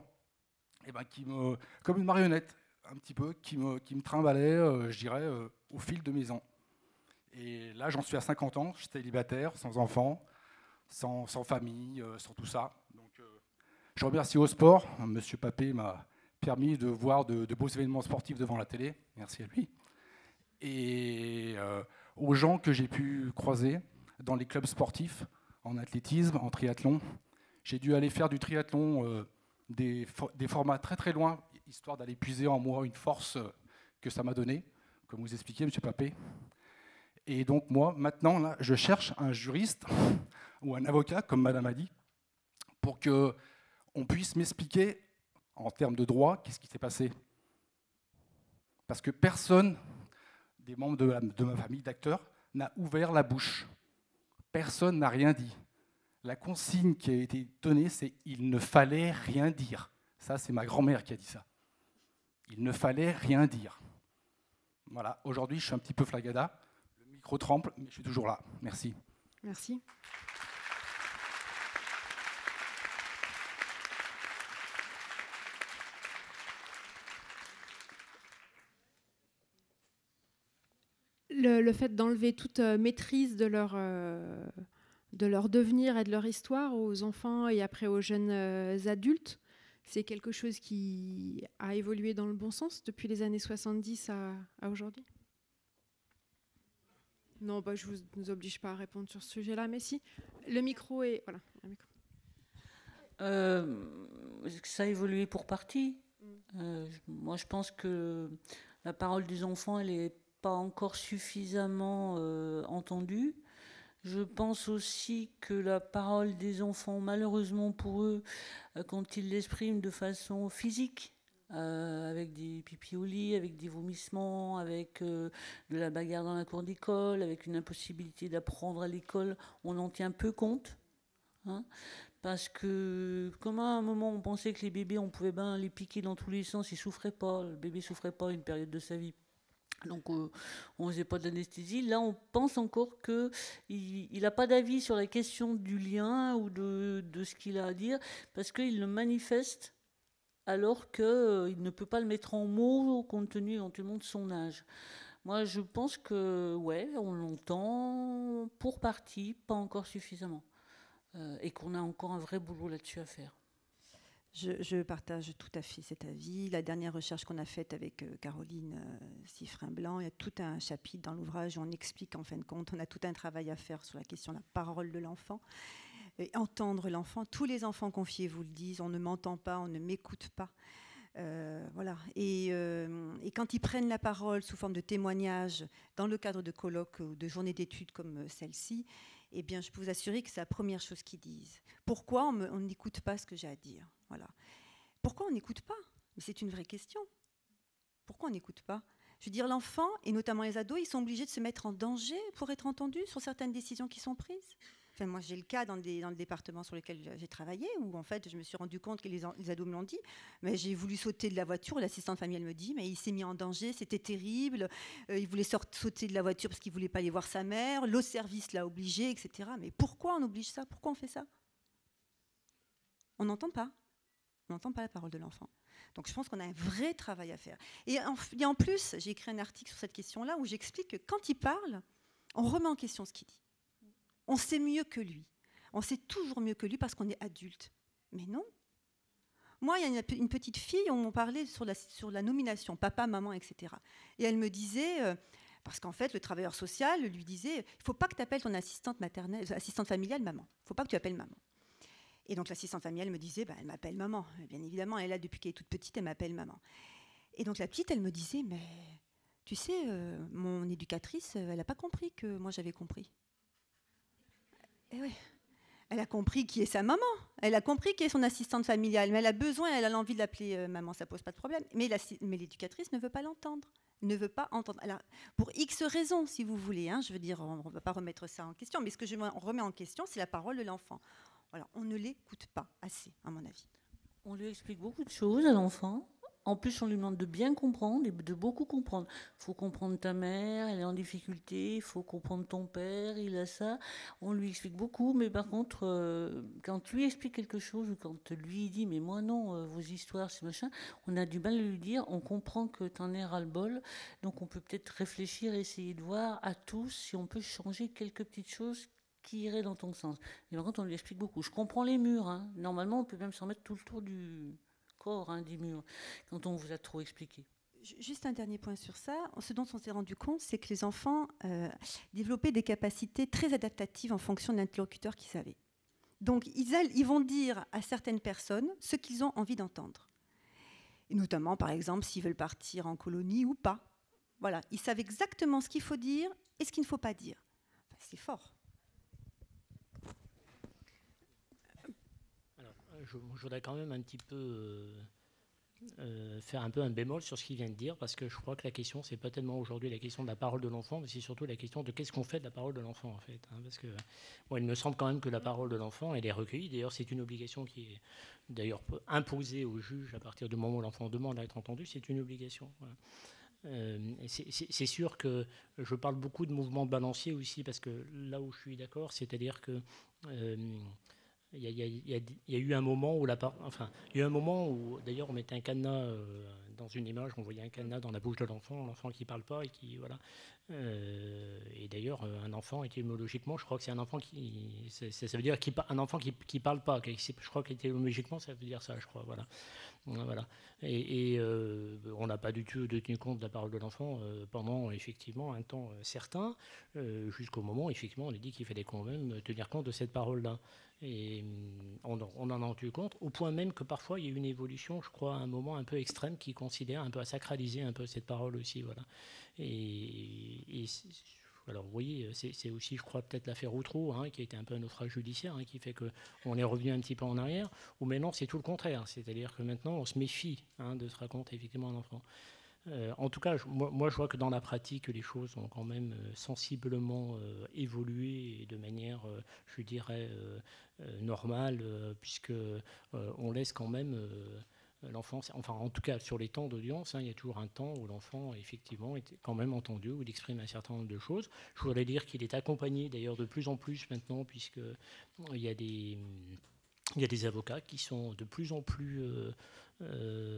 comme une marionnette, un petit peu, qui me trimbalaient, je dirais, au fil de mes ans. Et là, j'en suis à 50 ans, je suis célibataire, sans enfant, sans famille, sans tout ça. Donc, je remercie au sport. Monsieur Papé m'a permis de voir de beaux événements sportifs devant la télé. Merci à lui. Et aux gens que j'ai pu croiser dans les clubs sportifs, en athlétisme, en triathlon. J'ai dû aller faire du triathlon des formats très très loin, histoire d'aller puiser en moi une force que ça m'a donnée, comme vous expliquiez, monsieur Papé. Et donc moi, maintenant, là, je cherche un juriste ou un avocat, comme madame a dit, pour qu'on puisse m'expliquer, en termes de droit, qu'est-ce qui s'est passé. Parce que personne, des membres de ma famille d'acteurs, n'a ouvert la bouche. Personne n'a rien dit. La consigne qui a été donnée, c'est « il ne fallait rien dire ». Ça, c'est ma grand-mère qui a dit ça. Il ne fallait rien dire. Voilà, aujourd'hui, je suis un petit peu flagada. Le micro tremble, mais je suis toujours là. Merci. Merci. Le fait d'enlever toute maîtrise de leur devenir et de leur histoire aux enfants et après aux jeunes adultes, c'est quelque chose qui a évolué dans le bon sens depuis les années 70 à aujourd'hui. Non, je ne vous oblige pas à répondre sur ce sujet-là, mais si. Le micro est... Voilà. Le micro. Ça a évolué pour partie. Moi, je pense que la parole des enfants, elle n'est pas encore suffisamment entendue. Je pense aussi que la parole des enfants, malheureusement pour eux, quand ils l'expriment de façon physique, avec des pipis au lit, avec des vomissements, avec de la bagarre dans la cour d'école, avec une impossibilité d'apprendre à l'école, on en tient peu compte. Hein, parce que, comme à un moment on pensait que les bébés, on pouvait les piquer dans tous les sens, ils ne souffraient pas, le bébé ne souffrait pas une période de sa vie. Donc on ne faisait pas de l'anesthésie. Là, on pense encore qu'il n'a pas d'avis sur la question du lien ou de ce qu'il a à dire, parce qu'il le manifeste alors qu'il ne peut pas le mettre en mots compte tenu éventuellement de son âge. Moi, je pense que, ouais, on l'entend pour partie, pas encore suffisamment. Et qu'on a encore un vrai boulot là-dessus à faire. Je partage tout à fait cet avis. La dernière recherche qu'on a faite avec Caroline Siffrin-Blanc, il y a tout un chapitre dans l'ouvrage où on explique, en fin de compte, on a tout un travail à faire sur la question de la parole de l'enfant. Et entendre l'enfant. Tous les enfants confiés vous le disent, on ne m'entend pas, on ne m'écoute pas. Voilà. Et quand ils prennent la parole sous forme de témoignage dans le cadre de colloques ou de journées d'études comme celle-ci, eh bien, je peux vous assurer que c'est la première chose qu'ils disent. Pourquoi on n'écoute pas ce que j'ai à dire? Voilà. Pourquoi on n'écoute pas? Mais c'est une vraie question. Pourquoi on n'écoute pas? Je veux dire, l'enfant, et notamment les ados, ils sont obligés de se mettre en danger pour être entendus sur certaines décisions qui sont prises. Enfin, moi, j'ai le cas dans le département sur lequel j'ai travaillé, où en fait, je me suis rendu compte que les ados me l'ont dit, mais j'ai voulu sauter de la voiture, l'assistante familiale me dit, mais il s'est mis en danger, c'était terrible, il voulait sauter de la voiture parce qu'il ne voulait pas aller voir sa mère, l'autre service l'a obligé, etc. Mais pourquoi on oblige ça? Pourquoi on fait ça? On n'entend pas. On n'entend pas la parole de l'enfant. Donc je pense qu'on a un vrai travail à faire. Et en plus, j'ai écrit un article sur cette question-là où j'explique que quand il parle, on remet en question ce qu'il dit. On sait mieux que lui. On sait toujours mieux que lui parce qu'on est adulte. Mais non. Moi, il y a une petite fille, on m'en parlait sur la nomination, papa, maman, etc. Et elle me disait, parce qu'en fait, le travailleur social lui disait, il ne faut pas que tu appelles ton assistante maternelle, assistante familiale maman. Il ne faut pas que tu appelles maman. Et donc l'assistante familiale me disait, elle m'appelle maman. Bien évidemment, elle est là depuis qu'elle est toute petite, elle m'appelle maman. Et donc la petite, elle me disait, mais tu sais, mon éducatrice, elle n'a pas compris que moi j'avais compris. Et oui. Elle a compris qui est sa maman, elle a compris qui est son assistante familiale, mais elle a besoin, elle a l'envie de l'appeler maman, ça pose pas de problème. Mais l'éducatrice ne veut pas l'entendre, ne veut pas entendre. Alors, pour X raisons, si vous voulez, je veux dire, on ne va pas remettre ça en question, mais ce que je remets en question, c'est la parole de l'enfant. Voilà, on ne l'écoute pas assez, à mon avis. On lui explique beaucoup de choses à l'enfant. En plus, on lui demande de bien comprendre et de beaucoup comprendre. Il faut comprendre ta mère, elle est en difficulté. Il faut comprendre ton père, il a ça. On lui explique beaucoup, mais par contre, quand lui explique quelque chose ou quand lui dit « mais moi non, vos histoires, c'est machin », on a du mal à lui dire « on comprend que t'en es ras-le-bol, donc on peut peut-être réfléchir et essayer de voir à tous si on peut changer quelques petites choses qui iraient dans ton sens ». Et par contre, on lui explique beaucoup. Je comprends les murs. Normalement, on peut même s'en mettre tout le tour du... des murs, quand on vous a trop expliqué. Juste un dernier point sur ça. Ce dont on s'est rendu compte, c'est que les enfants développaient des capacités très adaptatives en fonction de l'interlocuteur qu'ils avaient. Donc, ils vont dire à certaines personnes ce qu'ils ont envie d'entendre. Et notamment, par exemple, s'ils veulent partir en colonie ou pas. Voilà, ils savent exactement ce qu'il faut dire et ce qu'il ne faut pas dire. Enfin, c'est fort. Je voudrais quand même un petit peu faire un peu un bémol sur ce qu'il vient de dire, parce que je crois que la question, c'est pas tellement aujourd'hui la question de la parole de l'enfant, mais c'est surtout la question de qu'est-ce qu'on fait de la parole de l'enfant, en fait. Parce que il me semble quand même que la parole de l'enfant, elle est recueillie. D'ailleurs, c'est une obligation qui est d'ailleurs imposée au juge à partir du moment où l'enfant demande à être entendu. C'est une obligation. Voilà. C'est sûr que je parle beaucoup de mouvements balanciers aussi, parce que là où je suis d'accord, c'est-à-dire que il y a eu un moment où d'ailleurs on mettait un cadenas dans une image, on voyait un cadenas dans la bouche de l'enfant qui parle pas et qui voilà. Et d'ailleurs un enfant étymologiquement, je crois que c'est un enfant ça veut dire un enfant qui parle pas. Je crois qu'étymologiquement ça veut dire ça, je crois. Voilà. Voilà. Et on n'a pas du tout tenu compte de la parole de l'enfant pendant effectivement un temps certain, jusqu'au moment effectivement on a dit qu'il fallait quand même tenir compte de cette parole-là. Et on en a tenu compte, au point même que parfois il y a eu une évolution, je crois, à un moment un peu extrême qui considère un peu à sacraliser un peu cette parole aussi. Voilà. Et alors vous voyez, c'est aussi, je crois, peut-être l'affaire Outreau, qui a été un peu un naufrage judiciaire, qui fait qu'on est revenu un petit peu en arrière, ou maintenant c'est tout le contraire, c'est-à-dire que maintenant on se méfie de se raconter effectivement un enfant. En tout cas, moi je vois que dans la pratique, les choses ont quand même sensiblement évolué et de manière, je dirais, normale, puisque on laisse quand même l'enfant, enfin en tout cas sur les temps d'audience, il y a toujours un temps où l'enfant effectivement est quand même entendu, où il exprime un certain nombre de choses. Je voudrais dire qu'il est accompagné d'ailleurs de plus en plus maintenant, puisque il y a des avocats qui sont de plus en plus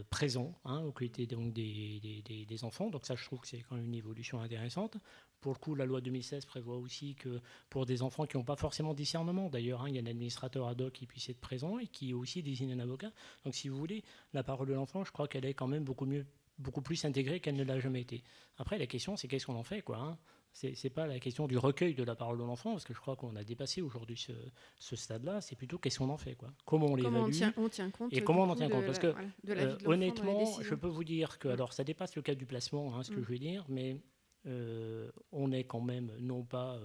présents aux côtés donc des enfants. Donc ça, je trouve que c'est quand même une évolution intéressante. Pour le coup, la loi 2016 prévoit aussi que pour des enfants qui n'ont pas forcément de discernement, d'ailleurs, il y a un administrateur ad hoc qui puisse être présent et qui aussi désigne un avocat. Donc si vous voulez, la parole de l'enfant, je crois qu'elle est quand même beaucoup plus intégrée qu'elle ne l'a jamais été. Après, la question, c'est qu'est-ce qu'on en fait, quoi. C'est pas la question du recueil de la parole de l'enfant, parce que je crois qu'on a dépassé aujourd'hui ce stade-là. C'est plutôt qu'est-ce qu'on en fait, quoi. Comment on l'évalue on tient compte et comment on en tient compte. Parce que honnêtement, je peux vous dire que, alors ça dépasse le cadre du placement, ce que je vais dire, mais on est quand même non pas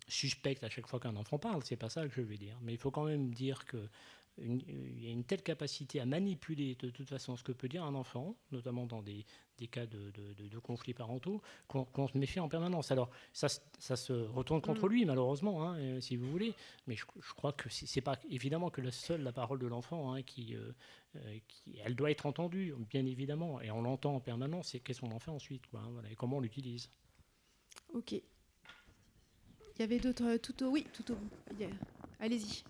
suspect à chaque fois qu'un enfant parle. C'est pas ça que je veux dire. Mais il faut quand même dire que il y a une telle capacité à manipuler de toute façon ce que peut dire un enfant, notamment dans des cas de conflits parentaux, qu'on se méfie en permanence. Alors ça se retourne contre lui malheureusement, si vous voulez, mais je crois que c'est pas évidemment que la parole de l'enfant qui elle doit être entendue, bien évidemment, et on l'entend en permanence, c'est qu'est-ce qu'on en fait ensuite, quoi, voilà, et comment on l'utilise. Ok. Il y avait d'autres tout au bout. Allez-y.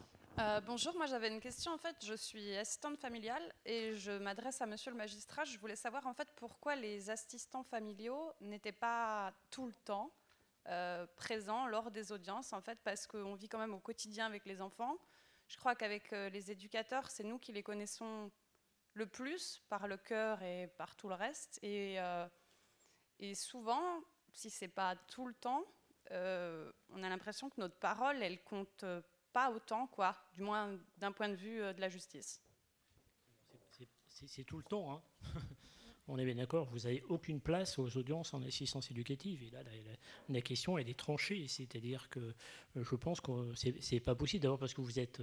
Bonjour, moi j'avais une question. En fait, je suis assistante familiale et je m'adresse à monsieur le magistrat. Je voulais savoir en fait pourquoi les assistants familiaux n'étaient pas tout le temps présents lors des audiences, en fait, parce qu'on vit quand même au quotidien avec les enfants. Je crois qu'avec les éducateurs, c'est nous qui les connaissons le plus par le cœur et par tout le reste. Et souvent, si c'est pas tout le temps, on a l'impression que notre parole, elle compte pas autant, quoi, du moins d'un point de vue de la justice. C'est tout le temps, hein. On est bien d'accord, vous n'avez aucune place aux audiences en assistance éducative. Et là, la question, elle est tranchée. C'est-à-dire que je pense que c'est pas possible. D'abord parce que vous êtes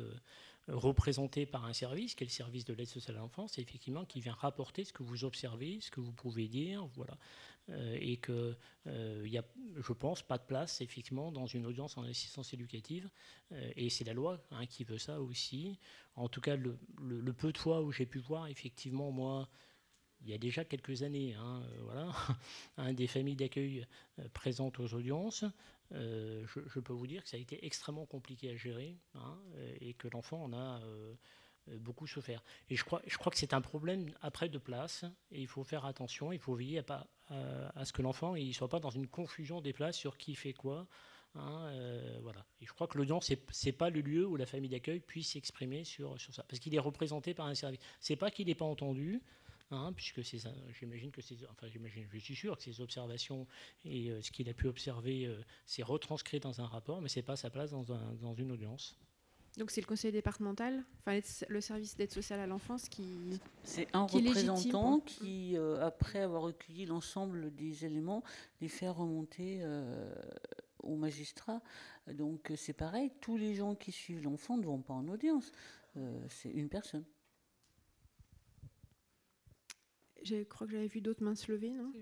représenté par un service, qui est le service de l'aide sociale à l'enfance, effectivement, qui vient rapporter ce que vous observez, ce que vous pouvez dire, voilà. Et que il y a, je pense, pas de place, effectivement, dans une audience en assistance éducative. Et c'est la loi, hein, qui veut ça aussi. En tout cas, le peu de fois où j'ai pu voir, effectivement, moi, il y a déjà quelques années, hein, voilà, des familles d'accueil présentes aux audiences, je peux vous dire que ça a été extrêmement compliqué à gérer, hein, et que l'enfant en a beaucoup souffert. Et je crois que c'est un problème après de place, et il faut faire attention, il faut veiller à ce que l'enfant ne soit pas dans une confusion des places sur qui fait quoi. Hein, voilà. Et je crois que l'audience, c'est pas le lieu où la famille d'accueil puisse s'exprimer sur ça, parce qu'il est représenté par un service. C'est pas qu'il n'est pas entendu. Hein, puisque j'imagine que je suis sûr que ces observations et ce qu'il a pu observer, c'est retranscrit dans un rapport, mais c'est pas sa place dans une audience. Donc c'est le conseil départemental, enfin le service d'aide sociale à l'enfance qui. C'est un représentant qui, après avoir recueilli l'ensemble des éléments, les fait remonter au magistrat. Donc c'est pareil, tous les gens qui suivent l'enfant ne vont pas en audience. C'est une personne. Je crois que j'avais vu d'autres mains se lever, non ?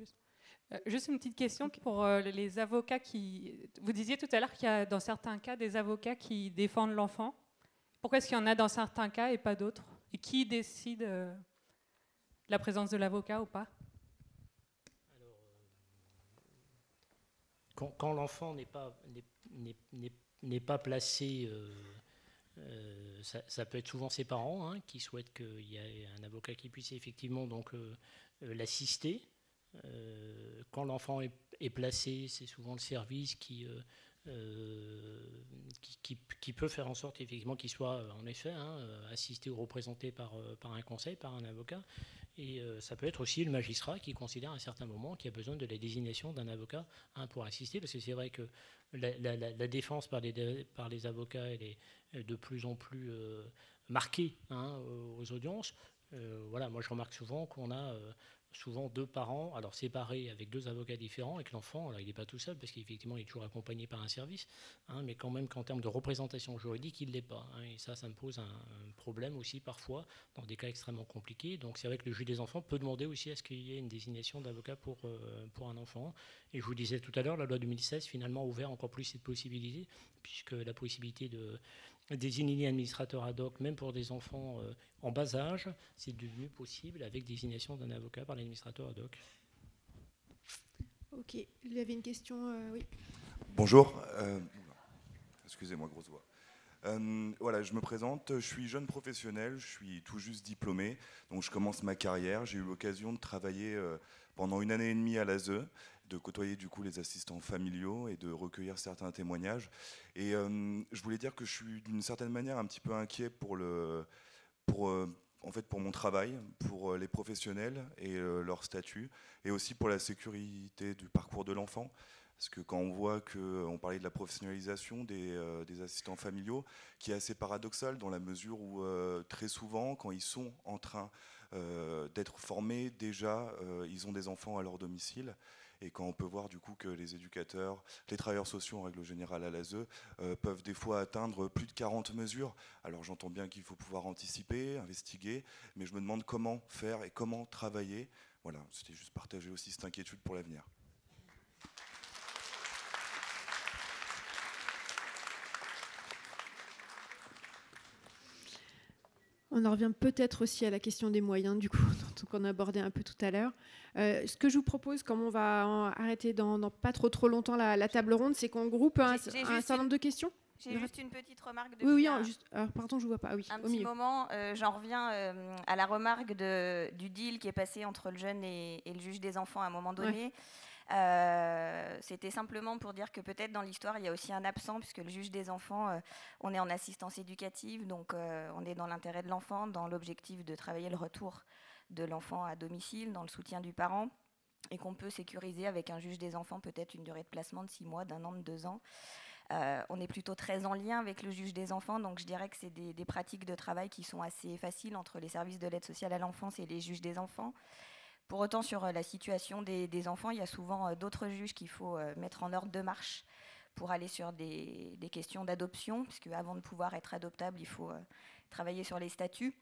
Juste une petite question pour les avocats qui... Vous disiez tout à l'heure qu'il y a dans certains cas des avocats qui défendent l'enfant. Pourquoi est-ce qu'il y en a dans certains cas et pas d'autres ? Et qui décide la présence de l'avocat ou pas ? Quand l'enfant n'est pas placé... ça peut être souvent ses parents, hein, qui souhaitent qu'il y ait un avocat qui puisse effectivement donc l'assister. Quand l'enfant est placé, c'est souvent le service qui peut faire en sorte effectivement qu'il soit en effet, hein, assisté ou représenté par un conseil, par un avocat. Et ça peut être aussi le magistrat qui considère à un certain moment qu'il y a besoin de la désignation d'un avocat, hein, pour assister, parce que c'est vrai que la défense par les avocats, elle est de plus en plus marquée, hein, aux audiences. Voilà, moi je remarque souvent qu'on a souvent deux parents, alors séparés avec deux avocats différents, et que l'enfant, alors il n'est pas tout seul, parce qu'effectivement il est toujours accompagné par un service, hein, mais quand même qu'en termes de représentation juridique, il ne l'est pas. Hein, et ça me pose un problème aussi parfois, dans des cas extrêmement compliqués. Donc c'est vrai que le juge des enfants peut demander aussi à ce qu'il y ait une désignation d'avocat pour un enfant. Et je vous disais tout à l'heure, la loi 2016 finalement a ouvert encore plus cette possibilité, puisque la possibilité de désigner un administrateur ad hoc, même pour des enfants en bas âge, c'est devenu possible avec désignation d'un avocat par l'administrateur ad hoc. Ok, il y avait une question, oui. Bonjour, excusez-moi, grosse voix. Voilà, je me présente, je suis jeune professionnel, je suis tout juste diplômé, donc je commence ma carrière. J'ai eu l'occasion de travailler pendant 1 année et demie à l'ASE, de côtoyer du coup les assistants familiaux et de recueillir certains témoignages. Et je voulais dire que je suis d'une certaine manière un petit peu inquiet pour mon travail, pour les professionnels et leur statut, et aussi pour la sécurité du parcours de l'enfant. Parce que quand on voit qu'on parlait de la professionnalisation des assistants familiaux, qui est assez paradoxale dans la mesure où très souvent, quand ils sont en train d'être formés, déjà, ils ont des enfants à leur domicile. Et quand on peut voir du coup que les éducateurs, les travailleurs sociaux en règle générale à l'ASE, peuvent des fois atteindre plus de 40 mesures. Alors j'entends bien qu'il faut pouvoir anticiper, investiguer, mais je me demande comment faire et comment travailler. Voilà, c'était juste partager aussi cette inquiétude pour l'avenir. On en revient peut-être aussi à la question des moyens, du coup, qu'on a abordé un peu tout à l'heure. Ce que je vous propose, comme on va arrêter dans pas trop longtemps la table ronde, c'est qu'on groupe un certain nombre de questions. J'ai juste une petite remarque. Oui, alors, pardon, je ne vois pas. Oui, un petit moment, j'en reviens à la remarque du deal qui est passé entre le jeune et le juge des enfants à un moment donné. Ouais. C'était simplement pour dire que peut-être dans l'histoire il y a aussi un absent, puisque le juge des enfants, on est en assistance éducative, donc on est dans l'intérêt de l'enfant, dans l'objectif de travailler le retour de l'enfant à domicile, dans le soutien du parent, et qu'on peut sécuriser avec un juge des enfants peut-être une durée de placement de 6 mois, d'1 an, de 2 ans. On est plutôt très en lien avec le juge des enfants, donc je dirais que c'est des pratiques de travail qui sont assez faciles entre les services de l'aide sociale à l'enfance et les juges des enfants. Pour autant, sur la situation des enfants, il y a souvent d'autres juges qu'il faut mettre en ordre de marche pour aller sur des questions d'adoption, puisque avant de pouvoir être adoptable, il faut travailler sur les statuts.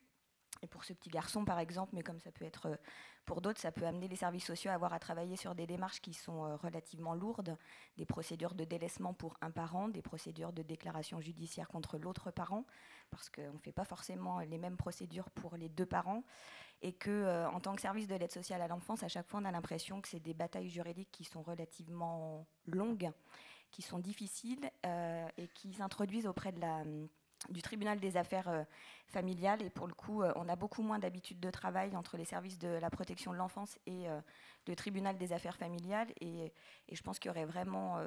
Et pour ce petit garçon, par exemple, mais comme ça peut être pour d'autres, ça peut amener les services sociaux à avoir à travailler sur des démarches qui sont relativement lourdes, des procédures de délaissement pour un parent, des procédures de déclaration judiciaire contre l'autre parent, parce qu'on ne fait pas forcément les mêmes procédures pour les deux parents, et que en tant que service de l'aide sociale à l'enfance, à chaque fois, on a l'impression que c'est des batailles juridiques qui sont relativement longues, qui sont difficiles et qui s'introduisent auprès du tribunal des affaires familiales. Et pour le coup, on a beaucoup moins d'habitude de travail entre les services de la protection de l'enfance et le tribunal des affaires familiales. Et je pense qu'il y aurait vraiment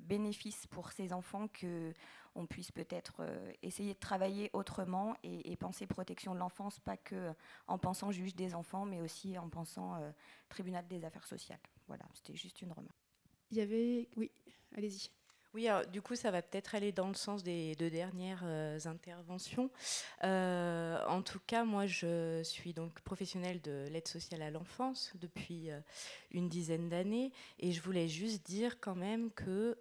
bénéfice pour ces enfants qu'on puisse peut-être essayer de travailler autrement et penser protection de l'enfance, pas que en pensant juge des enfants, mais aussi en pensant tribunal des affaires sociales. Voilà, c'était juste une remarque. Il y avait... Oui, allez-y. Oui, alors, du coup, ça va peut-être aller dans le sens des deux dernières interventions. En tout cas, moi, je suis donc professionnelle de l'aide sociale à l'enfance depuis une dizaine d'années, et je voulais juste dire quand même que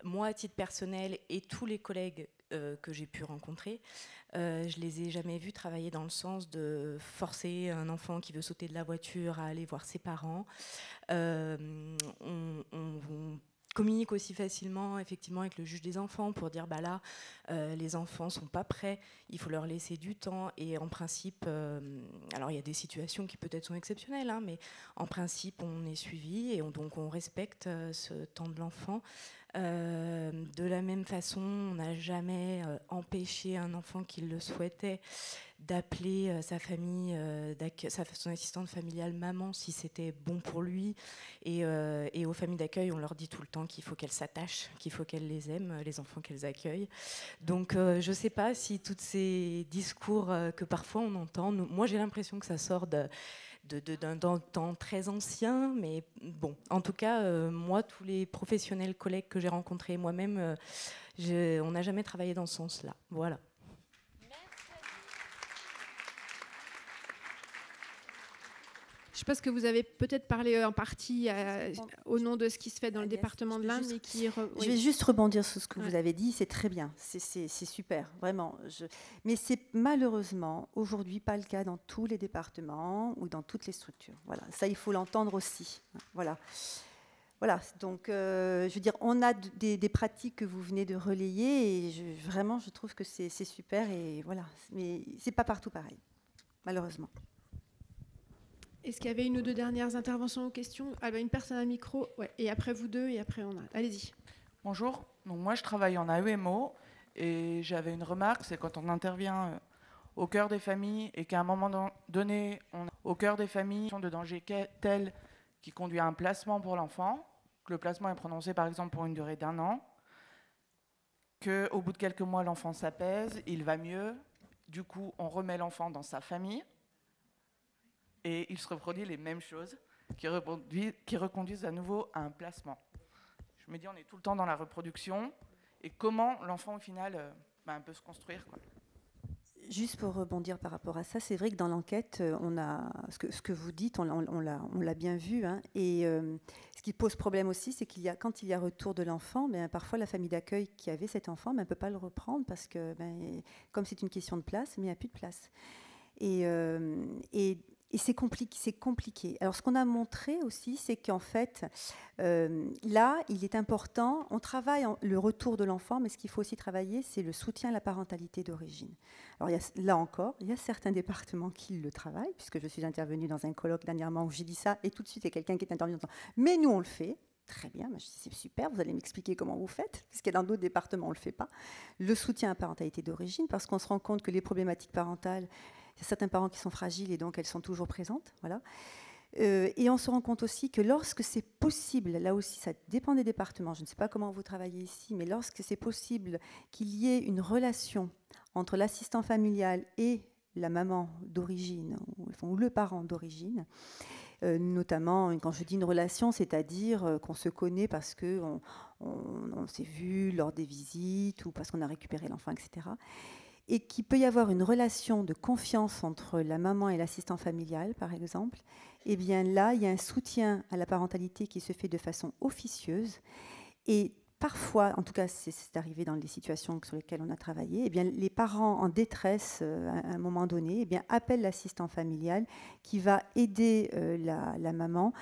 moi, à titre personnel, et tous les collègues que j'ai pu rencontrer, je les ai jamais vus travailler dans le sens de forcer un enfant qui veut sauter de la voiture à aller voir ses parents. On communique aussi facilement effectivement avec le juge des enfants pour dire bah là les enfants sont pas prêts, il faut leur laisser du temps, et en principe alors il y a des situations qui peut-être sont exceptionnelles, hein, mais en principe on est suivi et donc on respecte ce temps de l'enfant. De la même façon, on n'a jamais empêché un enfant qui le souhaitait d'appeler sa famille, son assistante familiale maman si c'était bon pour lui. Et aux familles d'accueil, on leur dit tout le temps qu'il faut qu'elles s'attachent, qu'il faut qu'elles les aiment, les enfants qu'elles accueillent. Donc je ne sais pas si tous ces discours que parfois on entend, moi j'ai l'impression que ça sort d'un temps très ancien, mais bon, en tout cas, moi, tous les professionnels collègues que j'ai rencontrés, moi-même, on n'a jamais travaillé dans ce sens-là. Voilà. Je sais pas ce que vous avez peut-être parlé en partie au nom de ce qui se fait dans le département de l'Inde. Je vais juste rebondir sur ce que vous avez dit, c'est très bien, c'est super, vraiment. Mais c'est malheureusement aujourd'hui pas le cas dans tous les départements ou dans toutes les structures. Voilà, ça il faut l'entendre aussi. Voilà. Voilà, donc je veux dire, on a des pratiques que vous venez de relayer et vraiment je trouve que c'est super, et voilà. Mais c'est pas partout pareil, malheureusement. Est-ce qu'il y avait une ou deux dernières interventions ou questions? Une personne à micro, ouais, et après vous deux, et après on a... Allez-y. Bonjour, donc moi je travaille en AEMO, et j'avais une remarque, c'est quand on intervient au cœur des familles et qu'à un moment donné, on a au cœur des familles de danger tel qui conduit à un placement pour l'enfant, que le placement est prononcé par exemple pour une durée d'1 an, qu'au bout de quelques mois l'enfant s'apaise, il va mieux, du coup on remet l'enfant dans sa famille, et il se reproduit les mêmes choses qui reconduisent à nouveau à un placement. Je me dis, on est tout le temps dans la reproduction, et comment l'enfant au final peut se construire, quoi. Juste pour rebondir par rapport à ça, c'est vrai que dans l'enquête, on a ce que vous dites, on l'a bien vu, hein, et ce qui pose problème aussi, c'est quand il y a retour de l'enfant, parfois la famille d'accueil qui avait cet enfant ne peut pas le reprendre parce que comme c'est une question de place, mais il n'y a plus de place. Et c'est compliqué. Alors, ce qu'on a montré aussi, c'est qu'en fait, là, il est important, on travaille le retour de l'enfant, mais ce qu'il faut aussi travailler, c'est le soutien à la parentalité d'origine. Alors, là encore, il y a certains départements qui le travaillent, puisque je suis intervenue dans un colloque dernièrement où j'ai dit ça, et tout de suite, il y a quelqu'un qui est intervenu. Mais nous, on le fait. Très bien, je dis, c'est super, vous allez m'expliquer comment vous faites, parce qu'il y a dans d'autres départements, on ne le fait pas. Le soutien à la parentalité d'origine, parce qu'on se rend compte que les problématiques parentales, il y a certains parents qui sont fragiles et donc elles sont toujours présentes. Voilà. Et on se rend compte aussi que lorsque c'est possible, là aussi ça dépend des départements, je ne sais pas comment vous travaillez ici, mais lorsque c'est possible qu'il y ait une relation entre l'assistant familial et la maman d'origine, ou le parent d'origine, notamment, quand je dis une relation, c'est-à-dire qu'on se connaît parce qu'on on s'est vu lors des visites ou parce qu'on a récupéré l'enfant, etc. Et qu'il peut y avoir une relation de confiance entre la maman et l'assistant familial, par exemple, eh bien là, il y a un soutien à la parentalité qui se fait de façon officieuse. Et parfois, en tout cas, c'est arrivé dans les situations sur lesquelles on a travaillé, eh bien, les parents en détresse à un moment donné eh bien, appellent l'assistant familial qui va aider la maman,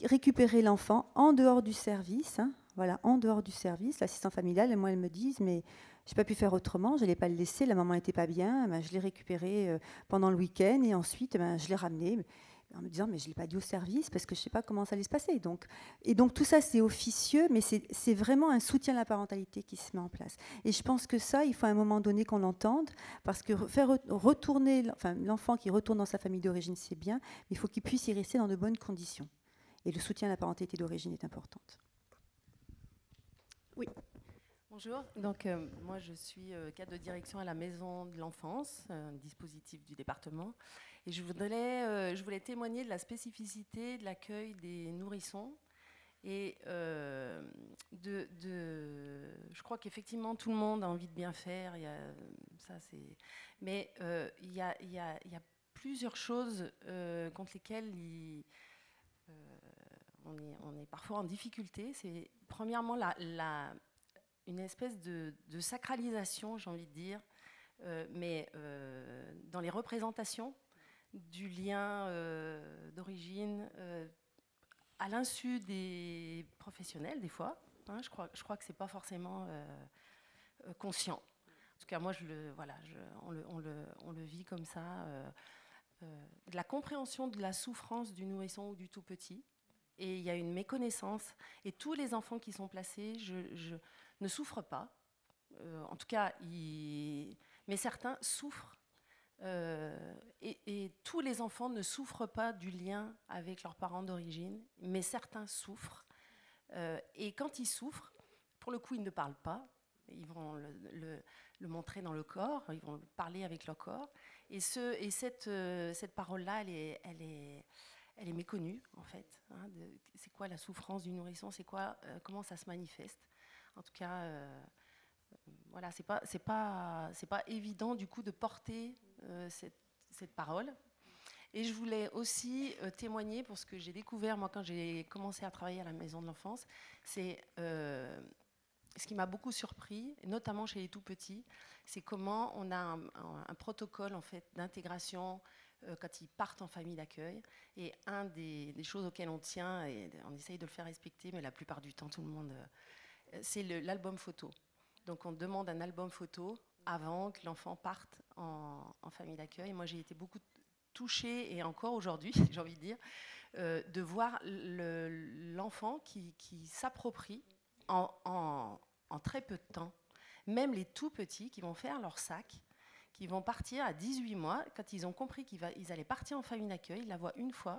récupérer l'enfant en dehors du service. Voilà, en dehors du service, l'assistant familial, et moi, elles me disent, mais je n'ai pas pu faire autrement, je ne l'ai pas le laissé, la maman n'était pas bien, ben, je l'ai récupéré pendant le week-end et ensuite ben, je l'ai ramené en me disant mais je ne l'ai pas dit au service parce que je ne sais pas comment ça allait se passer. Et donc tout ça c'est officieux, mais c'est vraiment un soutien à la parentalité qui se met en place. Et je pense que ça, il faut à un moment donné qu'on l'entende, parce que faire retourner, enfin, l'enfant qui retourne dans sa famille d'origine c'est bien, mais il faut qu'il puisse y rester dans de bonnes conditions. Et le soutien à la parentalité d'origine est important. Oui. Bonjour, donc moi je suis cadre de direction à la Maison de l'Enfance, un dispositif du département, et je voulais témoigner de la spécificité de l'accueil des nourrissons, et je crois qu'effectivement tout le monde a envie de bien faire, mais il y a plusieurs choses contre lesquelles on est parfois en difficulté. C'est premièrement une espèce de sacralisation, j'ai envie de dire, mais dans les représentations du lien d'origine, à l'insu des professionnels, des fois. Je crois que ce n'est pas forcément conscient. En tout cas, moi, on le vit comme ça. De la compréhension de la souffrance du nourrisson ou du tout-petit. Et il y a une méconnaissance. Et tous les enfants qui sont placés ne souffrent pas. En tout cas, mais certains souffrent. Et tous les enfants ne souffrent pas du lien avec leurs parents d'origine, mais certains souffrent. Et quand ils souffrent, pour le coup, ils ne parlent pas. Ils vont le montrer dans le corps, ils vont parler avec leur corps. Et cette parole-là, elle est méconnue, en fait. C'est quoi la souffrance du nourrisson? C'est quoi, comment ça se manifeste? En tout cas, voilà, c'est pas évident du coup de porter cette parole. Et je voulais aussi témoigner pour ce que j'ai découvert moi quand j'ai commencé à travailler à la Maison de l'Enfance. C'est ce qui m'a beaucoup surpris, notamment chez les tout petits, c'est comment on a un protocole en fait d'intégration quand ils partent en famille d'accueil. Et un des choses auxquelles on tient, et on essaye de le faire respecter, mais la plupart du temps, tout le monde, c'est l'album photo. Donc on demande un album photo avant que l'enfant parte en famille d'accueil. Moi, j'ai été beaucoup touchée, et encore aujourd'hui, j'ai envie de dire, de voir l'enfant qui s'approprie en très peu de temps, même les tout petits qui vont faire leur sac, qui vont partir à 18 mois, quand ils ont compris qu'ils allaient partir en famille d'accueil, ils la voient une fois.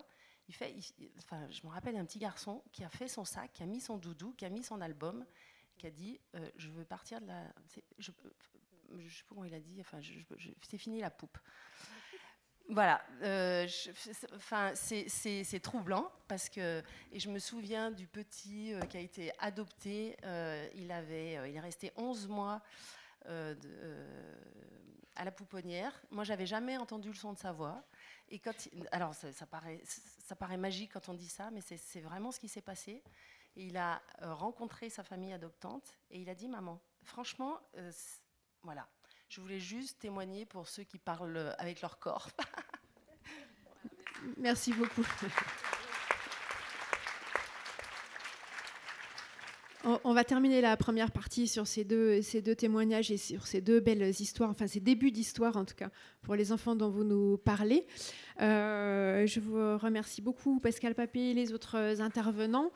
Je me rappelle un petit garçon qui a fait son sac, qui a mis son doudou, qui a mis son album, qui a dit je veux partir de la... Je ne sais pas comment il a dit, c'est fini la poupe. Voilà, c'est troublant parce que, et je me souviens du petit qui a été adopté, il est resté 11 mois à la pouponnière. Moi, j'avais jamais entendu le son de sa voix. Et alors, ça paraît magique quand on dit ça, mais c'est vraiment ce qui s'est passé. Et il a rencontré sa famille adoptante et il a dit maman, franchement, voilà. Je voulais juste témoigner pour ceux qui parlent avec leur corps. Merci beaucoup. On va terminer la première partie sur ces deux témoignages et sur ces deux belles histoires, enfin ces débuts d'histoire en tout cas, pour les enfants dont vous nous parlez. Je vous remercie beaucoup, Pascal Papé et les autres intervenants.